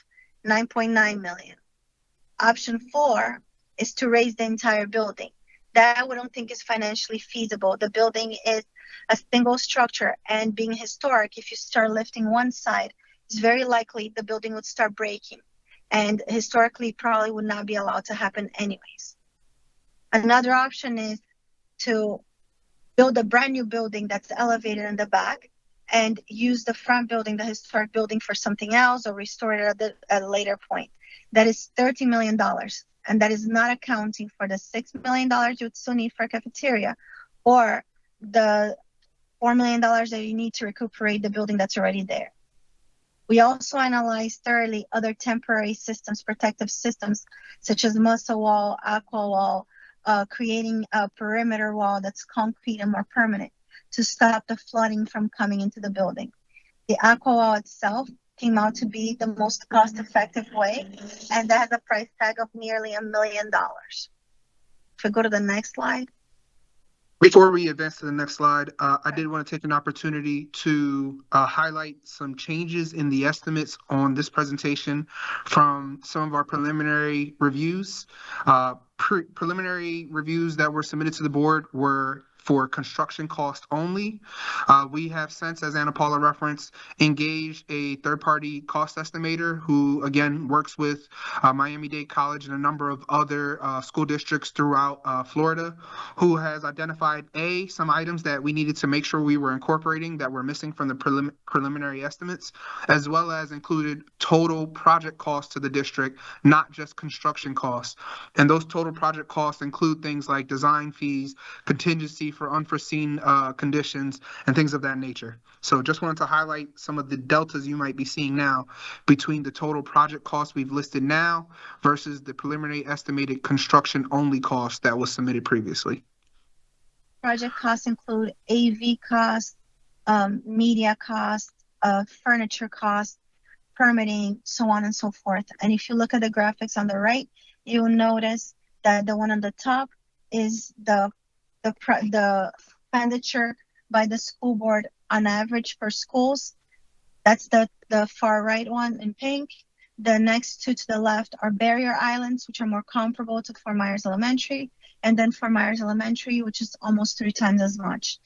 $9.9 million. Option 4 is to raise the entire building. That we don't think is financially feasible. The building is a single structure, and being historic, if you start lifting one side, it's very likely the building would start breaking, and historically probably would not be allowed to happen anyways. Another option is to build a brand new building that's elevated in the back and use the front building, the historic building, for something else, or restore it at a later point. That is $30 million. And that is not accounting for the $6 million you would still need for a cafeteria, or the $4 million that you need to recuperate the building that's already there. We also analyzed thoroughly other temporary systems, protective systems, such as muscle wall, aqua wall, creating a perimeter wall that's concrete and more permanent to stop the flooding from coming into the building. The aqua wall itself came out to be the most cost-effective way, and that has a price tag of nearly $1 million. If we go to the next slide. Before we advance to the next slide, I did want to take an opportunity to highlight some changes in the estimates on this presentation from some of our preliminary reviews. Preliminary reviews that were submitted to the board were for construction cost only. We have since, as Anna Paula referenced, engaged a third-party cost estimator who, again, works with Miami-Dade College and a number of other school districts throughout Florida, who has identified, some items that we needed to make sure we were incorporating that were missing from the preliminary estimates, as well as included total project costs to the district, not just construction costs. And those total project costs include things like design fees, contingency for unforeseen conditions, and things of that nature. So just wanted to highlight some of the deltas you might be seeing now between the total project costs we've listed now versus the preliminary estimated construction only cost that was submitted previously. Project costs include AV costs, media costs, furniture costs, permitting, so on and so forth. And if you look at the graphics on the right, you'll notice that the one on the top is the expenditure by the school board on average for schools. That's the far right one in pink. The next two to the left are barrier islands, which are more comparable to Fort Myers Elementary, and then Fort Myers Elementary, which is almost 3 times as much.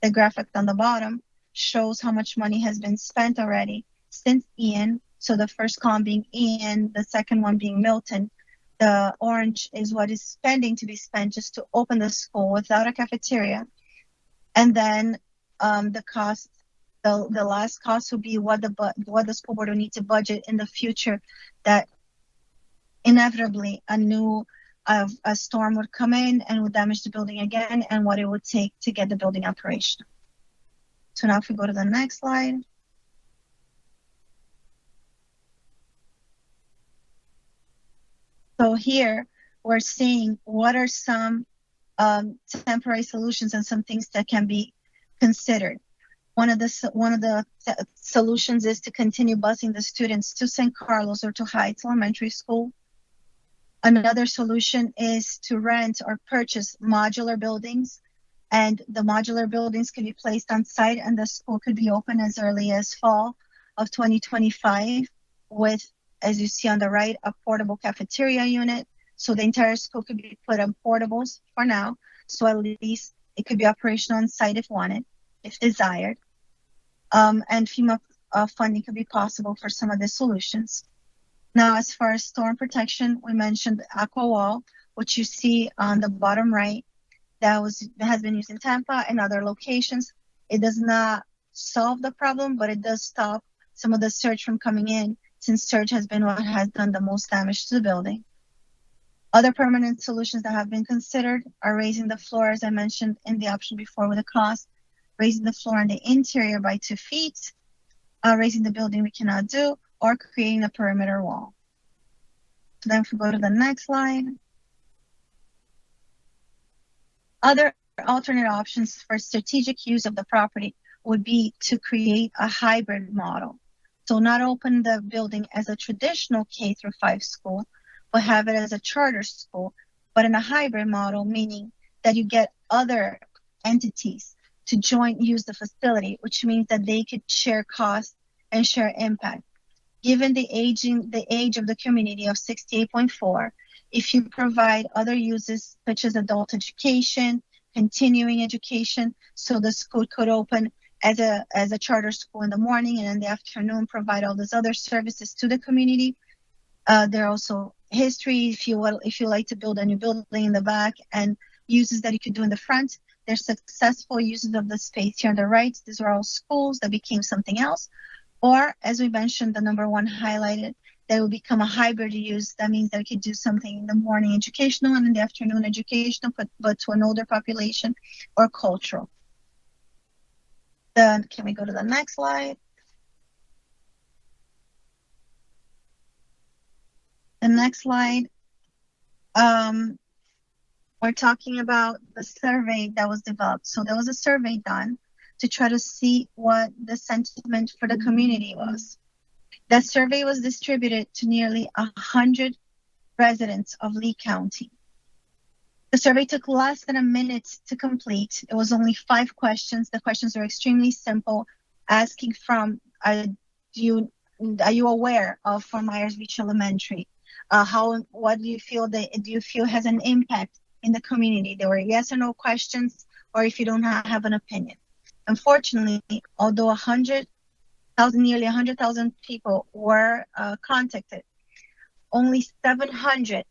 The graphic on the bottom shows how much money has been spent already since Ian. So the first column being Ian, the second one being Milton. The orange is what is spending to be spent just to open the school without a cafeteria. And then the cost, the last cost will be what the school board will need to budget in the future, that inevitably a storm would come in and would damage the building again, and what it would take to get the building operational. So now if we go to the next slide. So here we're seeing what are some temporary solutions and some things that can be considered. One of the solutions is to continue busing the students to St. Carlos or to Heights Elementary School. Another solution is to rent or purchase modular buildings, and the modular buildings can be placed on site, and the school could be open as early as fall of 2025 with, as you see on the right, a portable cafeteria unit. So the entire school could be put on portables for now. So at least it could be operational on site if wanted, if desired. And FEMA funding could be possible for some of the solutions. Now, as far as storm protection, we mentioned the aqua wall, which you see on the bottom right, that has been used in Tampa and other locations. It does not solve the problem, but it does stop some of the surge from coming in, since surge has been what has done the most damage to the building. Other permanent solutions that have been considered are raising the floor, as I mentioned in the option before with the cost, raising the floor in the interior by 2 feet, raising the building we cannot do, or creating a perimeter wall. So then if we go to the next slide. Other alternate options for strategic use of the property would be to create a hybrid model. So not open the building as a traditional K-5 school, but have it as a charter school, but in a hybrid model, meaning that you get other entities to joint use the facility, which means that they could share costs and share impact. Given the age of the community of 68.4, if you provide other uses such as adult education, continuing education, so the school could open as a charter school in the morning and in the afternoon provide all those other services to the community. There are also history, if you like to build a new building in the back, and uses that you could do in the front. There's successful uses of the space here on the right. These are all schools that became something else. Or, as we mentioned, the number one highlighted, that will become a hybrid use. That means that we could do something in the morning educational and in the afternoon educational, but to an older population, or cultural. Then can we go to the next slide? The next slide, we're talking about the survey that was developed. So there was a survey done to try to see what the sentiment for the community was. That survey was distributed to nearly 100 residents of Lee County. The survey took less than a minute to complete. It was only 5 questions. The questions were extremely simple, asking from, are you aware of Fort Myers Beach Elementary? What do you feel has an impact in the community? There were yes or no questions, or if you don't have an opinion. Unfortunately, although nearly 100,000 people were contacted, only 700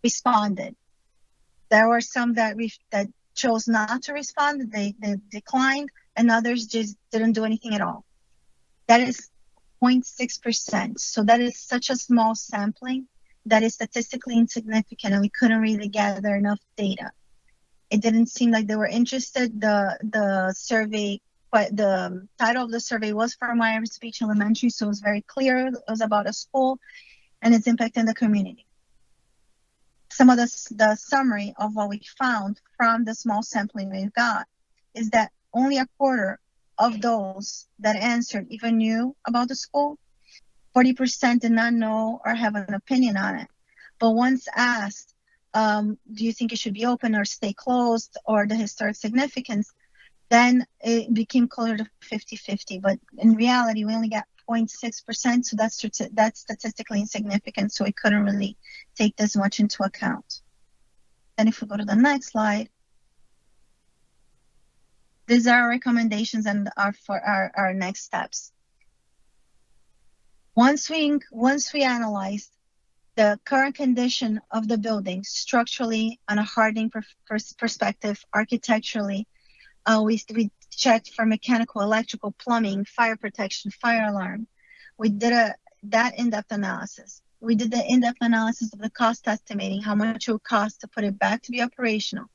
responded. There were some that chose not to respond, they declined, and others just didn't do anything at all. That is 0.6%. So that is such a small sampling that is statistically insignificant, and we couldn't really gather enough data. It didn't seem like they were interested. The survey, but the title of the survey was Fort Myers Beach Elementary, so it was very clear. It was about a school and its impact in the community. Some of the summary of what we found from the small sampling we've got is that only a quarter of those that answered even knew about the school. 40% did not know or have an opinion on it. But once asked, do you think it should be open or stay closed, or the historic significance, then it became closer to 50-50. But in reality, we only got 0.6%, so that's statistically insignificant, so we couldn't really take this much into account. And if we go to the next slide, these are our recommendations and for our next steps. Once we analyzed the current condition of the building structurally on a hardening perspective, architecturally, we checked for mechanical, electrical, plumbing, fire protection, fire alarm. We did that in-depth analysis. We did the in-depth analysis of the cost estimating, how much it would cost to put it back to be operational.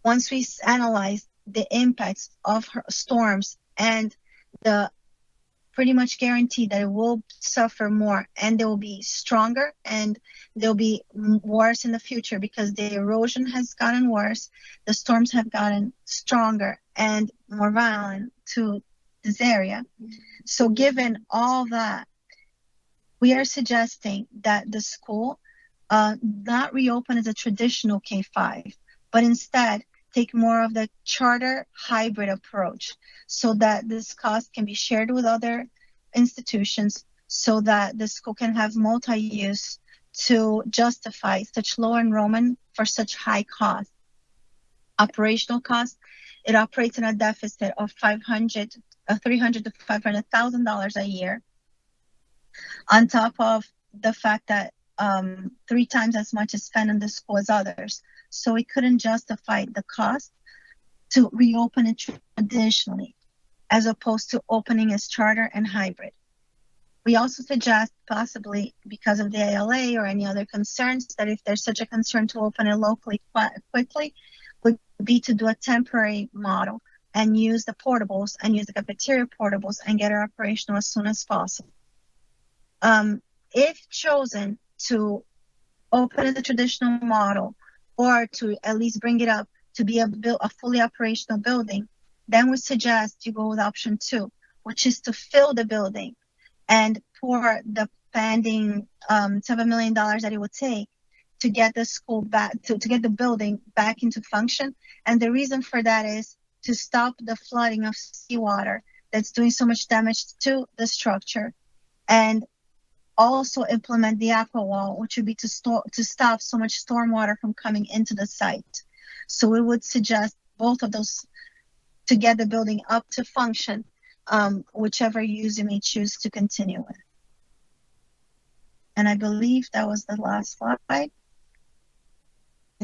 Once we analyzed the impacts of storms and the pretty much guaranteed that it will suffer more and they will be stronger and they'll be worse in the future because the erosion has gotten worse, the storms have gotten stronger and more violent to this area. So given all that, we are suggesting that the school not reopen as a traditional K-5, but instead take more of the charter hybrid approach so that this cost can be shared with other institutions so that the school can have multi-use to justify such low enrollment for such high cost. Operational cost, it operates in a deficit of $300,000 to $500,000 a year, on top of the fact that 3 times as much is spent on the school as others. So we couldn't justify the cost to reopen it traditionally, as opposed to opening as charter and hybrid. We also suggest, possibly because of the ALA or any other concerns, that if there's such a concern to open it locally quickly, would be to do a temporary model and use the portables and use the cafeteria portables and get it operational as soon as possible. If chosen to open in the traditional model or to at least bring it up to be a fully operational building, then we suggest you go with option 2, which is to fill the building and pour the pending $7 million that it would take to get the school back, to get the building back into function. And the reason for that is to stop the flooding of seawater that's doing so much damage to the structure, and also implement the aqua wall, which would be to stop so much stormwater from coming into the site. So we would suggest both of those to get the building up to function, whichever use you may choose to continue with. And I believe that was the last slide.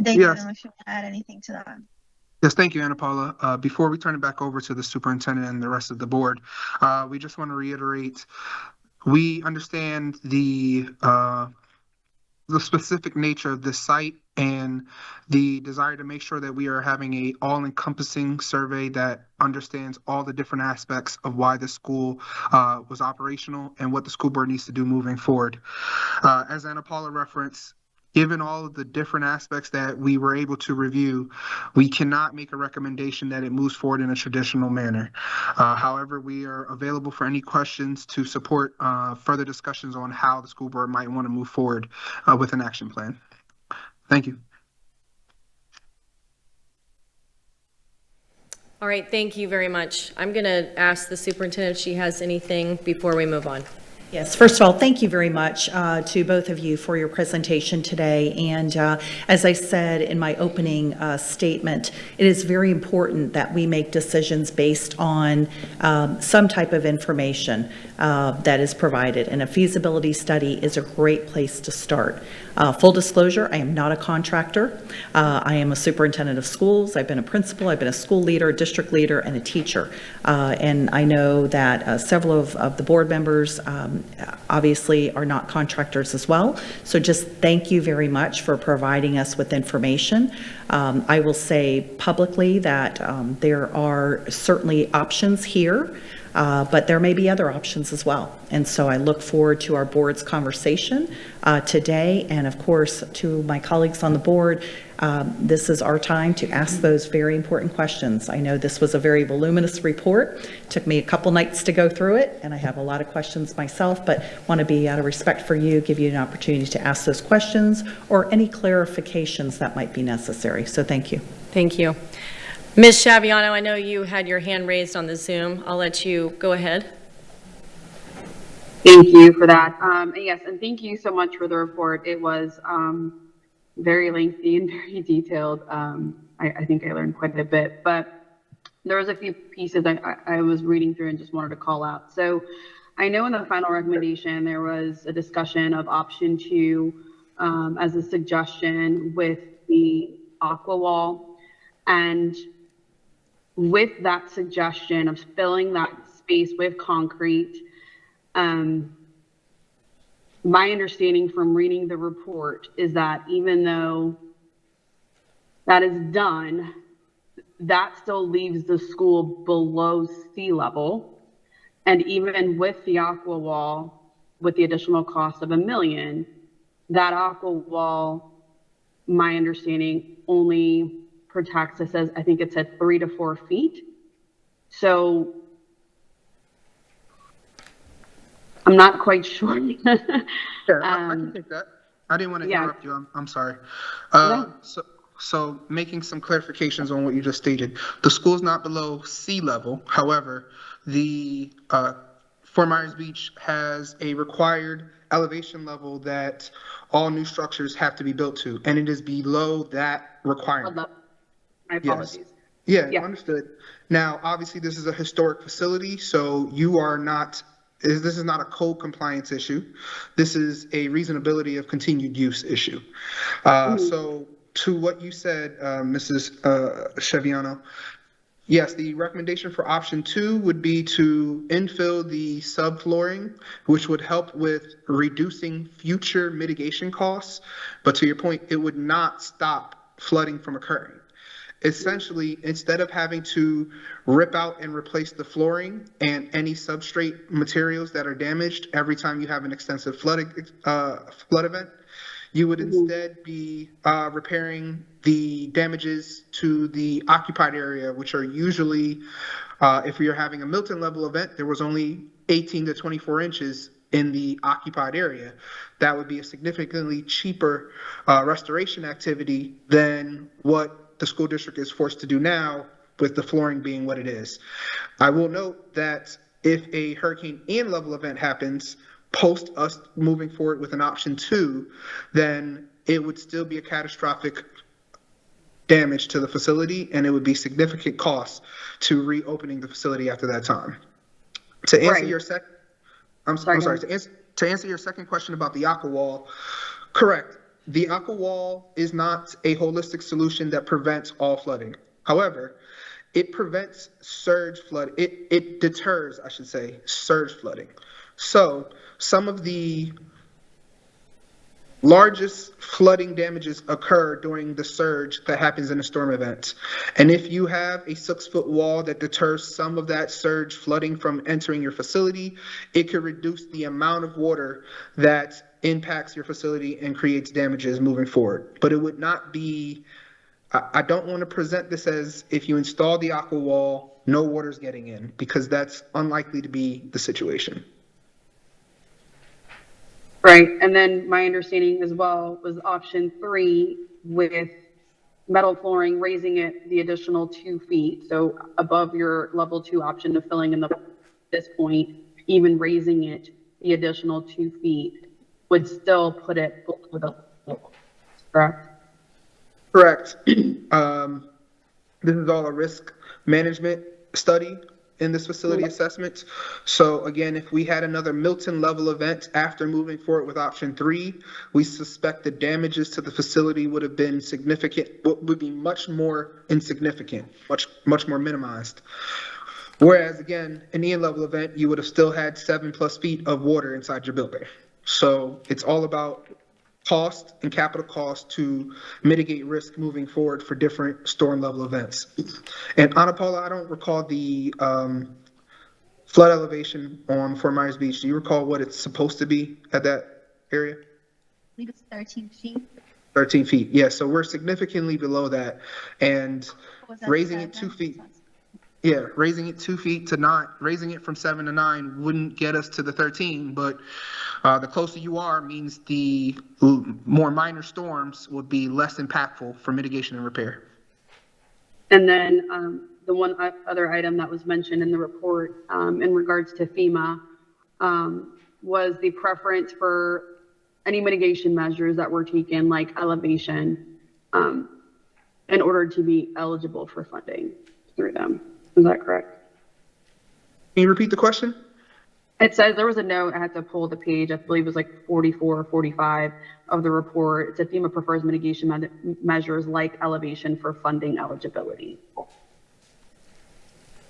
David, Yes. I don't know if you want to add anything to that. Yes, thank you, Ana Paula. Before we turn it back over to the superintendent and the rest of the board, we just want to reiterate, we understand the specific nature of this site and the desire to make sure that we are having a all-encompassing survey that understands all the different aspects of why the school was operational and what the school board needs to do moving forward. As Ana Paula referenced, given all of the different aspects that we were able to review, we cannot make a recommendation that it moves forward in a traditional manner. However, we are available for any questions to support further discussions on how the school board might want to move forward with an action plan. Thank you. All right, thank you very much. I'm going to ask the superintendent if she has anything before we move on. Yes, first of all, thank you very much to both of you for your presentation today. And as I said in my opening statement, it is very important that we make decisions based on some type of information that is provided. And a feasibility study is a great place to start. Full disclosure, I am not a contractor. I am a superintendent of schools. I've been a principal, I've been a school leader, a district leader, and a teacher. And I know that several of the board members obviously are not contractors as well. So just thank you very much for providing us with information. I will say publicly that there are certainly options here, but there may be other options as well. And so I look forward to our board's conversation today, and of course to my colleagues on the board. This is our time to ask those very important questions. I know this was a very voluminous report. It took me a couple nights to go through it, and I have a lot of questions myself, but want to be, out of respect for you, give you an opportunity to ask those questions or any clarifications that might be necessary. So thank you. Thank you. Ms. Shaviano, I know you had your hand raised on the Zoom. I'll let you go ahead. Thank you for that. Yes, and thank you so much for the report. It was very lengthy and very detailed. I think I learned quite a bit, but there was a few pieces I was reading through and just wanted to call out. So I know in the final recommendation, there was a discussion of option 2 as a suggestion with the aqua wall. And with that suggestion of filling that space with concrete, my understanding from reading the report is that even though that is done, that still leaves the school below sea level. And even with the aqua wall, with the additional cost of $1 million, that aqua wall, my understanding, only protects, it says, I think it said 3 to 4 feet. So I'm not quite sure. Sure, I can take that. I didn't want to interrupt you. I'm sorry. No. So making some clarifications on what you just stated. The school's not below sea level. However, the Fort Myers Beach has a required elevation level that all new structures have to be built to, and it is below that requirement. My apologies. Yes. Yeah, understood. Now, obviously, this is a historic facility, so you are not. This is not a code compliance issue. This is a reasonability of continued use issue. So to what you said, Mrs. Shaviano, yes, the recommendation for option 2 would be to infill the subflooring, which would help with reducing future mitigation costs. But to your point, it would not stop flooding from occurring. Essentially, instead of having to rip out and replace the flooring and any substrate materials that are damaged every time you have an extensive flood event, you would instead be repairing the damages to the occupied area, which are usually, if we are having a Milton level event, there was only 18 to 24 inches in the occupied area. That would be a significantly cheaper restoration activity than what the school district is forced to do now, with the flooring being what it is. I will note that if a Hurricane Ian level event happens post us moving forward with an option 2, then it would still be a catastrophic damage to the facility, and it would be significant costs to reopening the facility after that time. To answer your second, to answer your second question about the aqua wall, correct. The aqua wall is not a holistic solution that prevents all flooding. However, it prevents surge flood. It deters, I should say, surge flooding. So some of the largest flooding damages occur during the surge that happens in a storm event. And if you have a 6-foot wall that deters some of that surge flooding from entering your facility, it could reduce the amount of water that impacts your facility and creates damages moving forward. But it would not be, I don't want to present this as if you install the aqua wall, no water's getting in, because that's unlikely to be the situation. Right, and then my understanding as well was option 3 with metal flooring, raising it the additional 2 feet. So above your level 2 option of filling in this point, even raising it the additional 2 feet would still put it below the level, correct? Correct. This is all a risk management study in this facility assessment. So again, if we had another Milton level event after moving forward with option 3, we suspect the damages to the facility would have been significant, would be much more insignificant, much more minimized. Whereas again, an Ian level event, you would have still had 7+ feet of water inside your building. So it's all about cost and capital cost to mitigate risk moving forward for different storm level events. And Ana Paula, I don't recall the flood elevation on Fort Myers Beach. Do you recall what it's supposed to be at that area? I believe it's 13 feet. 13 feet, yeah, so we're significantly below that. And raising it 2 feet, yeah, raising it 2 feet to 9, raising it from 7 to 9 wouldn't get us to the 13, but the closer you are means the more minor storms would be less impactful for mitigation and repair. And then the one other item that was mentioned in the report in regards to FEMA was the preference for any mitigation measures that were taken, like elevation, in order to be eligible for funding through them. Is that correct? Can you repeat the question? It says there was a note, I had to pull the page, I believe it was like 44 or 45 of the report. It said FEMA prefers mitigation measures like elevation for funding eligibility.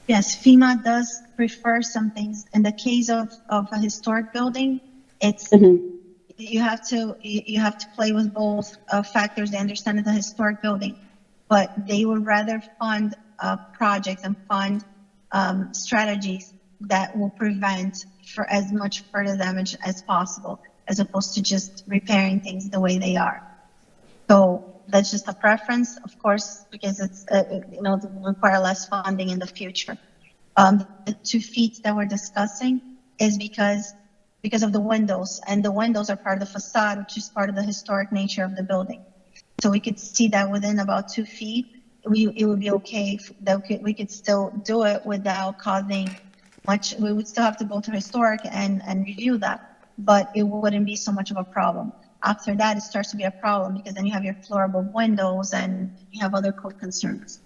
Yes, FEMA does prefer some things. In the case of a historic building, it's you have to play with both factors. They understand it's a historic building, but they would rather fund projects and fund strategies that will prevent for as much further damage as possible, as opposed to just repairing things the way they are. So that's just a preference, of course, because it's it will require less funding in the future. The 2 feet that we're discussing is because of the windows, and the windows are part of the facade, which is part of the historic nature of the building. So we could see that within about 2 feet, it would be okay. We could still do it without causing much. We would still have to go to historic and review that, but it wouldn't be so much of a problem. After that, it starts to be a problem because then you have your floor above windows and you have other code concerns.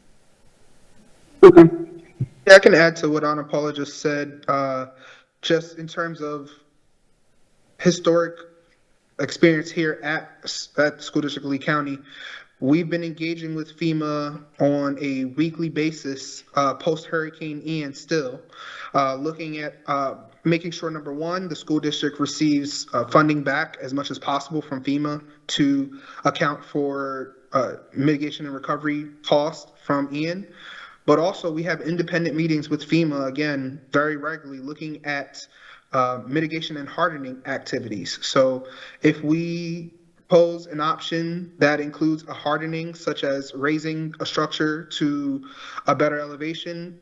Yeah, I can add to what Ana Paula just said. Just in terms of historic experience here at School District Lee County, we've been engaging with FEMA on a weekly basis post-Hurricane Ian still, looking at making sure, number one, the school district receives funding back as much as possible from FEMA to account for mitigation and recovery costs from Ian. But also we have independent meetings with FEMA, again, very regularly, looking at mitigation and hardening activities. So if we propose an option that includes a hardening, such as raising a structure to a better elevation,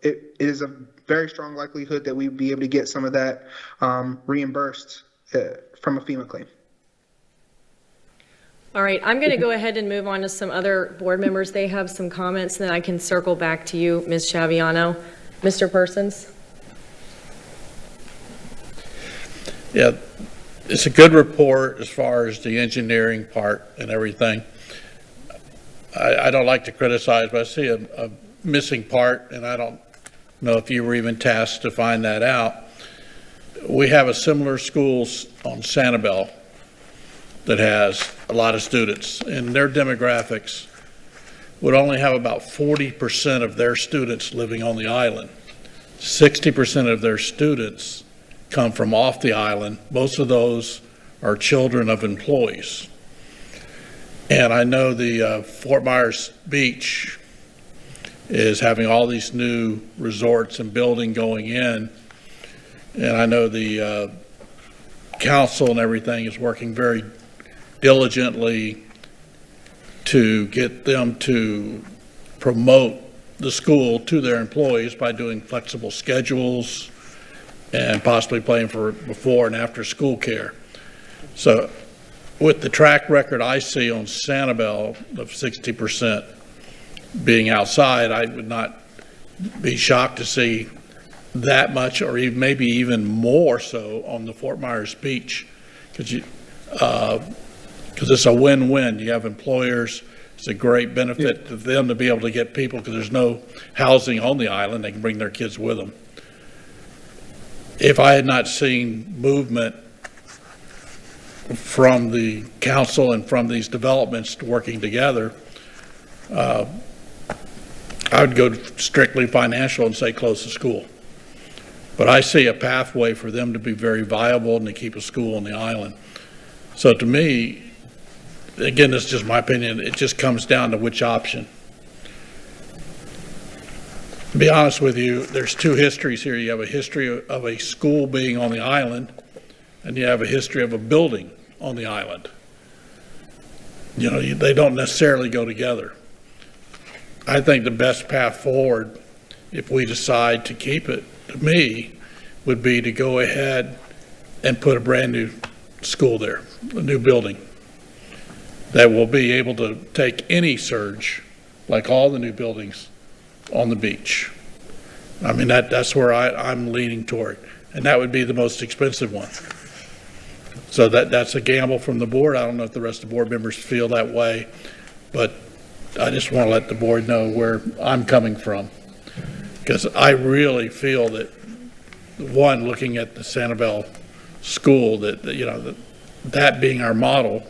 it is a very strong likelihood that we'd be able to get some of that reimbursed from a FEMA claim. All right, I'm going to go ahead and move on to some other board members. They have some comments, and then I can circle back to you, Ms. Chaviano. Mr. Persons? Yeah, it's a good report as far as the engineering part and everything. I don't like to criticize, but I see a missing part, and I don't know if you were even tasked to find that out. We have a similar schools on Sanibel that has a lot of students, and their demographics would only have about 40% of their students living on the island. 60% of their students come from off the island. Most of those are children of employees. And I know the Fort Myers Beach is having all these new resorts and building going in. And I know the council and everything is working very diligently to get them to promote the school to their employees by doing flexible schedules and possibly paying for before and after school care. So with the track record I see on Sanibel of 60% being outside, I would not be shocked to see that much, or even, maybe even more so on the Fort Myers Beach, because it's a win-win. You have employers. It's a great benefit to them to be able to get people, because there's no housing on the island. They can bring their kids with them. If I had not seen movement from the council and from these developments working together, I would go strictly financial and say close the school. But I see a pathway for them to be very viable and to keep a school on the island. So to me, again, this is just my opinion, it just comes down to which option. To be honest with you, there's two histories here. You have a history of a school being on the island, and you have a history of a building on the island. You know, they don't necessarily go together. I think the best path forward, if we decide to keep it, to me, would be to go ahead and put a brand new school there, a new building that will be able to take any surge, like all the new buildings on the beach. I mean, that's where I'm leaning toward, and that would be the most expensive one. So that's a gamble from the board. I don't know if the rest of the board members feel that way, but I just want to let the board know where I'm coming from, because I really feel that, one, looking at the Sanibel school, that you know, that being our model,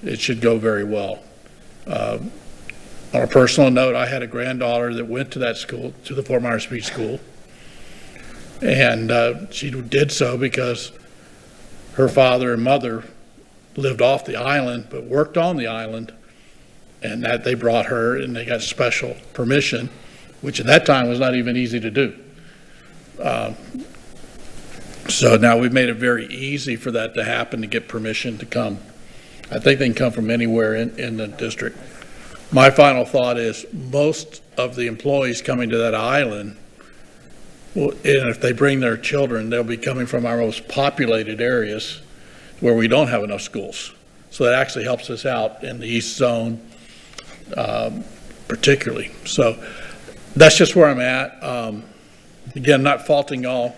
it should go very well. On a personal note, I had a granddaughter that went to that school, to the Fort Myers Beach School, and she did so because her father and mother lived off the island but worked on the island, and that they brought her and they got special permission, which at that time was not even easy to do. So now we've made it very easy for that to happen, to get permission to come. I think they can come from anywhere in the district. My final thought is most of the employees coming to that island, well, and if they bring their children, they'll be coming from our most populated areas where we don't have enough schools. So that actually helps us out in the East Zone, particularly. So that's just where I'm at. Again, not faulting y'all,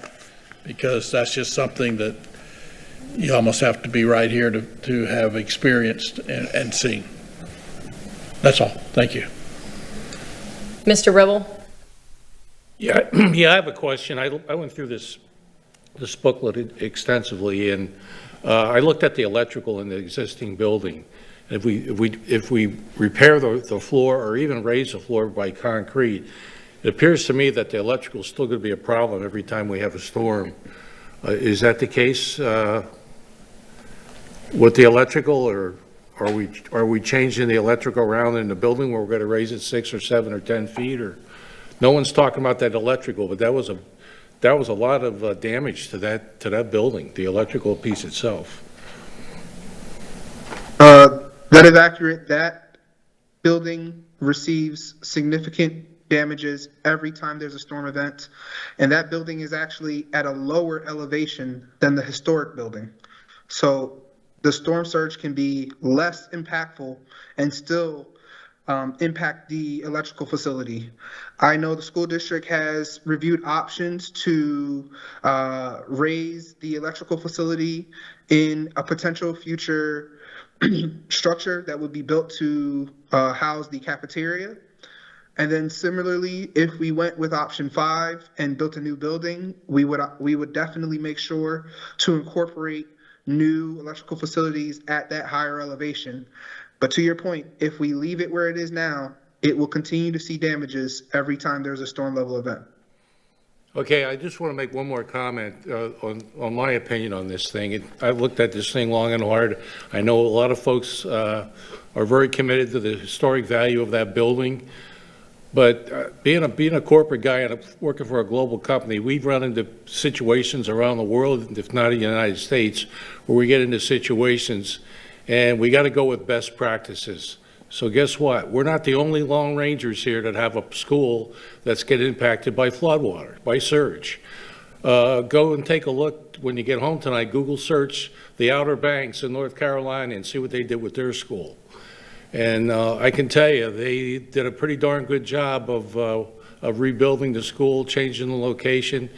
because that's just something that you almost have to be right here to have experienced and seen. That's all. Thank you. Mr. Ribble? Yeah, I have a question. I went through this booklet extensively, and I looked at the electrical in the existing building. If we repair the floor or even raise the floor by concrete, it appears to me that the electrical is still going to be a problem every time we have a storm. Is that the case with the electrical, or are we changing the electrical around in the building where we're going to raise it 6 or 7 or 10 feet? Or no one's talking about that electrical, but that was a lot of damage to that building, the electrical piece itself. That is accurate. That building receives significant damages every time there's a storm event, and that building is actually at a lower elevation than the historic building. So the storm surge can be less impactful and still impact the electrical facility. I know the school district has reviewed options to raise the electrical facility in a potential future structure that would be built to house the cafeteria. And then similarly, if we went with option 5 and built a new building, we would definitely make sure to incorporate new electrical facilities at that higher elevation. But to your point, if we leave it where it is now, it will continue to see damages every time there's a storm level event. Okay, I just want to make one more comment on my opinion on this thing. I've looked at this thing long and hard. I know a lot of folks are very committed to the historic value of that building. But being a corporate guy and working for a global company, we've run into situations around the world, if not in the United States, where we get into situations and we got to go with best practices. So guess what? We're not the only Lone Rangers here that have a school that's getting impacted by floodwater, by surge. Go and take a look when you get home tonight. Google search the Outer Banks in North Carolina and see what they did with their school. And I can tell you, they did a pretty darn good job of rebuilding the school, changing the location,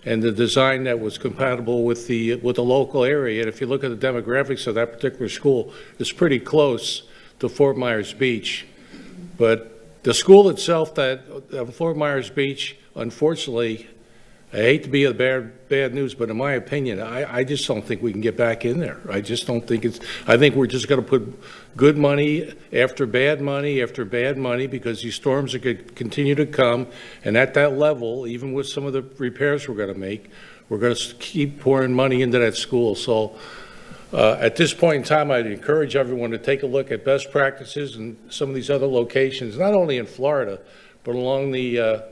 and the design that was compatible with the local area. And if you look at the demographics of that particular school, it's pretty close to Fort Myers Beach. But the school itself, Fort Myers Beach, unfortunately, I hate to be a bad news, but in my opinion, I just don't think we can get back in there. I just don't think I think we're just going to put good money after bad money after bad money, because these storms are going to continue to come. And at that level, even with some of the repairs we're going to make, we're going to keep pouring money into that school. So at this point in time, I'd encourage everyone to take a look at best practices in some of these other locations, not only in Florida, but along the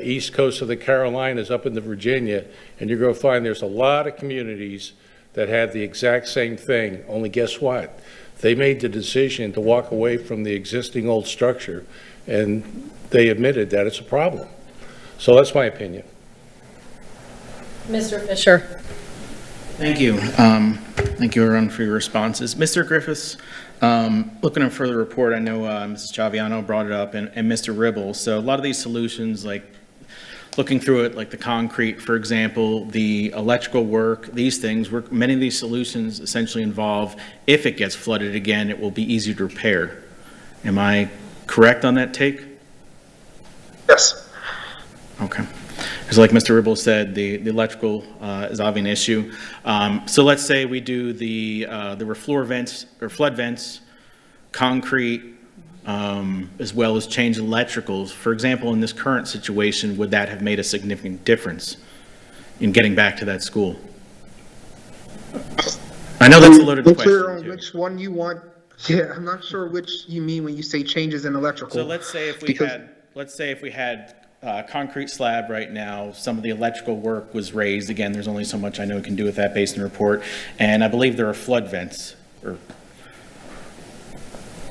east coast of the Carolinas up into Virginia, and you're going to find there's a lot of communities that have the exact same thing. Only guess what? They made the decision to walk away from the existing old structure, and they admitted that it's a problem. So that's my opinion. Mr. Fisher. Thank you. Thank you, everyone, for your responses. Mr. Griffiths, looking at further report, I know Mrs. Chaviano brought it up, and Mr. Ribble. So a lot of these solutions, like looking through it, like the concrete, for example, the electrical work, these things, many of these solutions essentially involve, if it gets flooded again, it will be easier to repair. Am I correct on that take? Yes. Okay. Because like Mr. Ribble said, the electrical is obviously an issue. So let's say we do the floor vents or flood vents, concrete, as well as change electricals. For example, in this current situation, would that have made a significant difference in getting back to that school? I know that's a loaded question. Clear on which one you want. Yeah, I'm not sure which you mean when you say changes in electrical. So let's say if we had concrete slab right now, some of the electrical work was raised. Again, there's only so much I know we can do with that based on the report. And I believe there are flood vents.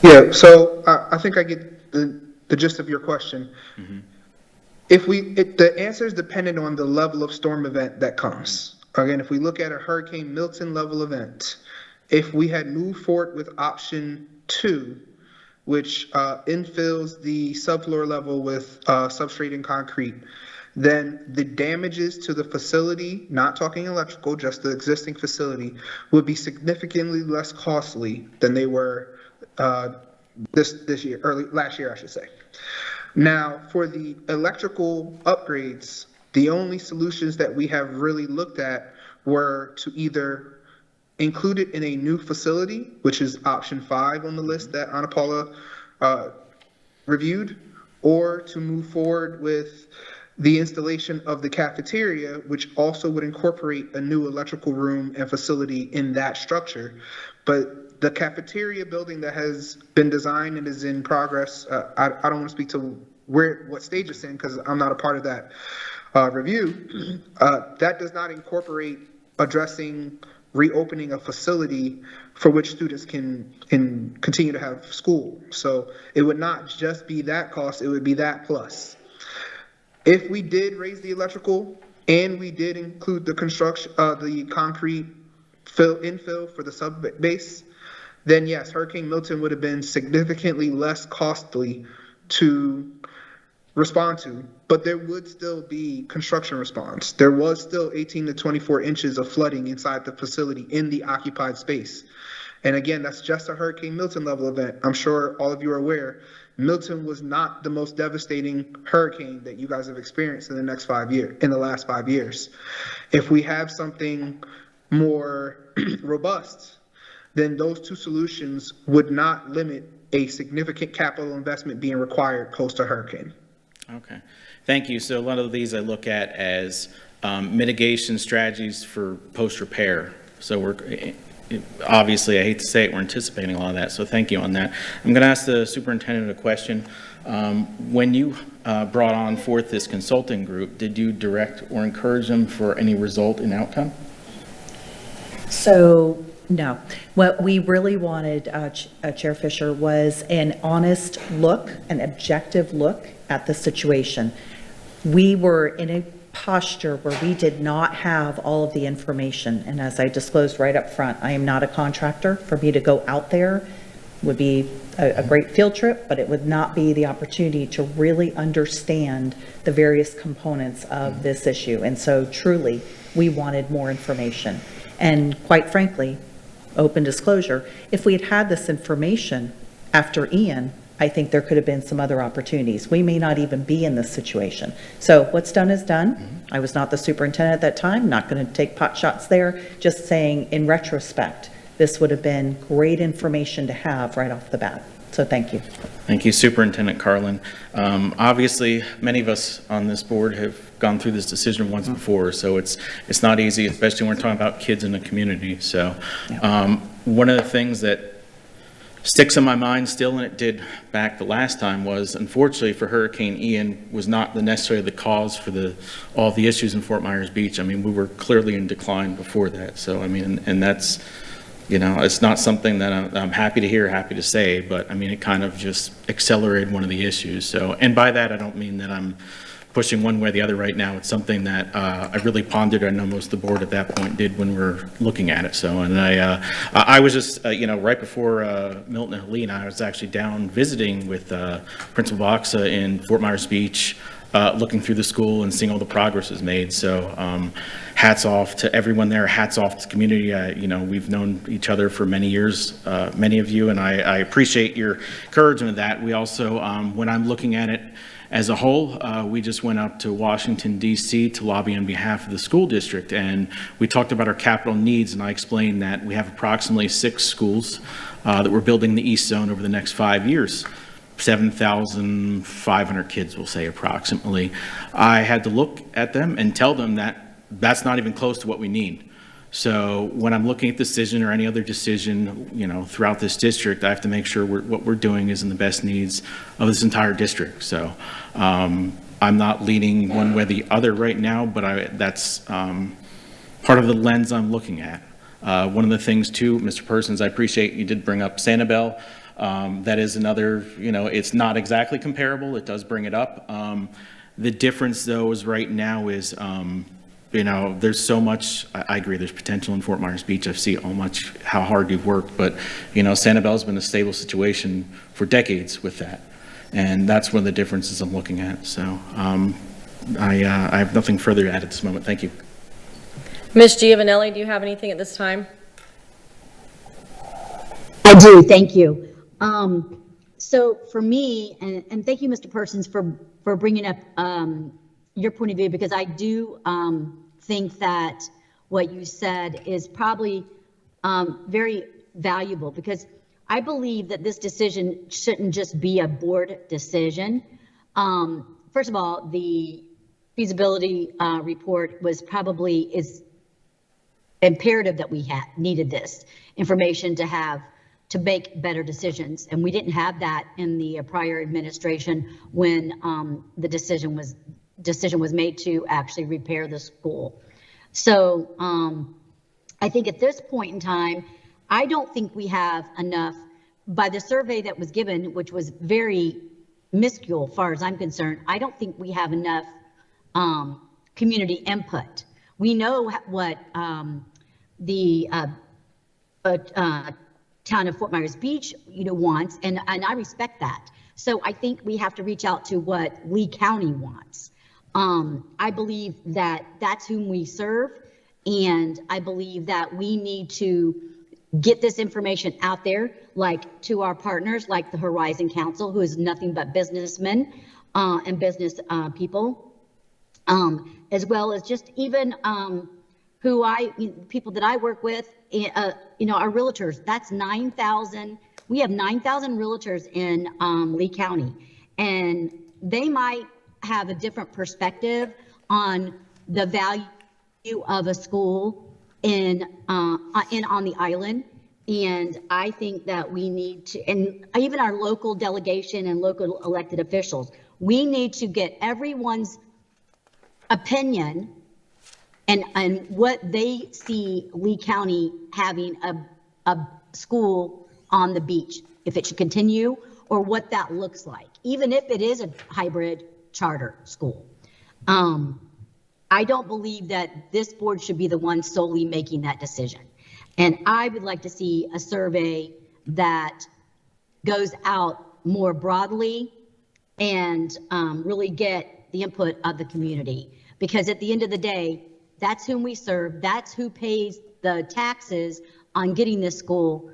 Yeah, so I think I get the gist of your question. Mm-hmm. The answer is dependent on the level of storm event that comes. Again, if we look at a Hurricane Milton level event, if we had moved forward with option 2, which infills the subfloor level with substrate and concrete, then the damages to the facility, not talking electrical, just the existing facility, would be significantly less costly than they were this year, last year, I should say. Now, for the electrical upgrades, the only solutions that we have really looked at were to either include it in a new facility, which is option 5 on the list that Ana Paula reviewed, or to move forward with the installation of the cafeteria, which also would incorporate a new electrical room and facility in that structure. But the cafeteria building that has been designed and is in progress, I don't want to speak to what stage it's in because I'm not a part of that review. That does not incorporate addressing reopening a facility for which students can continue to have school. So it would not just be that cost, it would be that plus. If we did raise the electrical and we did include the construction, the concrete infill for the sub base, then yes, Hurricane Milton would have been significantly less costly to respond to, but there would still be construction response. There was still 18 to 24 inches of flooding inside the facility in the occupied space. And again, that's just a Hurricane Milton level event. I'm sure all of you are aware, Milton was not the most devastating hurricane that you guys have experienced in the last 5 years. If we have something more robust, then those two solutions would not limit a significant capital investment being required post a hurricane. Okay, thank you. So a lot of these I look at as mitigation strategies for post-repair. So obviously, I hate to say it, we're anticipating a lot of that, so thank you on that. I'm going to ask the superintendent a question. When you brought on forth this consulting group, did you direct or encourage them for any result in outcome? So, no. What we really wanted, Chair Fisher, was an honest look, an objective look at the situation. We were in a posture where we did not have all of the information. And as I disclosed right up front, I am not a contractor. For me to go out there would be a great field trip, but it would not be the opportunity to really understand the various components of this issue. And so truly, we wanted more information. And quite frankly, open disclosure, if we had had this information after Ian, I think there could have been some other opportunities. We may not even be in this situation. So what's done is done. I was not the superintendent at that time, not going to take pot shots there, just saying in retrospect, this would have been great information to have right off the bat. So thank you. Thank you, Superintendent Carlin. Obviously, many of us on this board have gone through this decision once before, so it's not easy, especially when we're talking about kids in the community. So one of the things that sticks in my mind still, and it did back the last time, was unfortunately for Hurricane Ian was not necessarily the cause for all the issues in Fort Myers Beach. I mean, we were clearly in decline before that. So, I mean, and that's, you know, it's not something that I'm happy to hear, happy to say, but I mean, it kind of just accelerated one of the issues. So, and by that, I don't mean that I'm pushing one way or the other right now. It's something that I really pondered. I know most of the board at that point did when we're looking at it. So, and I was just, you know, right before Milton and Helene, I was actually down visiting with Principal Boxa in Fort Myers Beach, looking through the school and seeing all the progress is made. So hats off to everyone there. Hats off to the community. You know, we've known each other for many years, many of you, and I appreciate your encouragement of that. We also, when I'm looking at it as a whole, we just went up to Washington, D.C. to lobby on behalf of the school district, and we talked about our capital needs, and I explained that we have approximately 6 schools that we're building in the East Zone over the next 5 years. 7,500 kids, we'll say approximately. I had to look at them and tell them that that's not even close to what we need. So when I'm looking at this decision or any other decision, you know, throughout this district, I have to make sure what we're doing is in the best needs of this entire district. So I'm not leaning one way or the other right now, but that's part of the lens I'm looking at. One of the things too, Mr. Persons, I appreciate you did bring up Sanibel. That is another, you know, it's not exactly comparable. It does bring it up. The difference though is right now is, you know, there's so much, I agree, there's potential in Fort Myers Beach. I see how hard you've worked, but, you know, Sanibel's been a stable situation for decades with that. And that's one of the differences I'm looking at. So I have nothing further to add at this moment. Thank you. Ms. Giovanelli, do you have anything at this time? I do, thank you. So for me, and thank you, Mr. Persons, for bringing up your point of view, because I do think that what you said is probably very valuable, because I believe that this decision shouldn't just be a board decision. First of all, the feasibility report is imperative that we needed this information to make better decisions. And we didn't have that in the prior administration when the decision was made to actually repair the school. So I think at this point in time, I don't think we have enough, by the survey that was given, which was very minuscule as far as I'm concerned, I don't think we have enough community input. We know what the town of Fort Myers Beach, wants, and I respect that. So I think we have to reach out to what Lee County wants. I believe that that's whom we serve, and I believe that we need to get this information out there, like to our partners, like the Horizon Council, who is nothing but businessmen and business people, as well as just even people that I work with, our realtors. That's 9,000. We have 9,000 realtors in Lee County, and they might have a different perspective on the value of a school on the island. And I think that we need to, and even our local delegation and local elected officials, we need to get everyone's opinion and what they see Lee County having a school on the beach, if it should continue or what that looks like, even if it is a hybrid charter school. I don't believe that this board should be the one solely making that decision. And I would like to see a survey that goes out more broadly and really get the input of the community. Because at the end of the day, that's whom we serve. That's who pays the taxes on getting this school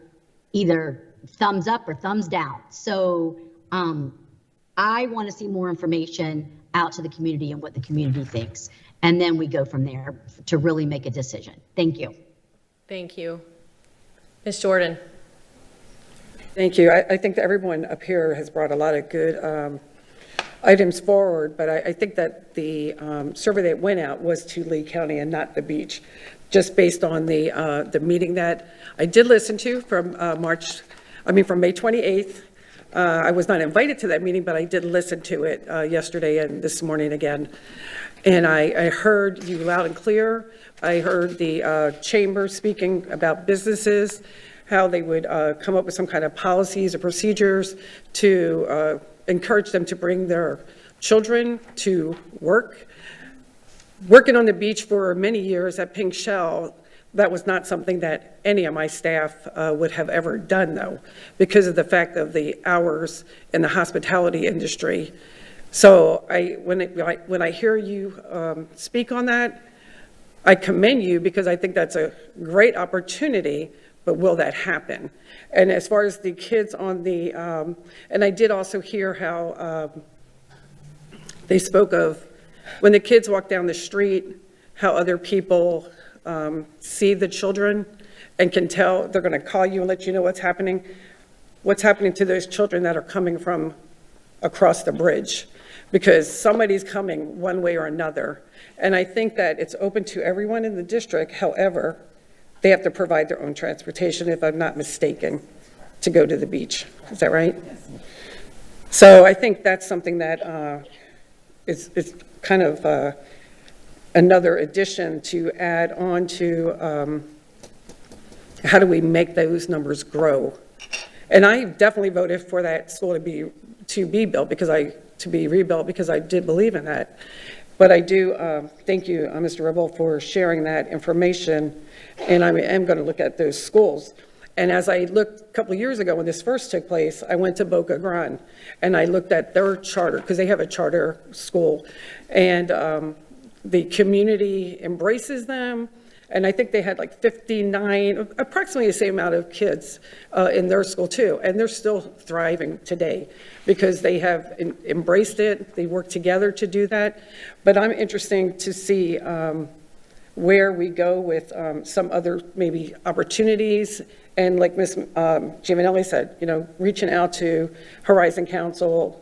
either thumbs up or thumbs down. So I want to see more information out to the community and what the community thinks. And then we go from there to really make a decision. Thank you. Thank you. Ms. Jordan. Thank you. I think that everyone up here has brought a lot of good items forward, but I think that the survey that went out was to Lee County and not the beach, just based on the meeting that I did listen to from from May 28th. I was not invited to that meeting, but I did listen to it yesterday and this morning again. And I heard you loud and clear. I heard the chamber speaking about businesses, how they would come up with some kind of policies or procedures to encourage them to bring their children to work. Working on the beach for many years at Pink Shell, that was not something that any of my staff would have ever done, though, because of the fact of the hours in the hospitality industry. So when I hear you speak on that, I commend you, because I think that's a great opportunity, but will that happen? And as far as the kids on the, and I did also hear how they spoke of when the kids walk down the street, how other people see the children and can tell. They're going to call you and let you know what's happening to those children that are coming from across the bridge, because somebody's coming one way or another. And I think that it's open to everyone in the district. However, they have to provide their own transportation, if I'm not mistaken, to go to the beach. Is that right? Yes. So I think that's something that is kind of another addition to add on to how do we make those numbers grow. And I definitely voted for that school to be built, to be rebuilt, because I did believe in that. But I do thank you, Mr. Ribble, for sharing that information, and I am going to look at those schools. And as I looked a couple of years ago when this first took place, I went to Boca Grande, and I looked at their charter, because they have a charter school, and the community embraces them. And I think they had like 59, approximately the same amount of kids in their school too. And they're still thriving today because they have embraced it. They work together to do that. But I'm interested to see where we go with some other maybe opportunities. And like Ms. Giovanelli said, reaching out to Horizon Council,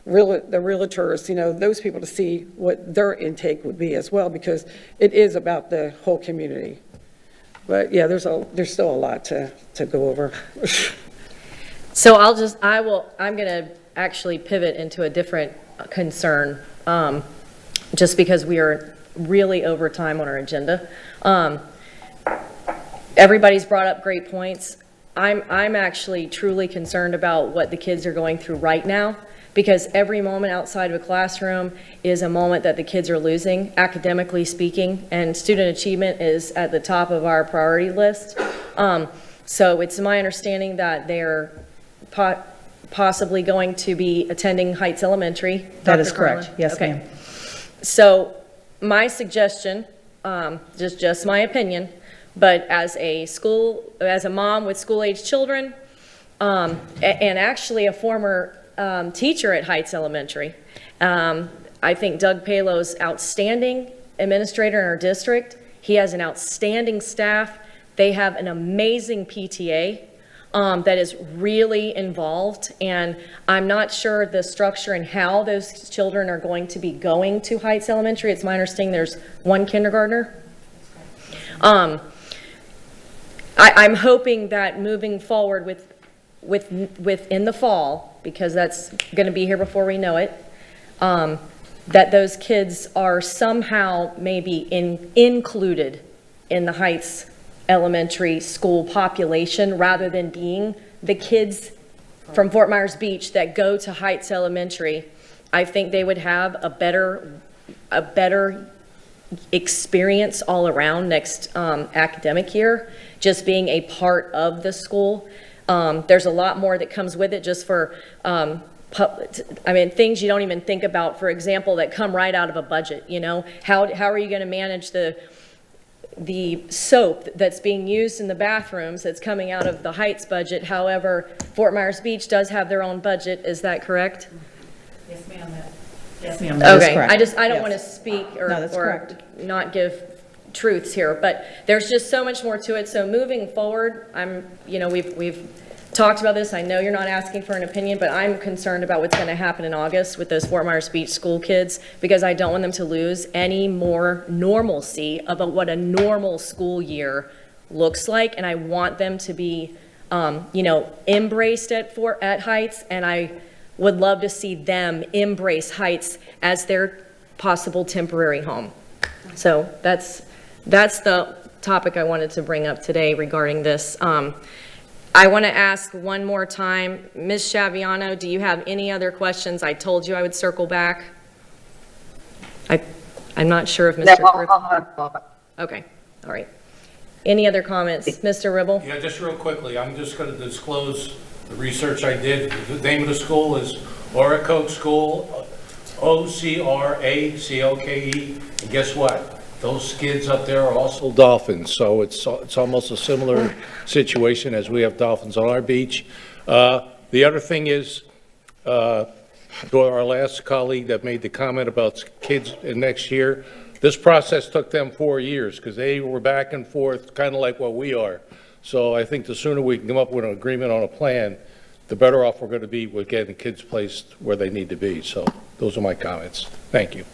the realtors, those people, to see what their intake would be as well, because it is about the whole community. But yeah, there's still a lot to go over. So I'm going to actually pivot into a different concern, just because we are really over time on our agenda. Everybody's brought up great points. I'm actually truly concerned about what the kids are going through right now, because every moment outside of a classroom is a moment that the kids are losing, academically speaking, and student achievement is at the top of our priority list. So it's my understanding that they're possibly going to be attending Heights Elementary. That is Dr. correct. Carlin? Yes, Okay. ma'am. So my suggestion, just my opinion, but as a mom with school-age children, and actually a former teacher at Heights Elementary. I think Doug Palo's outstanding administrator in our district. He has an outstanding staff. They have an amazing PTA that is really involved, and I'm not sure the structure and how those children are going to be going to Heights Elementary. It's my understanding there's one kindergartner. I'm hoping that moving forward within the fall, because that's going to be here before we know it, that those kids are somehow maybe included in the Heights Elementary School population rather than being the kids from Fort Myers Beach that go to Heights Elementary. I think they would have a better experience all around next academic year, just being a part of the school. There's a lot more that comes with it just for, things you don't even think about, for example, that come right out of a budget, you know? How are you gonna manage the soap that's being used in the bathrooms that's coming out of the Heights budget? However, Fort Myers Beach does have their own budget, is that correct? Yes, ma'am. Yes, ma'am. That is Okay, correct. I don't Yes. want to speak or correct. not give truths here, but there's just so much more to it. So moving forward, we've talked about this. I know you're not asking for an opinion, but I'm concerned about what's going to happen in August with those Fort Myers Beach school kids, because I don't want them to lose any more normalcy about what a normal school year looks like, and I want them to be, embraced at Heights, and I would love to see them embrace Heights as their possible temporary home. So that's the topic I wanted to bring up today regarding this. I want to ask one more time, Ms. Shaviano, do you have any other questions? I told you I would circle back. I'm not sure if Mr. Griffin. Okay, all right. Any other comments? Mr. Ribble? Yeah, just real quickly, I'm just going to disclose the research I did. The name of the school is Oracoke School, Ocracoke. And guess what? Those kids up there are also dolphins, so it's almost a similar situation as we have dolphins on our beach. The other thing is, to our last colleague that made the comment about kids in next year, this process took them 4 years because they were back and forth, kind of like what we are. So I think the sooner we can come up with an agreement on a plan, the better off we're going to be with getting kids placed where they need to be. So those are my comments. Thank you.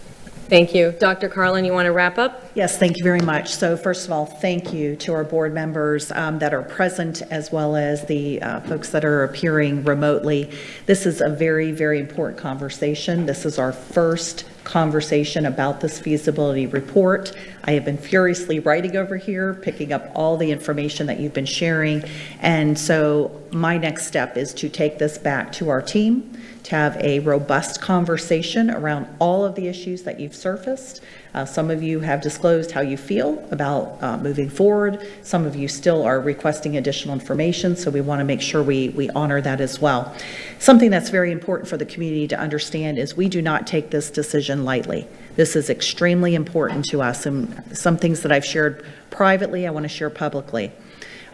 Thank you. Dr. Carlin, you want to wrap up? Yes, thank you very much. So first of all, thank you to our board members that are present, as well as the folks that are appearing remotely. This is a very, very important conversation. This is our first conversation about this feasibility report. I have been furiously writing over here, picking up all the information that you've been sharing. And so my next step is to take this back to our team, to have a robust conversation around all of the issues that you've surfaced. Some of you have disclosed how you feel about moving forward. Some of you still are requesting additional information, so we want to make sure we honor that as well. Something that's very important for the community to understand is we do not take this decision lightly. This is extremely important to us, and some things that I've shared privately, I want to share publicly.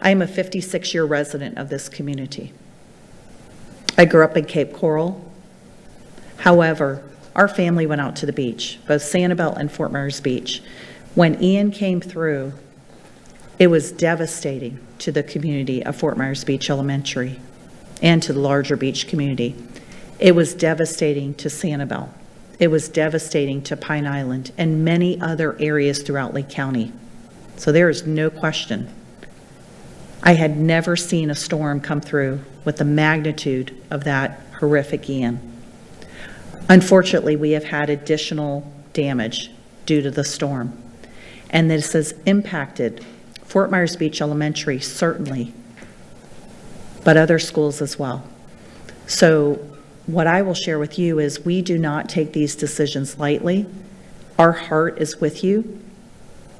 I am a 56-year resident of this community. I grew up in Cape Coral. However, our family went out to the beach, both Sanibel and Fort Myers Beach. When Ian came through, it was devastating to the community of Fort Myers Beach Elementary and to the larger beach community. It was devastating to Sanibel. It was devastating to Pine Island and many other areas throughout Lake County. So there is no question. I had never seen a storm come through with the magnitude of that horrific Ian. Unfortunately, we have had additional damage due to the storm, and this has impacted Fort Myers Beach Elementary, certainly, but other schools as well. So what I will share with you is we do not take these decisions lightly. Our heart is with you,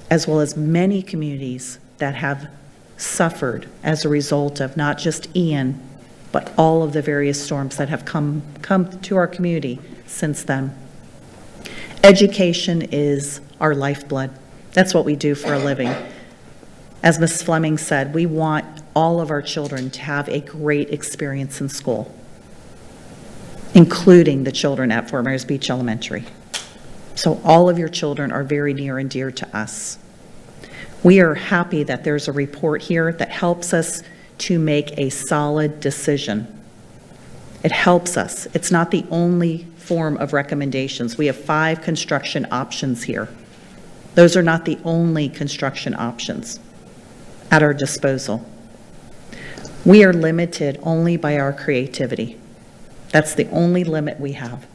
as well as many communities that have suffered as a result of not just Ian, but all of the various storms that have come to our community since then. Education is our lifeblood. That's what we do for a living. As Ms. Fleming said, we want all of our children to have a great experience in school, including the children at Fort Myers Beach Elementary. So all of your children are very near and dear to us. We are happy that there's a report here that helps us to make a solid decision. It helps us. It's not the only form of recommendations. We have 5 construction options here. Those are not the only construction options. at our disposal. We are limited only by our creativity. That's the only limit we have.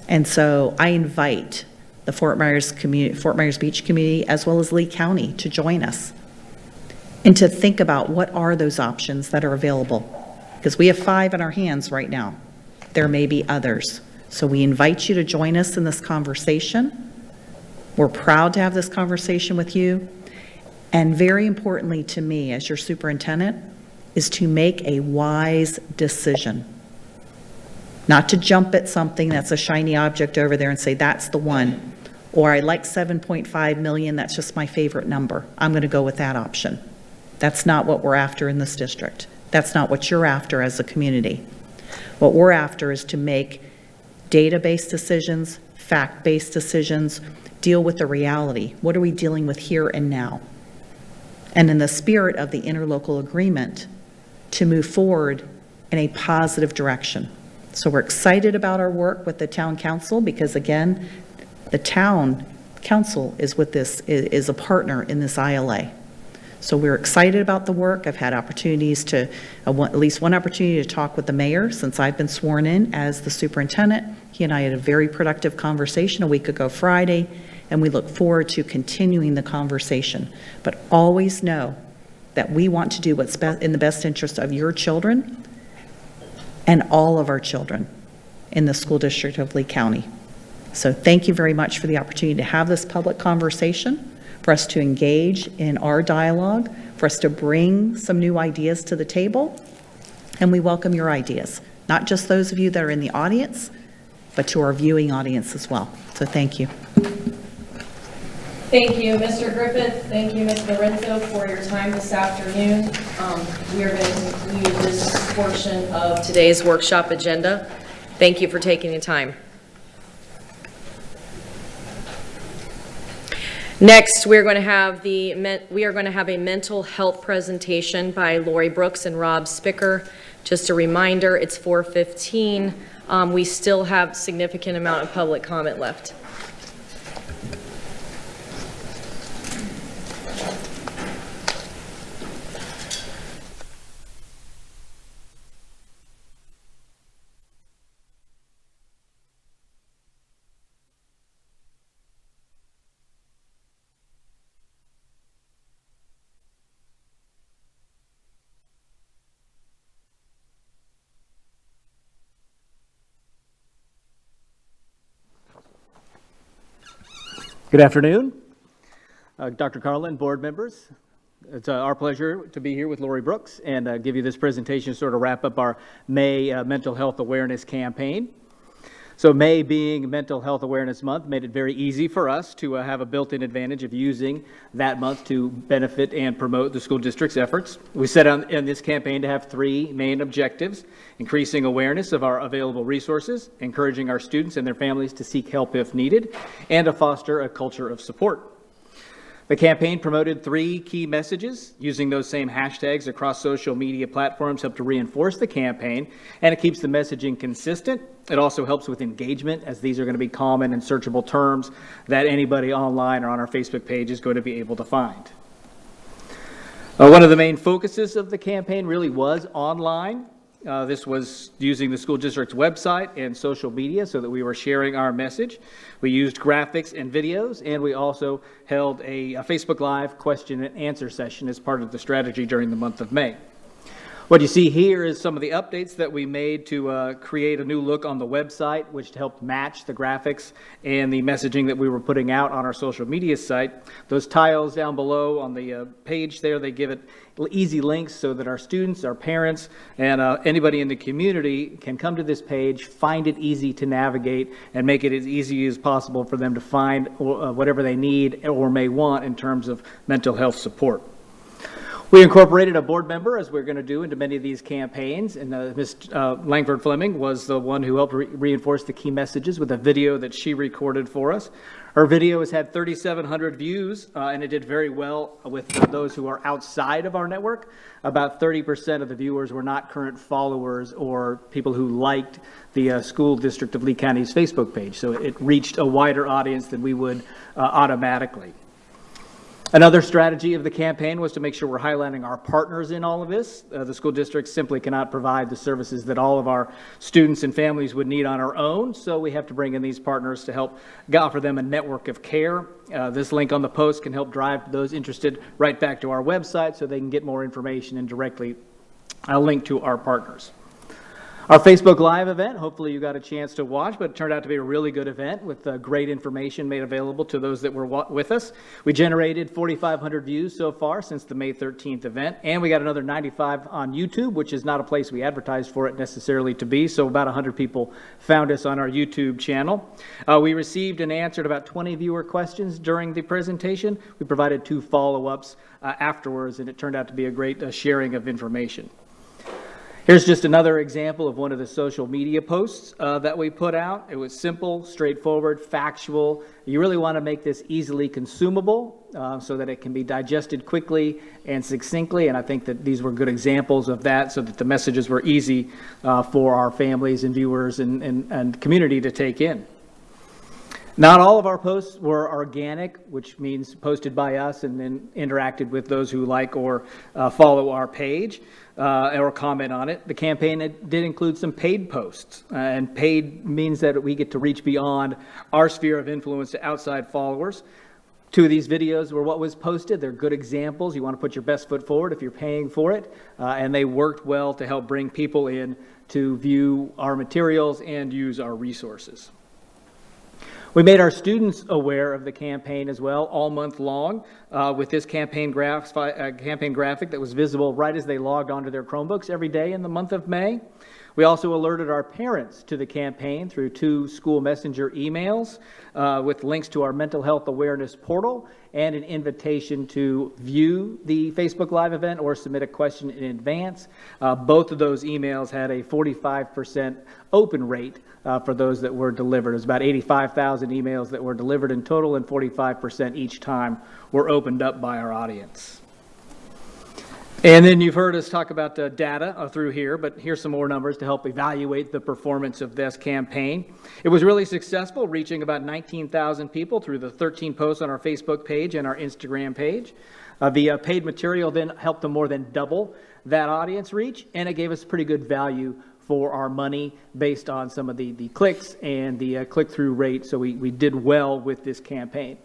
And so I invite the Fort Myers Beach community, as well as Lee County, to join us and to think about what are those options that are available. Because we have 5 in our hands right now. There may be others. So we invite you to join us in this conversation. We're proud to have this conversation with you. And very importantly to me, as your superintendent, is to make a wise decision. Not to jump at something that's a shiny object over there and say, that's the one. Or I like 7.5 million, that's just my favorite number. I'm going to go with that option. That's not what we're after in this district. That's not what you're after as a community. What we're after is to make data-based decisions, fact-based decisions, deal with the reality. What are we dealing with here and now? And in the spirit of the interlocal agreement, to move forward in a positive direction. So we're excited about our work with the town council because, again, the town council is with this, is a partner in this ILA. So we're excited about the work. I've had opportunities to, at least one opportunity to talk with the mayor since I've been sworn in as the superintendent. He and I had a very productive conversation a week ago Friday, and we look forward to continuing the conversation. But always know that we want to do what's in the best interest of your children and all of our children in the school district of Lee County. So thank you very much for the opportunity to have this public conversation, for us to engage in our dialogue, for us to bring some new ideas to the table, and we welcome your ideas, not just those of you that are in the audience, but to our viewing audience as well. So thank you. Thank you, Mr. Griffith. Thank you, Ms. Lorenzo, for your time this afternoon. We are going to conclude this portion of today's workshop agenda. Thank you for taking the time. Next, we are going to have a mental health presentation by Lori Brooks and Rob Spicker. Just a reminder, it's 4:15. We still have significant amount of public comment left. Good afternoon, Dr. Carlin, board members. It's our pleasure to be here with Lori Brooks and give you this presentation to sort of wrap up our May mental health awareness campaign. So May being Mental Health Awareness Month made it very easy for us to have a built-in advantage of using that month to benefit and promote the school district's efforts. We set out in this campaign to have 3 main objectives: increasing awareness of our available resources, encouraging our students and their families to seek help if needed, and to foster a culture of support. The campaign promoted 3 key messages. Using those same hashtags across social media platforms helped to reinforce the campaign, and it keeps the messaging consistent. It also helps with engagement, as these are going to be common and searchable terms that anybody online or on our Facebook page is going to be able to find. One of the main focuses of the campaign really was online. This was using the school district's website and social media so that we were sharing our message. We used graphics and videos, and we also held a Facebook Live question and answer session as part of the strategy during the month of May. What you see here is some of the updates that we made to create a new look on the website, which helped match the graphics and the messaging that we were putting out on our social media site. Those tiles down below on the page there, they give it easy links so that our students, our parents, and anybody in the community can come to this page, find it easy to navigate, and make it as easy as possible for them to find whatever they need or may want in terms of mental health support. We incorporated a board member, as we're going to do into many of these campaigns, and Ms. Langford Fleming was the one who helped reinforce the key messages with a video that she recorded for us. Her video has had 3,700 views, and it did very well with those who are outside of our network. About 30% of the viewers were not current followers or people who liked the School District of Lee County's Facebook page, so it reached a wider audience than we would automatically. Another strategy of the campaign was to make sure we're highlighting our partners in all of this. The school district simply cannot provide the services that all of our students and families would need on our own, so we have to bring in these partners to help offer them a network of care. This link on the post can help drive those interested right back to our website so they can get more information and directly link to our partners. Our Facebook Live event, hopefully you got a chance to watch, but it turned out to be a really good event with great information made available to those that were with us. We generated 4,500 views so far since the May 13th event, and we got another 95 on YouTube, which is not a place we advertised for it necessarily to be, so about 100 people found us on our YouTube channel. We received and answered about 20 viewer questions during the presentation. We provided 2 follow-ups afterwards, and it turned out to be a great sharing of information. Here's just another example of one of the social media posts that we put out. It was simple, straightforward, factual. You really want to make this easily consumable so that it can be digested quickly and succinctly, and I think that these were good examples of that so that the messages were easy for our families and viewers and community to take in. Not all of our posts were organic, which means posted by us and then interacted with those who like or follow our page or comment on it. The campaign did include some paid posts, and paid means that we get to reach beyond our sphere of influence to outside followers. 2 of these videos were what was posted. They're good examples. You want to put your best foot forward if you're paying for it, and they worked well to help bring people in to view our materials and use our resources. We made our students aware of the campaign as well all month long with this campaign graphic that was visible right as they logged onto their Chromebooks every day in the month of May. We also alerted our parents to the campaign through 2 school messenger emails with links to our mental health awareness portal and an invitation to view the Facebook Live event or submit a question in advance. Both of those emails had a 45% open rate for those that were delivered. It was about 85,000 emails that were delivered in total, and 45% each time were opened up by our audience. And then you've heard us talk about the data through here, but here's some more numbers to help evaluate the performance of this campaign. It was really successful, reaching about 19,000 people through the 13 posts on our Facebook page and our Instagram page. The paid material then helped to more than double that audience reach, and it gave us pretty good value for our money based on some of the clicks and the click-through rate, so we did well with this campaign.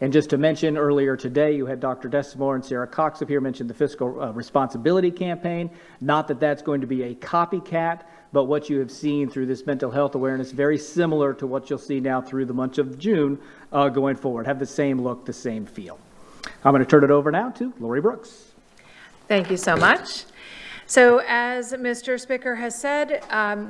And just to mention, earlier today, you had Dr. Desimore and Sarah Cox up here mention the Fiscal Responsibility Campaign. Not that that's going to be a copycat, but what you have seen through this mental health awareness, very similar to what you'll see now through the month of June going forward. Have the same look, the same feel. I'm going to turn it over now to Lori Brooks. Thank you so much. So as Mr. Spicker has said,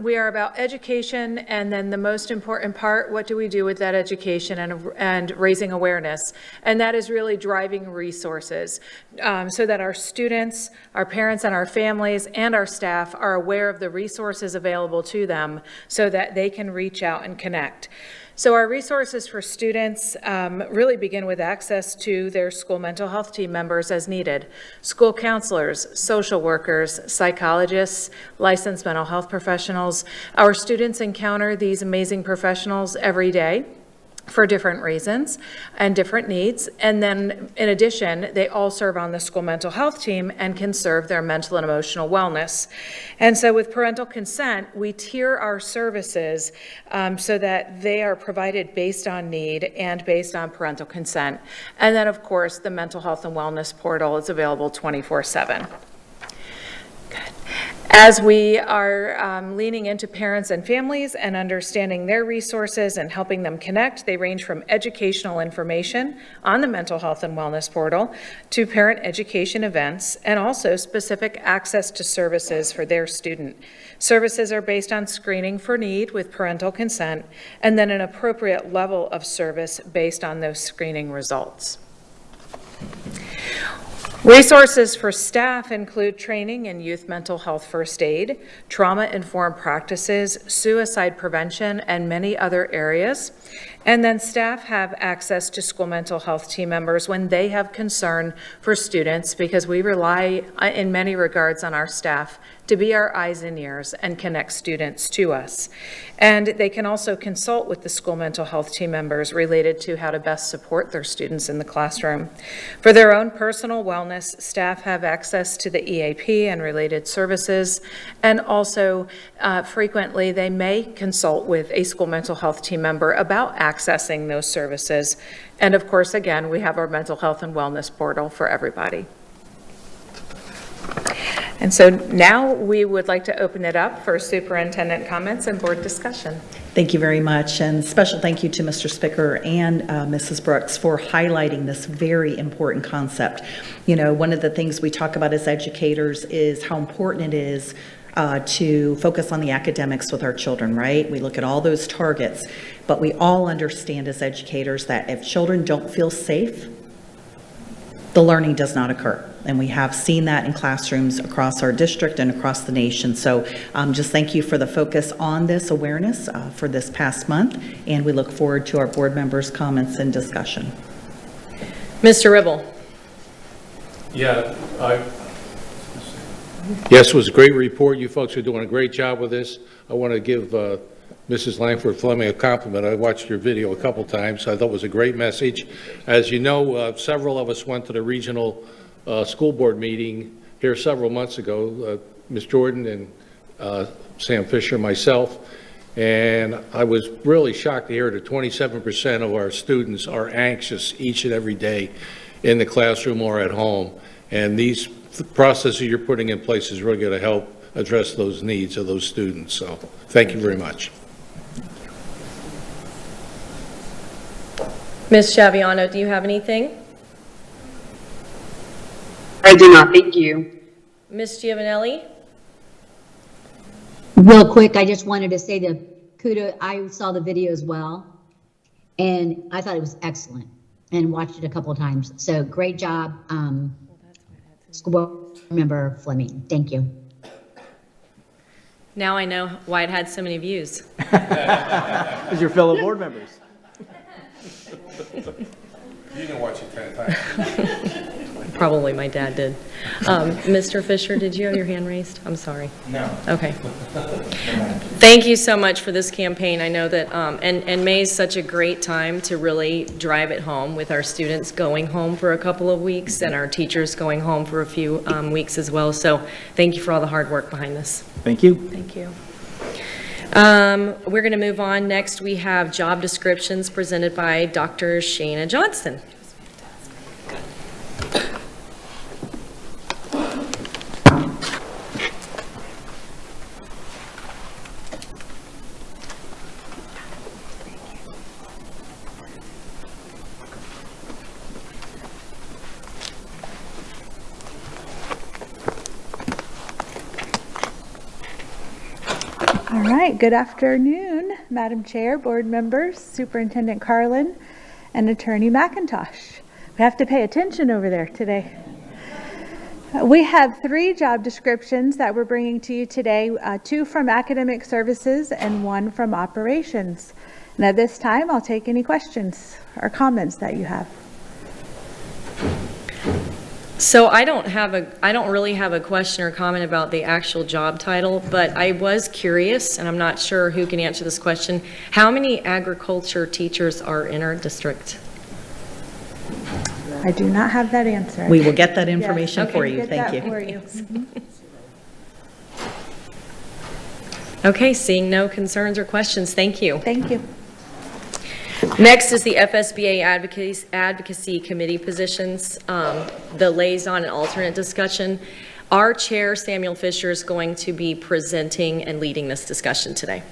we are about education, and then the most important part, what do we do with that education and raising awareness? And that is really driving resources so that our students, our parents, and our families and our staff are aware of the resources available to them so that they can reach out and connect. So our resources for students really begin with access to their school mental health team members as needed. School counselors, social workers, psychologists, licensed mental health professionals. Our students encounter these amazing professionals every day for different reasons and different needs. And then in addition, they all serve on the school mental health team and can serve their mental and emotional wellness. And so with parental consent, we tier our services so that they are provided based on need and based on parental consent. And then of course, the mental health and wellness portal is available 24/7. As we are leaning into parents and families and understanding their resources and helping them connect, they range from educational information on the mental health and wellness portal to parent education events and also specific access to services for their student. Services are based on screening for need with parental consent and then an appropriate level of service based on those screening results. Resources for staff include training in youth mental health first aid, trauma-informed practices, suicide prevention, and many other areas. And then staff have access to school mental health team members when they have concern for students, because we rely in many regards on our staff to be our eyes and ears and connect students to us. And they can also consult with the school mental health team members related to how to best support their students in the classroom. For their own personal wellness, staff have access to the EAP and related services, and also frequently they may consult with a school mental health team member about accessing those services. And of course, again, we have our mental health and wellness portal for everybody. And so now we would like to open it up for superintendent comments and board discussion. Thank you very much, and special thank you to Mr. Spicker and Mrs. Brooks for highlighting this very important concept. You know, one of the things we talk about as educators is how important it is to focus on the academics with our children, right? We look at all those targets, but we all understand as educators that if children don't feel safe, the learning does not occur. And we have seen that in classrooms across our district and across the nation. So just thank you for the focus on this awareness for this past month, and we look forward to our board members' comments and discussion. Mr. Ribble. Yeah, yes, it was a great report. You folks are doing a great job with this. I want to give Mrs. Langford Fleming a compliment. I watched your video a couple times. I thought it was a great message. As you know, several of us went to the regional school board meeting here several months ago, Ms. Jordan and Sam Fisher, myself, and I was really shocked to hear that 27% of our students are anxious each and every day in the classroom or at home. And these processes you're putting in place is really going to help address those needs of those students. So thank you very much. Ms. Chaviano, do you have anything? I do not, thank you. Ms. Giovanelli? Real quick, I just wanted to say that kudos, I saw the video as well, and I thought it was excellent, and watched it a couple of times. So great job, school board member Fleming. Thank you. Now I know why it had so many views. As your fellow board members. You can watch it 10 times. Probably my dad did. Mr. Fisher, did you have your hand raised? I'm sorry. No. Okay. Thank you so much for this campaign. I know that, and May is such a great time to really drive it home with our students going home for a couple of weeks and our teachers going home for a few weeks as well. So thank you for all the hard work behind this. Thank you. Thank you. We're going to move on. Next, we have job descriptions presented by Dr. Shana Johnson. All right, good afternoon, Madam Chair, board members, Superintendent Carlin, and Attorney McIntosh. We have to pay attention over there today. We have 3 job descriptions that we're bringing to you today, 2 from academic services and 1 from operations. And at this time, I'll take any questions or comments that you have. So I don't really have a question or comment about the actual job title, but I was curious, and I'm not sure who can answer this question. How many agriculture teachers are in our district? I do not have that answer. We will get that information Yes, for we'll you. get Thank that you. for you. Okay, seeing no concerns or questions, thank you. Thank you. Next is the FSBA Advocacy Committee positions, the liaison and alternate discussion. Our chair, Samuel Fisher, is going to be presenting and leading this discussion today.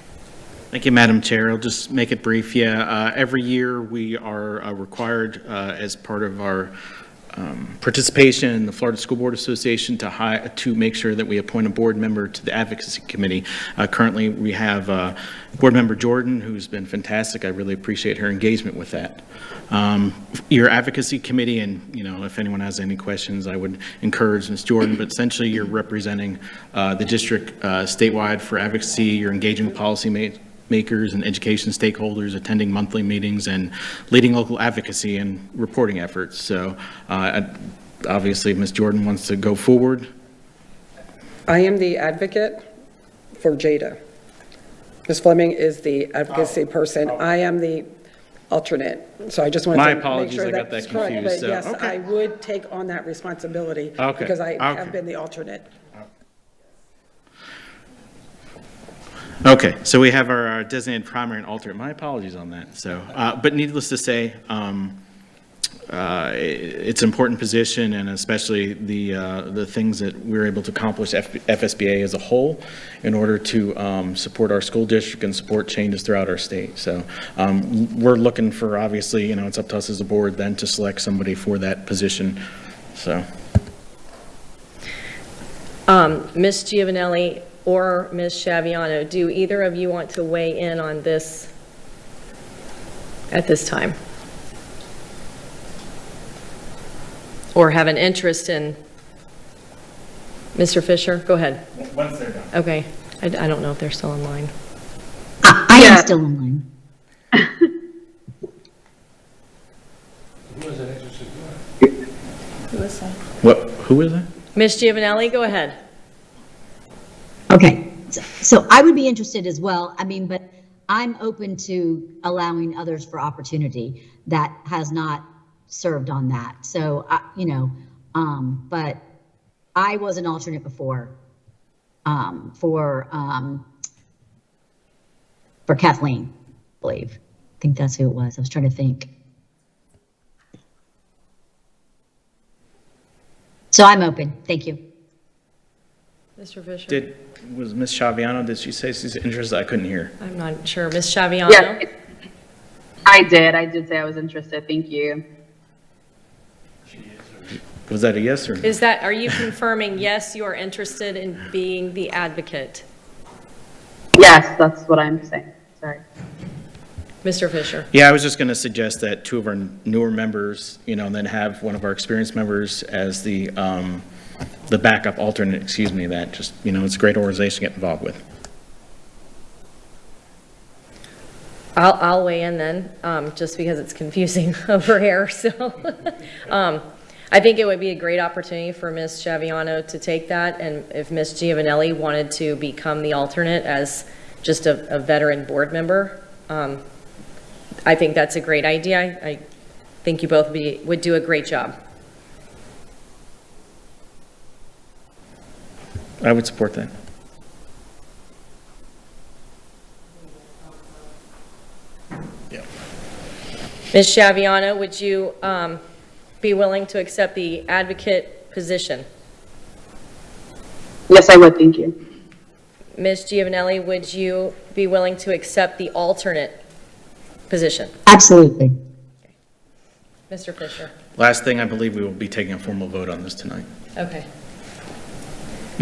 Thank you, Madam Chair. I'll just make it brief. Every year we are required as part of our participation in the Florida School Board Association to make sure that we appoint a board member to the Advocacy Committee. Currently, we have Board Member Jordan, who's been fantastic. I really appreciate her engagement with that. Your Advocacy Committee, and if anyone has any questions, I would encourage Ms. Jordan, but essentially you're representing the district statewide for advocacy. You're engaging with makers and education stakeholders, attending monthly meetings, and leading local advocacy and reporting efforts. So obviously, if Ms. Jordan wants to go forward. I am the advocate for Jada. Ms. Fleming is the advocacy person. I am the alternate. So I just wanted My to make apologies, sure I got that's that correct. confused, But so, yes, okay. I would take on that responsibility Okay, because I okay. have been the alternate. Okay, so we have our designated primary and alternate. My apologies on that. So, but needless to say, it's an important position, and especially the things that we're able to accomplish FSBA as a whole in order to support our school district and support changes throughout our state. So we're looking for, obviously, it's up to us as a board then to select somebody for that position. So, Ms. Giovanelli or Ms. Schiaviano, do either of you want to weigh in on this at this time? Or have an interest in? Mr. Fisher, go ahead. Once they're done. Okay, I don't know if they're still online. I am still online. Who is that? Ms. Giovanelli, go ahead. Okay, so I would be interested as well. I mean, but I'm open to allowing others for opportunity that has not served on that. So, but I was an alternate before for Kathleen, I believe. I think that's who it was. I was trying to think. So I'm open. Thank you. Mr. Fisher? Was Ms. Schiaviano, did she say she's interested? I couldn't hear. I'm not sure. Ms. Schiaviano? Yeah, I did say I was interested. Thank you. Was that a yes or no? Are you confirming, yes, you are interested in being the advocate? Yes, that's what I'm saying. Sorry. Mr. Fisher? Yeah, I was just going to suggest that two of our newer members, and then have one of our experienced members as the backup alternate, that just, it's a great organization to get involved with. I'll weigh in then, just because it's confusing over here. So I think it would be a great opportunity for Ms. Schiaviano to take that, and if Ms. Giovanelli wanted to become the alternate as just a veteran board member, I think that's a great idea. I think you both would do a great job. I would support that. Ms. Schiaviano, would you be willing to accept the advocate position? Yes, I would. Thank you. Ms. Giovanelli, would you be willing to accept the alternate position? Absolutely. Okay. Mr. Fisher? Last thing, I believe we will be taking a formal vote on this tonight. Okay.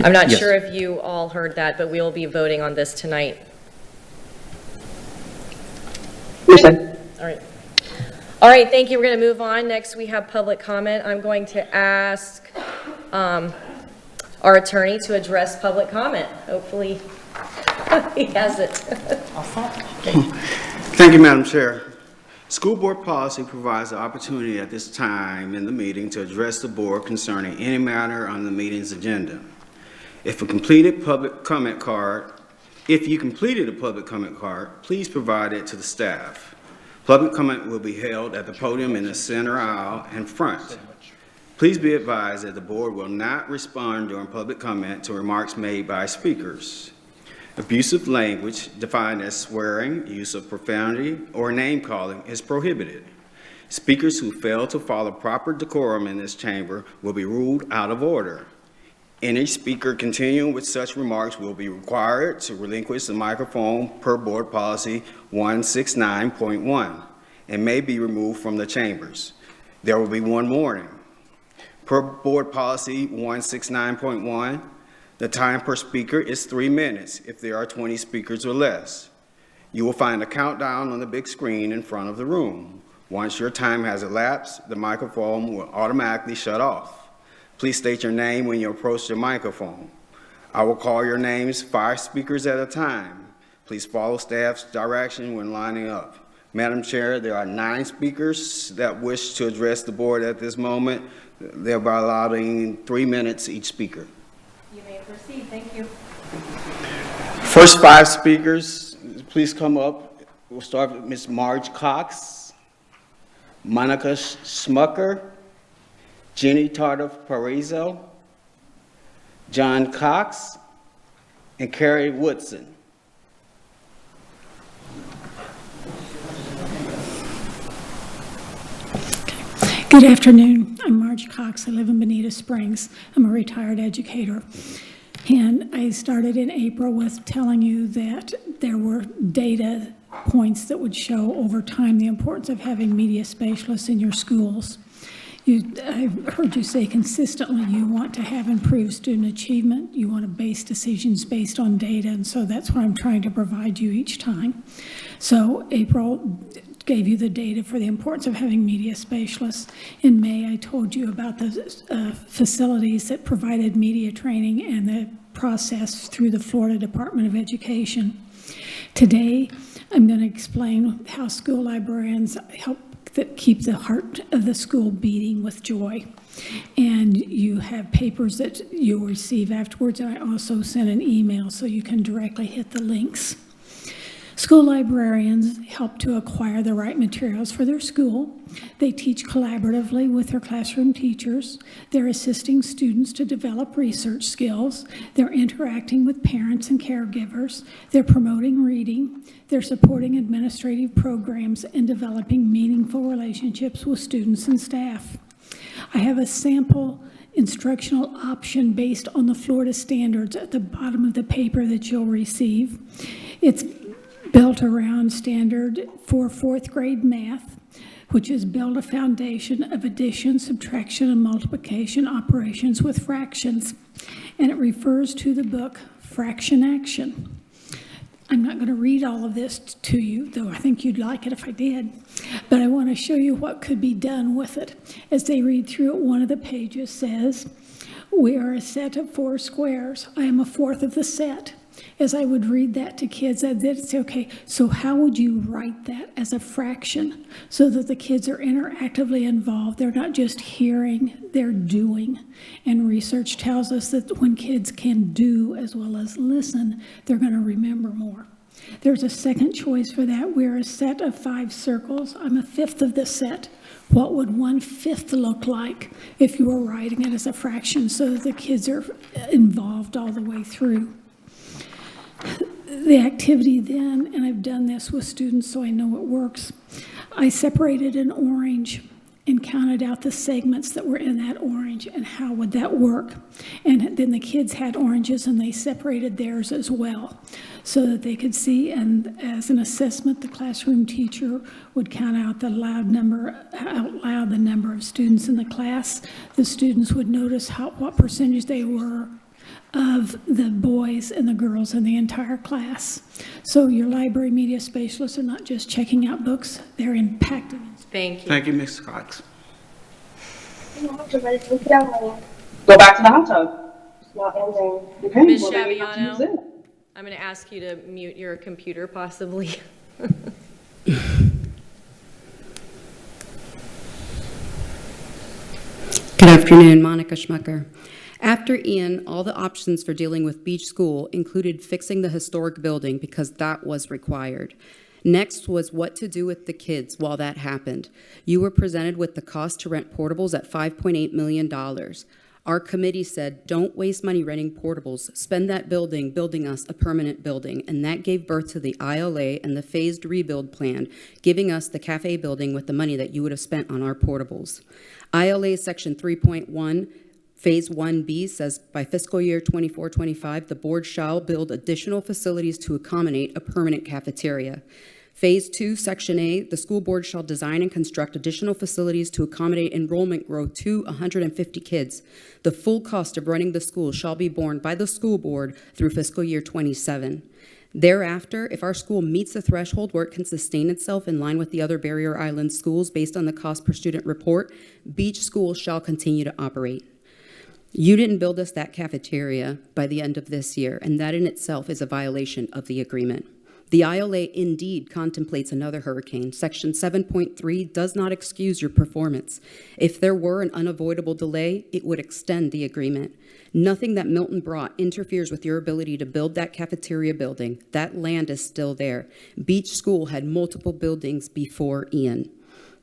I'm not Yes. sure if you all heard that, but we will be voting on this tonight. Understood. All right. All right, thank you. We're going to move on. Next, we have public comment. I'm going to ask our attorney to address public comment. Hopefully, he has it. Thank you, Madam Chair. School board policy provides the opportunity at this time in the meeting to address the board concerning any matter on the meeting's agenda. If you completed a public comment card, please provide it to the staff. Public comment will be held at the podium in the center aisle and front. Please be advised that the board will not respond during public comment to remarks made by speakers. Abusive language, defined as swearing, use of profanity, or name-calling, is prohibited. Speakers who fail to follow proper decorum in this chamber will be ruled out of order. Any speaker continuing with such remarks will be required to relinquish the microphone per Board Policy 169.1 and may be removed from the chambers. There will be one warning. Per Board Policy 169.1, the time per speaker is 3 minutes if there are 20 speakers or less. You will find a countdown on the big screen in front of the room. Once your time has elapsed, the microphone will automatically shut off. Please state your name when you approach the microphone. I will call your names 5 speakers at a time. Please follow staff's direction when lining up. Madam Chair, there are 9 speakers that wish to address the board at this moment, thereby allowing 3 minutes each speaker. You may proceed. Thank you. First 5 speakers, please come up. We'll start with Ms. Marge Cox, Monica Schmucker, Jenny Tardif-Parizo, John Cox, and Carrie Woodson. Good afternoon. I'm Marge Cox. I live in Bonita Springs. I'm a retired educator. And I started in April with telling you that there were data points that would show over time the importance of having media specialists in your schools. I've heard you say consistently you want to have improved student achievement. You want to base decisions based on data, and so that's what I'm trying to provide you each time. So April gave you the data for the importance of having media specialists. In May, I told you about the facilities that provided media training and the process through the Florida Department of Education. Today, I'm going to explain how school librarians help that keep the heart of the school beating with joy. And you have papers that you'll receive afterwards, and I also sent an email so you can directly hit the links. School librarians help to acquire the right materials for their school. They teach collaboratively with their classroom teachers. They're assisting students to develop research skills. They're interacting with parents and caregivers. They're promoting reading. They're supporting administrative programs and developing meaningful relationships with students and staff. I have a sample instructional option based on the Florida standards at the bottom of the paper that you'll receive. It's built around standard for 4th grade math, which is build a foundation of addition, subtraction, and multiplication operations with fractions. And it refers to the book Fraction Action. I'm not going to read all of this to you, though I think you'd like it if I did. But I want to show you what could be done with it. As they read through it, one of the pages says, "We are a set of 4 squares. I am a fourth of the set." As I would read that to kids, I'd say, okay, so how would you write that as a fraction so that the kids are interactively involved? They're not just hearing, they're doing. And research tells us that when kids can do as well as listen, they're going to remember more. There's a second choice for that. We're a set of 5 circles. I'm a fifth of the set. What would 1/5 look like if you were writing it as a fraction so that the kids are involved all the way through? The activity then, and I've done this with students so I know it works, I separated an orange and counted out the segments that were in that orange and how would that work. And then the kids had oranges and they separated theirs as well so that they could see, and as an assessment, the classroom teacher would count out the out loud the number of students in the class. The students would notice what percentage they were of the boys and the girls in the entire class. So your library media specialists are not just checking out books, they're impacting. Thank you. Thank you, Ms. Cox. Go back to the hot tub. Okay, Ms. well, then you have to use Shaviano, it. I'm going to ask you to mute your computer possibly. Good afternoon, Monica Schmucker. After Ian, all the options for dealing with Beach School included fixing the historic building because that was required. Next was what to do with the kids while that happened. You were presented with the cost to rent portables at $5.8 million. Our committee said, don't waste money renting portables. Spend that building building us a permanent building. And that gave birth to the ILA and the phased rebuild plan, giving us the cafe building with the money that you would have spent on our portables. ILA Section 3.1 Phase 1B says, by fiscal year 24-25, the board shall build additional facilities to accommodate a permanent cafeteria. Phase 2, Section A, the school board shall design and construct additional facilities to accommodate enrollment growth to 150 kids. The full cost of running the school shall be borne by the school board through fiscal year 27. Thereafter, if our school meets the threshold where it can sustain itself in line with the other Barrier Island schools based on the cost per student report, Beach School shall continue to operate. You didn't build us that cafeteria by the end of this year, and that in itself is a violation of the agreement. The ILA indeed contemplates another hurricane. Section 7.3 does not excuse your performance. If there were an unavoidable delay, it would extend the agreement. Nothing that Milton brought interferes with your ability to build that cafeteria building. That land is still there. Beach School had multiple buildings before Ian.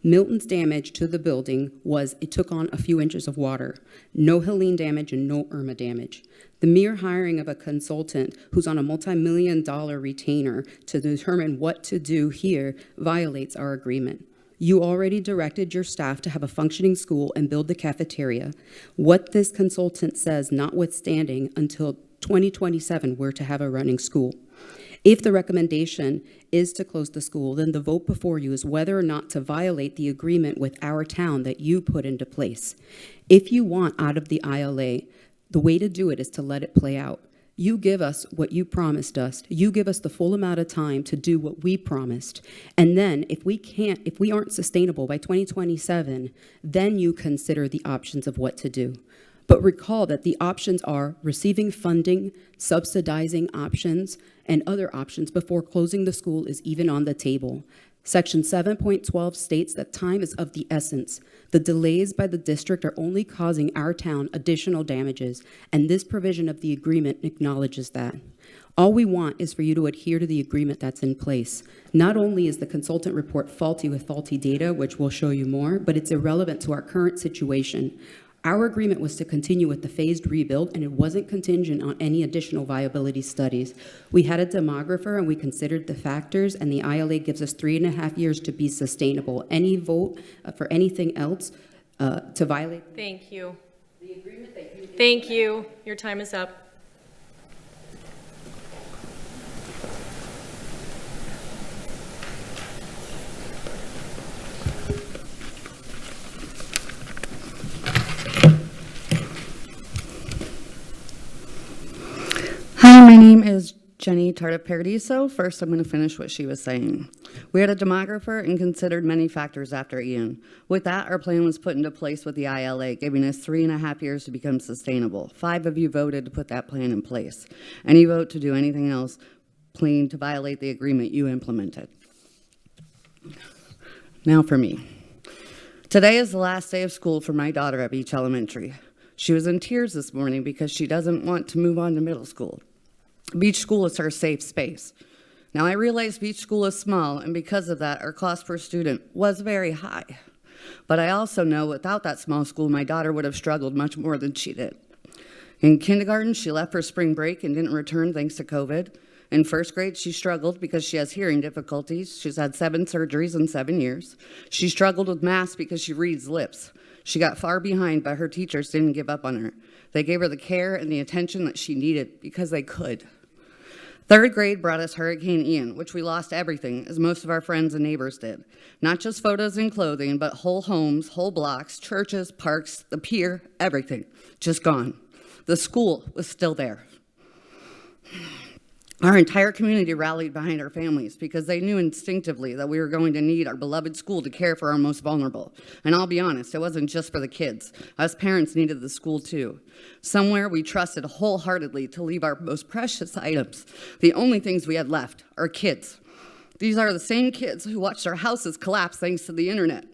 Milton's damage to the building was it took on a few inches of water. No Helene damage and no Irma damage. The mere hiring of a consultant who's on a multi-million-dollar retainer to determine what to do here violates our agreement. You already directed your staff to have a functioning school and build the cafeteria. What this consultant says notwithstanding, until 2027 we're to have a running school. If the recommendation is to close the school, then the vote before you is whether or not to violate the agreement with our town that you put into place. If you want out of the ILA, the way to do it is to let it play out. You give us what you promised us. You give us the full amount of time to do what we promised. And then if we aren't sustainable by 2027, then you consider the options of what to do. But recall that the options are receiving funding, subsidizing options, and other options before closing the school is even on the table. Section 7.12 states that time is of the essence. The delays by the district are only causing our town additional damages, and this provision of the agreement acknowledges that. All we want is for you to adhere to the agreement that's in place. Not only is the consultant report faulty with faulty data, which we'll show you more, but it's irrelevant to our current situation. Our agreement was to continue with the phased rebuild, and it wasn't contingent on any additional viability studies. We had a demographer, and we considered the factors, and the ILA gives us 3.5 years to be sustainable. Any vote for anything else to violate... Thank you. The agreement that you... Thank you. Your time is up. Hi, my name is Jenny Tarda-Paradiso. First, I'm going to finish what she was saying. We had a demographer and considered many factors after Ian. With that, our plan was put into place with the ILA, giving us 3.5 years to become sustainable. 5 of you voted to put that plan in place. Any vote to do anything else, to violate the agreement you implemented. Now for me. Today is the last day of school for my daughter at Beach Elementary. She was in tears this morning because she doesn't want to move on to middle school. Beach School is her safe space. Now, I realize Beach School is small, and because of that, our cost per student was very high. But I also know without that small school, my daughter would have struggled much more than she did. In kindergarten, she left for spring break and didn't return thanks to COVID. In first grade, she struggled because she has hearing difficulties. She's had 7 surgeries in 7 years. She struggled with math because she reads lips. She got far behind, but her teachers didn't give up on her. They gave her the care and the attention that she needed because they could. Third grade brought us Hurricane Ian, which we lost everything, as most of our friends and neighbors did. Not just photos and clothing, but whole homes, whole blocks, churches, parks, the pier, everything, just gone. The school was still there. Our entire community rallied behind our families because they knew instinctively that we were going to need our beloved school to care for our most vulnerable. And I'll be honest, it wasn't just for the kids. Us parents needed the school too. Somewhere we trusted wholeheartedly to leave our most precious items, the only things we had left, our kids. These are the same kids who watched our houses collapse thanks to the internet.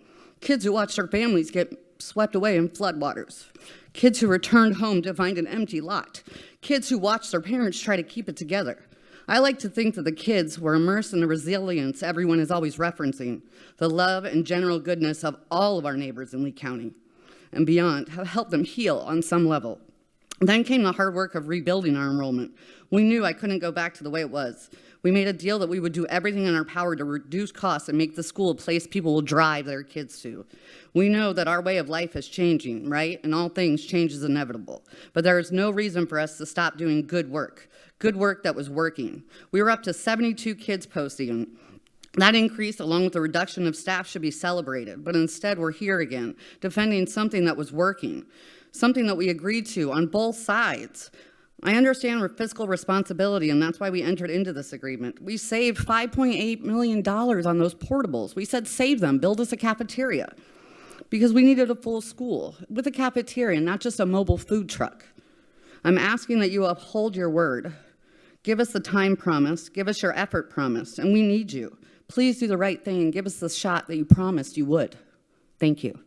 Kids who watched our families get swept away in floodwaters. Kids who returned home to find an empty lot. Kids who watched their parents try to keep it together. I like to think that the kids were immersed in the resilience everyone is always referencing, the love and general goodness of all of our neighbors in Lee County and beyond have helped them heal on some level. Then came the hard work of rebuilding our enrollment. We knew I couldn't go back to the way it was. We made a deal that we would do everything in our power to reduce costs and make the school a place people will drive their kids to. We know that our way of life is changing, right? And all things, change is inevitable. But there is no reason for us to stop doing good work that was working. We were up to 72 kids posting. That increase, along with the reduction of staff, should be celebrated. But instead, we're here again, defending something that was working, something that we agreed to on both sides. I understand our fiscal responsibility, and that's why we entered into this agreement. We saved $5.8 million on those portables. We said save them, build us a cafeteria, because we needed a full school with a cafeteria, not just a mobile food truck. I'm asking that you uphold your word. Give us the time promised, give us your effort promised, and we need you. Please do the right thing and give us the shot that you promised you would. Thank you.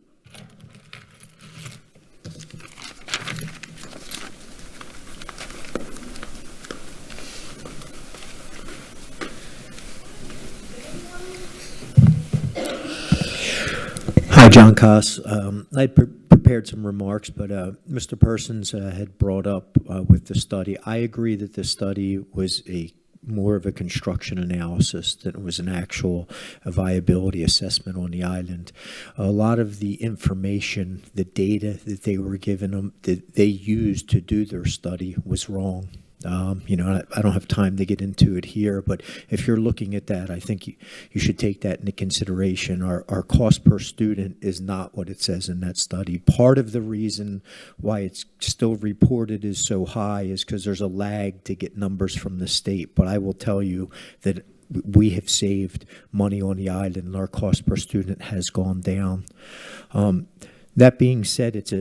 Hi, John Koss. I prepared some remarks, but Mr. Persons had brought up with the study. I agree that the study was more of a construction analysis than it was an actual viability assessment on the island. A lot of the information, the data that they were given them, that they used to do their study was wrong. I don't have time to get into it here, but if you're looking at that, I think you should take that into consideration. Our cost per student is not what it says in that study. Part of the reason why it's still reported as so high is because there's a lag to get numbers from the state. But I will tell you that we have saved money on the island and our cost per student has gone down. That being said, it's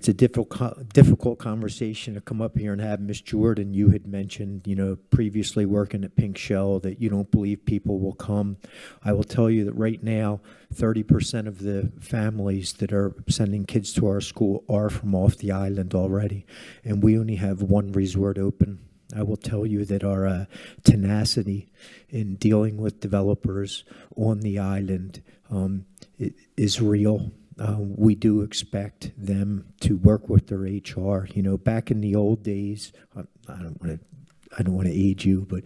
a difficult conversation to come up here and have. Miss Jordan, you had mentioned, previously working at Pink Shell, that you don't believe people will come. I will tell you that right now, 30% of the families that are sending kids to our school are from off the island already, and we only have one resort open. I will tell you that our tenacity in dealing with developers on the island is real. We do expect them to work with their HR. Back in the old days, I don't want to age you, but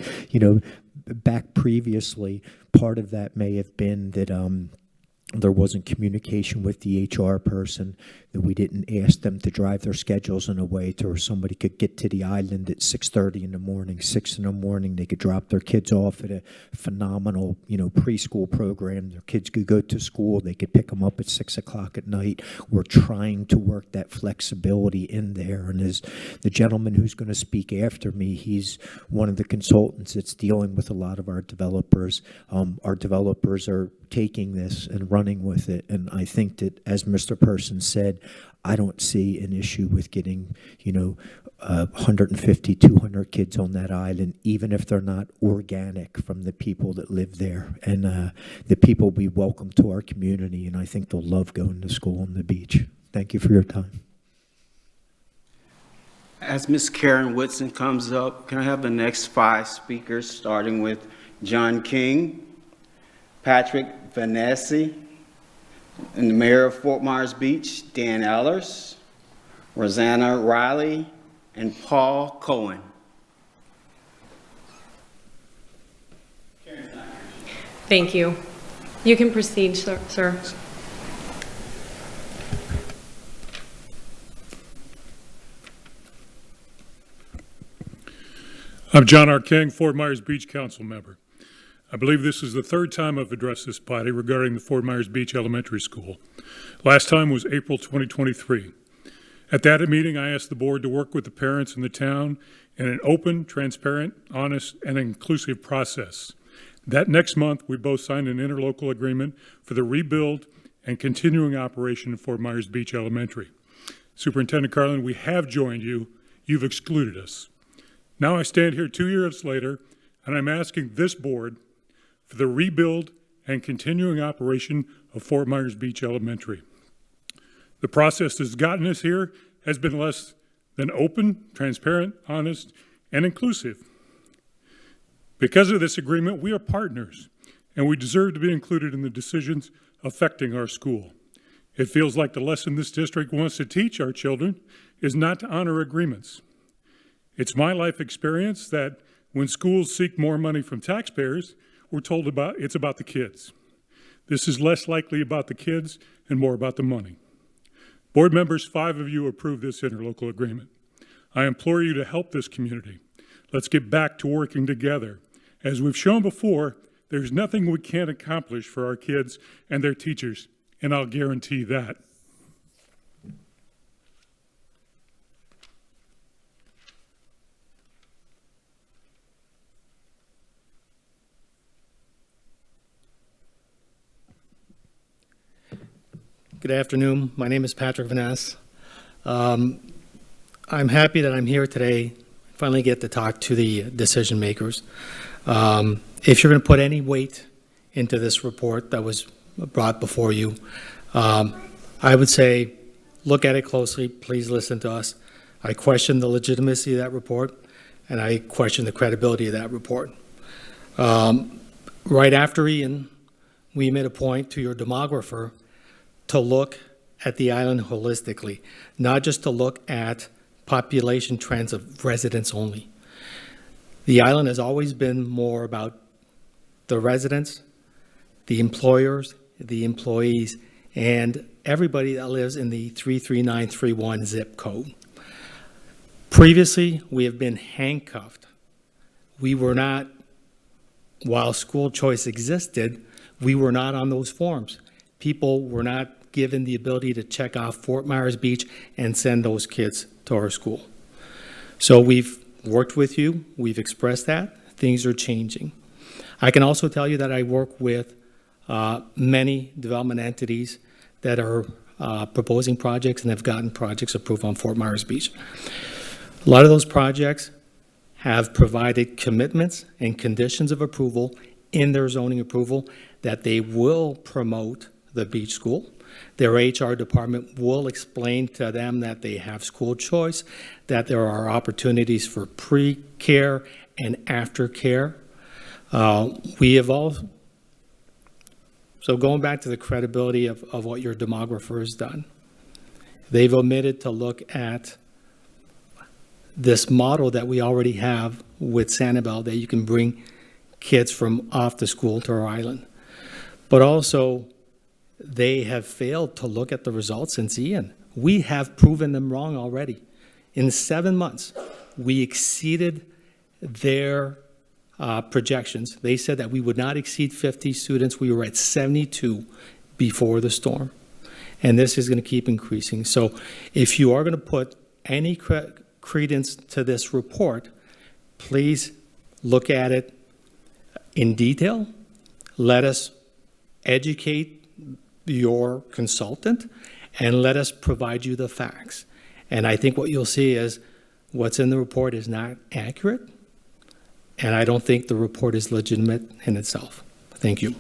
back previously, part of that may have been that there wasn't communication with the HR person, that we didn't ask them to drive their schedules in a way to where somebody could get to the island at 6:30 in the morning, 6 in the morning. They could drop their kids off at a phenomenal, preschool program. Their kids could go to school. They could pick them up at 6 o'clock at night. We're trying to work that flexibility in there. And as the gentleman who's going to speak after me, he's one of the consultants that's dealing with a lot of our developers. Our developers are taking this and running with it. And I think that, as Mr. Person said, I don't see an issue with getting, 150, 200 kids on that island, even if they're not organic from the people that live there. And the people will be welcome to our community, and I think they'll love going to school on the beach. Thank you for your time. As Ms. Karen Whitson comes up, can I have the next 5 speakers, starting with John King, Patrick Vanassi, and the Mayor of Fort Myers Beach, Dan Ellers, Rosanna Riley, and Paul Cohen. Thank you. You can proceed, sir. I'm John R. King, Fort Myers Beach Council member. I believe this is the 3rd time I've addressed this body regarding the Fort Myers Beach Elementary School. Last time was April 2023. At that meeting, I asked the board to work with the parents in the town in an open, transparent, honest, and inclusive process. That next month, we both signed an interlocal agreement for the rebuild and continuing operation of Fort Myers Beach Elementary. Superintendent Carlin, we have joined you. You've excluded us. Now I stand here 2 years later, and I'm asking this board for the rebuild and continuing operation of Fort Myers Beach Elementary. The process that's gotten us here has been less than open, transparent, honest, and inclusive. Because of this agreement, we are partners, and we deserve to be included in the decisions affecting our school. It feels like the lesson this district wants to teach our children is not to honor agreements. It's my life experience that when schools seek more money from taxpayers, we're told it's about the kids. This is less likely about the kids and more about the money. Board members, 5 of you approved this interlocal agreement. I implore you to help this community. Let's get back to working together. As we've shown before, there's nothing we can't accomplish for our kids and their teachers, and I'll guarantee that. Good afternoon. My name is Patrick Vaness. I'm happy that I'm here today finally get to talk to the decision makers. If you're going to put any weight into this report that was brought before you, I would say look at it closely. Please listen to us. I question the legitimacy of that report, and I question the credibility of that report. Right after Ian, we made a point to your demographer to look at the island holistically, not just to look at population trends of residents only. The island has always been more about the residents, the employers, the employees, and everybody that lives in the 33931 zip code. Previously, we have been handcuffed. We were not, while school choice existed, we were not on those forms. People were not given the ability to check off Fort Myers Beach and send those kids to our school. So we've worked with you. We've expressed that. Things are changing. I can also tell you that I work with many development entities that are proposing projects and have gotten projects approved on Fort Myers Beach. A lot of those projects have provided commitments and conditions of approval in their zoning approval that they will promote the beach school. Their HR department will explain to them that they have school choice, that there are opportunities for pre-care and after-care. We have all, so going back to the credibility of what your demographer has done, they've omitted to look at this model that we already have with Sanibel, that you can bring kids from off the school to our island. But also, they have failed to look at the results since Ian. We have proven them wrong already. In 7 months, we exceeded their projections. They said that we would not exceed 50 students. We were at 72 before the storm. And this is going to keep increasing. So if you are going to put any credence to this report, please look at it in detail. Let us educate your consultant and let us provide you the facts. And I think what you'll see is what's in the report is not accurate, and I don't think the report is legitimate in itself. Thank you.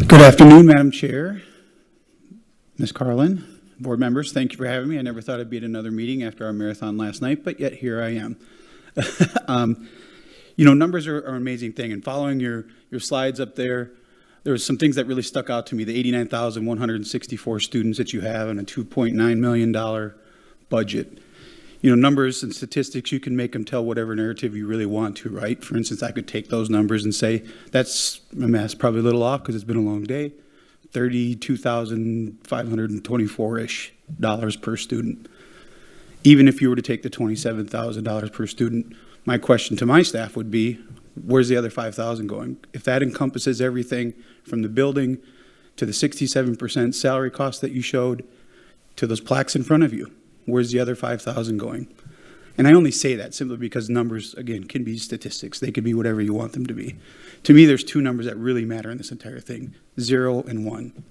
Good afternoon, Madam Chair, Ms. Carlin, board members. Thank you for having me. I never thought I'd be at another meeting after our marathon last night, but yet here I am. You know, numbers are an amazing thing, and following your slides up there, there was some things that really stuck out to me. The 89,164 students that you have and a $2.9 million budget. You know, numbers and statistics, you can make them tell whatever narrative you really want to, right? For instance, I could take those numbers and say, that's, my math's probably a little off because it's been a long day, $32,524-ish per student. Even if you were to take the $27,000 per student, my question to my staff would be, where's the other $5,000 going? If that encompasses everything from the building to the 67% salary cost that you showed to those plaques in front of you, where's the other $5,000 going? And I only say that simply because numbers, again, can be statistics. They could be whatever you want them to be. To me, there's two numbers that really matter in this entire thing, 0 and 1.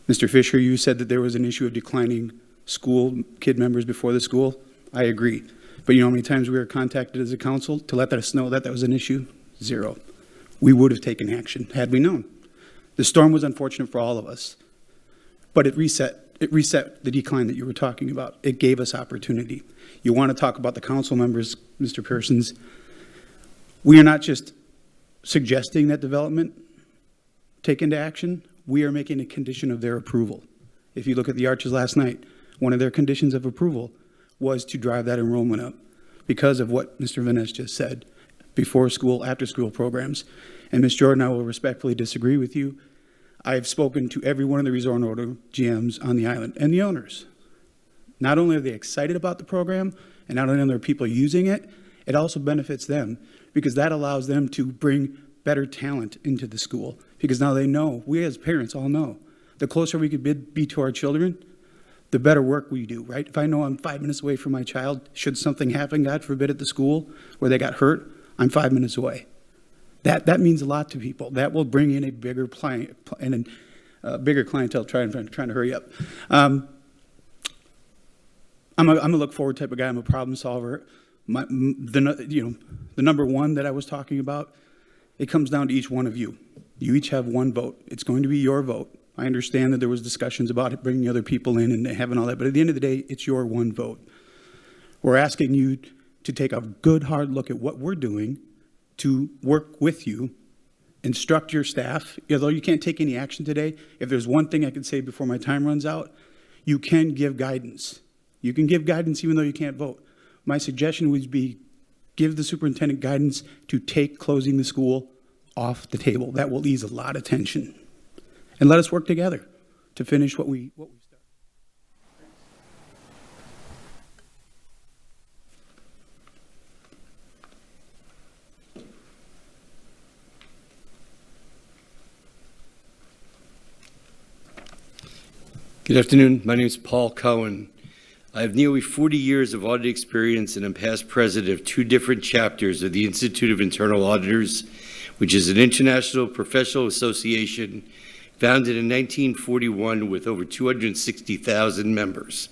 Mr. Fisher, you said that there was an issue of declining school kid members before the school. I agree. But you know how many times we were contacted as a council to let us know that that was an issue? 0. We would have taken action had we known. The storm was unfortunate for all of us, but it reset the decline that you were talking about. It gave us opportunity. You want to talk about the council members, Mr. Persons. We are not just suggesting that development take into action. We are making a condition of their approval. If you look at the Arches last night, one of their conditions of approval was to drive that enrollment up because of what Mr. Vaness just said, before school, after school programs. And Ms. Jordan, I will respectfully disagree with you. I've spoken to every one of the resort owner GMs on the island and the owners. Not only are they excited about the program, and not only are there people using it, it also benefits them because that allows them to bring better talent into the school. Because now they know, we as parents all know, the closer we could be to our children, the better work we do, right? If I know I'm 5 minutes away from my child, should something happen, God forbid, at the school where they got hurt, I'm 5 minutes away. That means a lot to people. That will bring in a bigger bigger clientele. Trying to hurry up. I'm a look forward type of guy. I'm a problem solver. The number one that I was talking about, it comes down to each one of you. You each have one vote. It's going to be your vote. I understand that there was discussions about it, bringing other people in and having all that, but at the end of the day, it's your one vote. We're asking you to take a good hard look at what we're doing to work with you, instruct your staff. Although you can't take any action today, if there's one thing I can say before my time runs out, you can give guidance. You can give guidance even though you can't vote. My suggestion would be give the superintendent guidance to take closing the school off the table. That will ease a lot of tension. And let us work together to finish what we started. Good afternoon. My name is Paul Cohen. I have nearly 40 years of audit experience and am past president of 2 different chapters of the Institute of Internal Auditors, which is an international professional association founded in 1941 with over 260,000 members.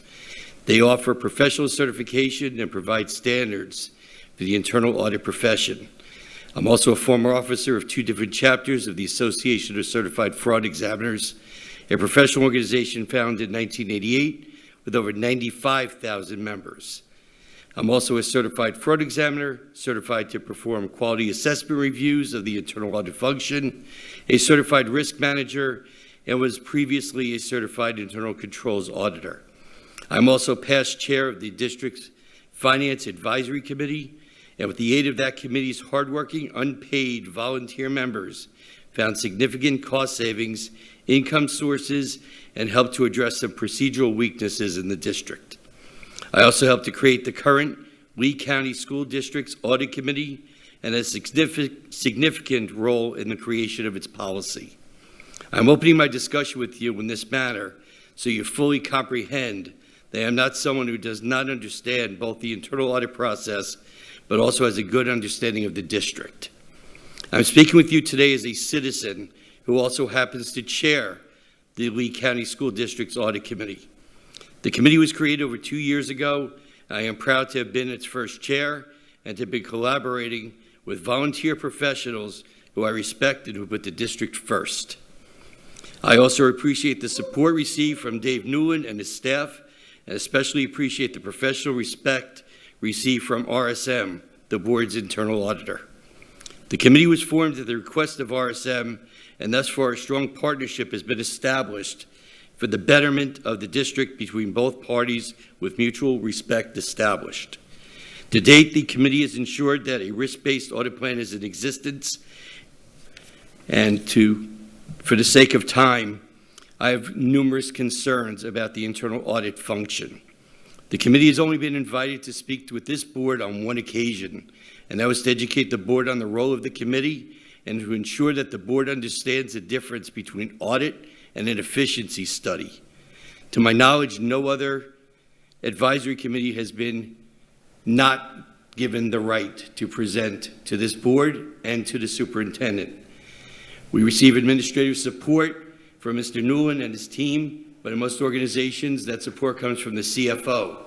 They offer professional certification and provide standards for the internal audit profession. I'm also a former officer of 2 different chapters of the Association of Certified Fraud Examiners, a professional organization founded in 1988 with over 95,000 members. I'm also a certified fraud examiner, certified to perform quality assessment reviews of the internal audit function, a certified risk manager, and was previously a certified internal controls auditor. I'm also past chair of the district's Finance Advisory Committee, and with the aid of that committee's hardworking, unpaid volunteer members, found significant cost savings, income sources, and helped to address some procedural weaknesses in the district. I also helped to create the current Lee County School District's Audit Committee and a significant role in the creation of its policy. I'm opening my discussion with you in this matter so you fully comprehend that I am not someone who does not understand both the internal audit process, but also has a good understanding of the district. I'm speaking with you today as a citizen who also happens to chair the Lee County School District's Audit Committee. The committee was created over 2 years ago. I am proud to have been its first chair and to have been collaborating with volunteer professionals who I respect and who put the district first. I also appreciate the support received from Dave Newland and his staff, and especially appreciate the professional respect received from RSM, the board's internal auditor. The committee was formed at the request of RSM, and thus far a strong partnership has been established for the betterment of the district between both parties with mutual respect established. To date, the committee has ensured that a risk-based audit plan is in existence, and for the sake of time, I have numerous concerns about the internal audit function. The committee has only been invited to speak with this board on one occasion, and that was to educate the board on the role of the committee and to ensure that the board understands the difference between audit and an efficiency study. To my knowledge, no other advisory committee has been not given the right to present to this board and to the superintendent. We receive administrative support from Mr. Newland and his team, but in most organizations, that support comes from the CFO.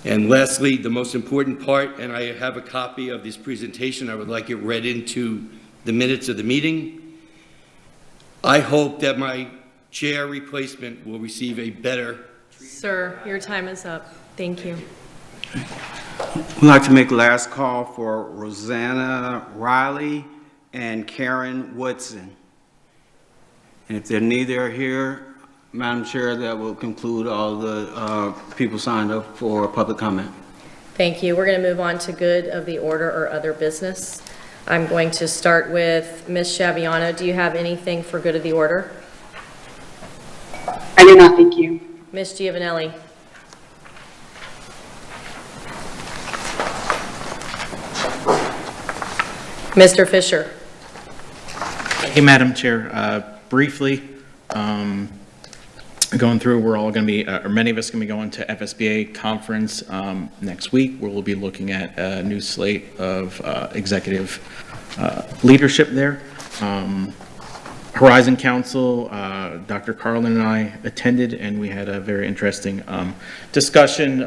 And lastly, the most important part, and I have a copy of this presentation, I would like it read into the minutes of the meeting. I hope that my chair replacement will receive a better. Sir, your time is up. Thank you. We'd like to make last call for Rosanna Riley and Karen Woodson. And if they're neither here, Madam Chair, that will conclude all the people signed up for public comment. Thank you. We're going to move on to good of the order or other business. I'm going to start with Ms. Shaviano. Do you have anything for good of the order? I do not, thank you. Ms. Giovanelli. Mr. Fisher. Thank you, Madam Chair. Briefly, going through, we're all going to be, or many of us are going to be going to FSBA conference next week, where we'll be looking at a new slate of executive leadership there. Horizon Council, Dr. Carlin and I attended, and we had a very interesting discussion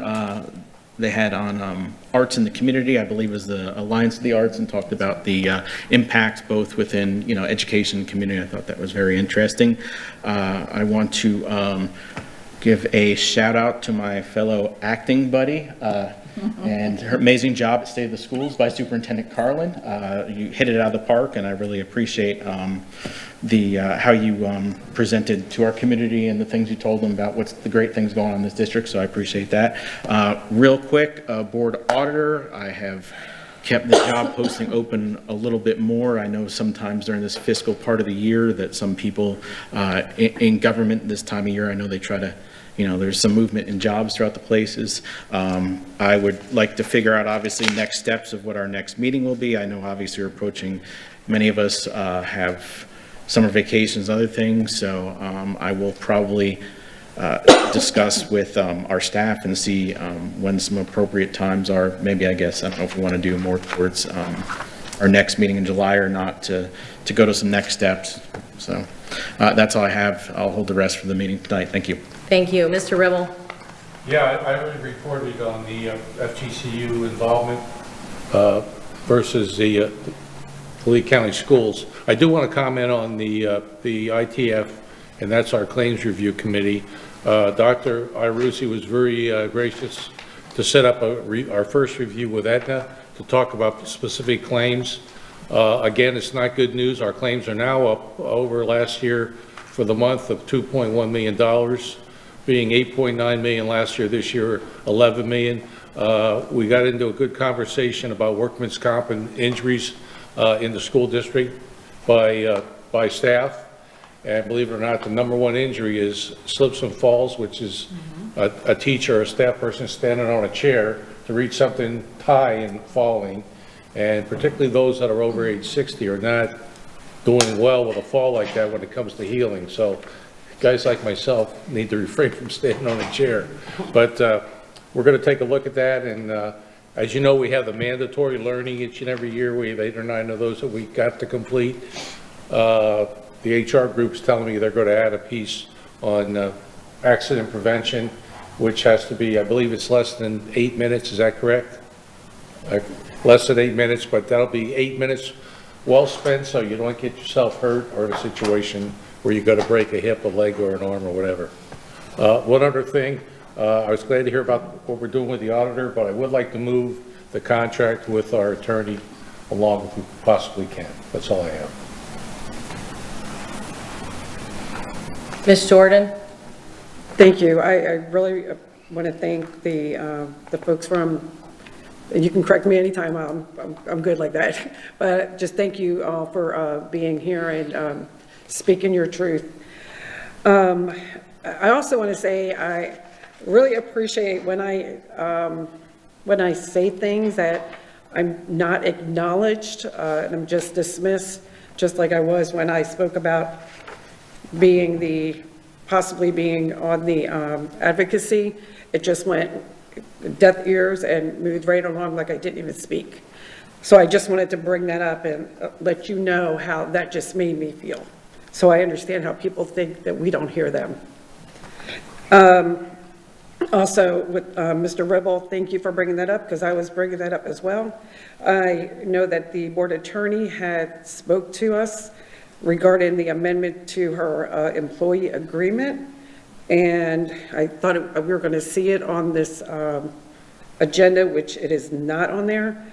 they had on arts in the community. I believe it was the Alliance of the Arts, and talked about the impact both within, education and community. I thought that was very interesting. I want to give a shout out to my fellow acting buddy and her amazing job at State of the Schools by Superintendent Carlin. You hit it out of the park, and I really appreciate how you presented to our community and the things you told them about what's the great things going on in this district, so I appreciate that. Real quick, board auditor, I have kept the job posting open a little bit more. I know sometimes during this fiscal part of the year that some people in government this time of year, I know they try to, there's some movement in jobs throughout the places. I would like to figure out, obviously, next steps of what our next meeting will be. I know obviously we're approaching, many of us have summer vacations, other things, so I will probably discuss with our staff and see when some appropriate times are. Maybe, I don't know if we want to do more towards our next meeting in July or not, to go to some next steps. So that's all I have. I'll hold the rest for the meeting tonight. Thank you. Thank you. Mr. Ribble? Yeah, I already reported on the FGCU involvement versus the Lee County Schools. I do want to comment on the ITF, and that's our Claims Review Committee. Dr. Irucci was very gracious to set up our first review with Aetna to talk about specific claims. Again, it's not good news. Our claims are now up over last year for the month of $2.1 million, being $8.9 million last year, this year $11 million. We got into a good conversation about workman's comp and injuries in the school district by staff, and believe it or not, the number one injury is slips and falls, which is a teacher or a staff person standing on a chair to reach something high and falling, and particularly those that are over age 60 are not doing well with a fall like that when it comes to healing. So guys like myself need to refrain from standing on a chair, but we're going to take a look at that. And as you know, we have the mandatory learning each and every year. We have 8 or 9 of those that we got to complete. The HR group's telling me they're going to add a piece on accident prevention, which has to be, I believe it's less than 8 minutes. Is that correct? Less than 8 minutes, but that'll be 8 minutes well spent, so you don't get yourself hurt or in a situation where you got to break a hip, a leg, or an arm, or whatever. One other thing, I was glad to hear about what we're doing with the auditor, but I would like to move the contract with our attorney along if we possibly can. That's all I have. Ms. Jordan? Thank you. I really want to thank the folks from, and you can correct me anytime, I'm good like that, but just thank you all for being here and speaking your truth. I also want to say I really appreciate when I say things that I'm not acknowledged and I'm just dismissed, just like I was when I spoke about possibly being on the advocacy. It just went deaf ears and moved right along like I didn't even speak. So I just wanted to bring that up and let you know how that just made me feel. So I understand how people think that we don't hear them. Also, with Mr. Ribble, thank you for bringing that up, because I was bringing that up as well. I know that the board attorney had spoke to us regarding the amendment to her employee agreement, and I thought we were going to see it on this agenda, which it is not on there,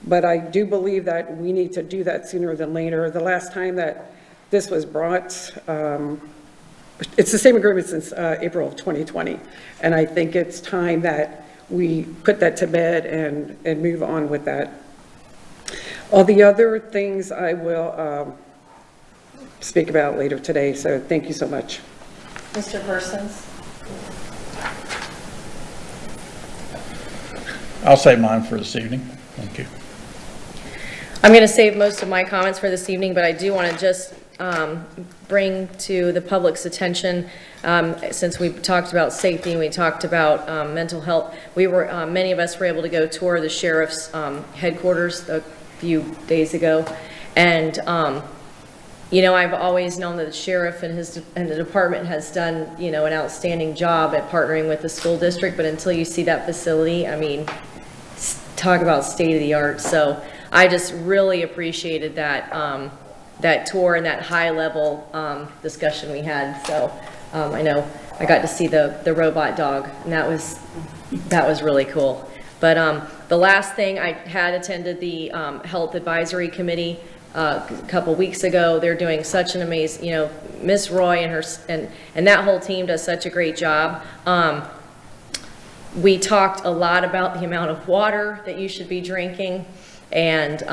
but I do believe that we need to do that sooner than later. The last time that this was brought, it's the same agreement since April of 2020, and I think it's time that we put that to bed and move on with that. All the other things I will speak about later today, so thank you so much. Mr. Persons? I'll save mine for this evening. Thank you. I'm going to save most of my comments for this evening, but I do want to just bring to the public's attention, since we talked about safety and we talked about mental health, many of us were able to go tour the sheriff's headquarters, the few days ago. And, you know, I've always known that the sheriff and the department has done, you know, an outstanding job at partnering with the school district, but until you see that facility, I mean, talk about state of the art. So I just really appreciated that, that tour and that high level, discussion we had. So, I know I got to see the robot dog, and that was really cool. But, the last thing, I had attended the, Health Advisory Committee a couple weeks ago. They're doing such an amazing, you know, Miss Roy and her, and that whole team does such a great job. We talked a lot about the amount of water that you should be drinking, and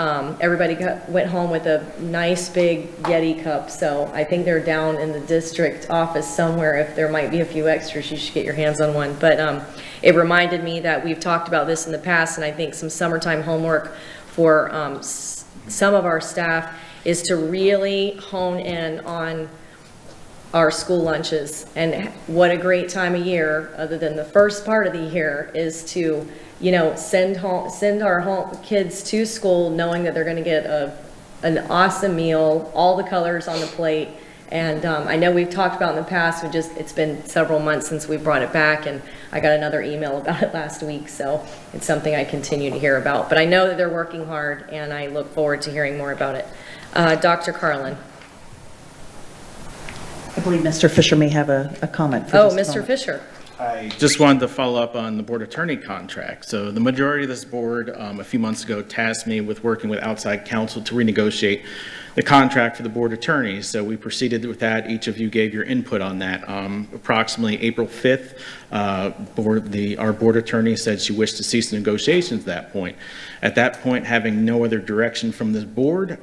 everybody went home with a nice big Yeti cup. So I think they're down in the district office somewhere. If there might be a few extras, you should get your hands on one. But it reminded me that we've talked about this in the past, and I think some summertime homework for some of our staff is to really hone in on our school lunches. And what a great time of year, other than the first part of the year, is to, you know, send our kids to school knowing that they're going to get an awesome meal, all the colors on the plate. And I know we've talked about in the past, it's been several months since we brought it back, and I got another email about it last week, so it's something I continue to hear about. But I know that they're working hard, and I look forward to hearing more about it. Dr. Carlin. I believe Mr. Fisher may have a comment. For Oh, just a Mr. moment. Fisher. I just wanted to follow up on the board attorney contract. So the majority of this board a few months ago tasked me with working with outside counsel to renegotiate the contract for the board attorneys. So we proceeded with that. Each of you gave your input on that. Approximately April 5th, our board attorney said she wished to cease negotiations at that point. At that point, having no other direction from this board,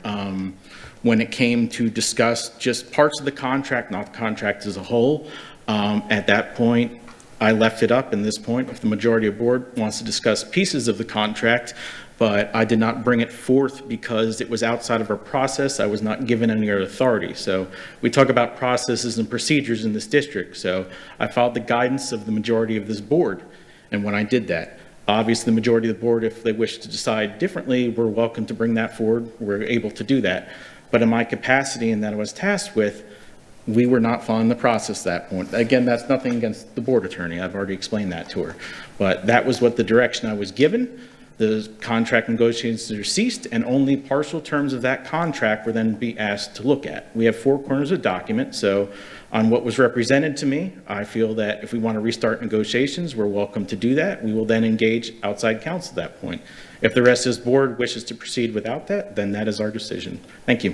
when it came to discuss just parts of the contract, not the contract as a whole, at that point, I left it up. In this point, if the majority of board wants to discuss pieces of the contract, but I did not bring it forth because it was outside of our process. I was not given any other authority. So we talk about processes and procedures in this district. So I followed the guidance of the majority of this board. And when I did that, obviously the majority of the board, if they wish to decide differently, we're welcome to bring that forward. We're able to do that. But in my capacity and that I was tasked with, we were not following the process at that point. Again, that's nothing against the board attorney. I've already explained that to her. But that was what the direction I was given. The contract negotiations are ceased, and only partial terms of that contract were then be asked to look at. We have 4 corners of document, so on what was represented to me, I feel that if we want to restart negotiations, we're welcome to do that. We will then engage outside counsel at that point. If the rest of this board wishes to proceed without that, then that is our decision. Thank you.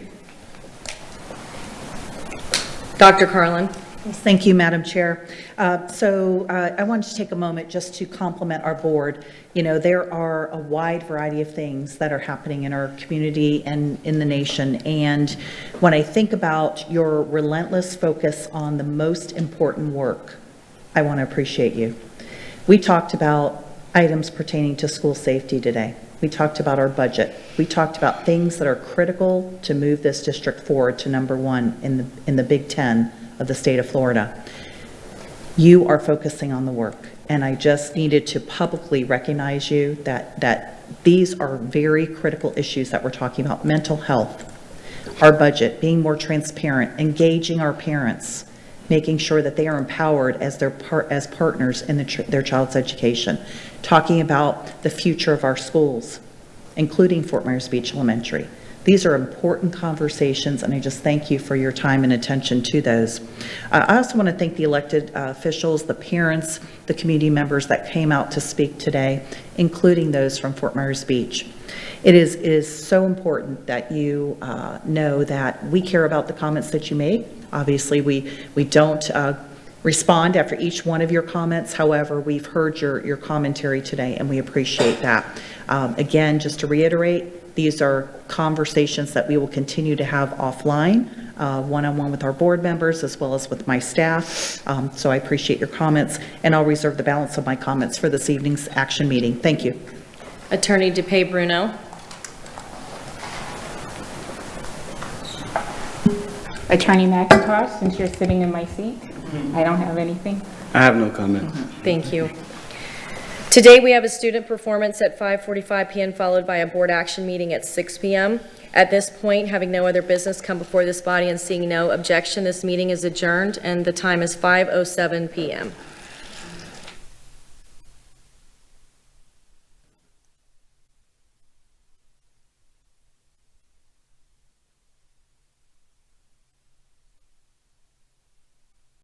Dr. Carlin. Thank you, Madam Chair. I wanted to take a moment just to compliment our board. You know, there are a wide variety of things that are happening in our community and in the nation. And when I think about your relentless focus on the most important work, I want to appreciate you. We talked about items pertaining to school safety today. We talked about our budget. We talked about things that are critical to move this district forward to #1 in the Big Ten of the state of Florida. You are focusing on the work, and I just needed to publicly recognize you that these are very critical issues that we're talking about. Mental health, our budget, being more transparent, engaging our parents, making sure that they are empowered as as partners in their child's education, talking about the future of our schools, including Fort Myers Beach Elementary. These are important conversations, and I just thank you for your time and attention to those. I also want to thank the elected officials, the parents, the community members that came out to speak today, including those from Fort Myers Beach. It is so important that you know that we care about the comments that you make. Obviously, we don't respond after each one of your comments. However, we've heard your commentary today, and we appreciate that. Again, just to reiterate, these are conversations that we will continue to have offline, one-on-one with our board members as well as with my staff. So I appreciate your comments, and I'll reserve the balance of my comments for this evening's action meeting. Thank you. Attorney DePay Bruno. Attorney McIntosh, since you're sitting in my seat, I don't have anything. I have no comment. Thank you. Today, we have a student performance at 5:45 p.m. followed by a board action meeting at 6 p.m. At this point, having no other business come before this body and seeing no objection, this meeting is adjourned, and the time is 5:07 p.m.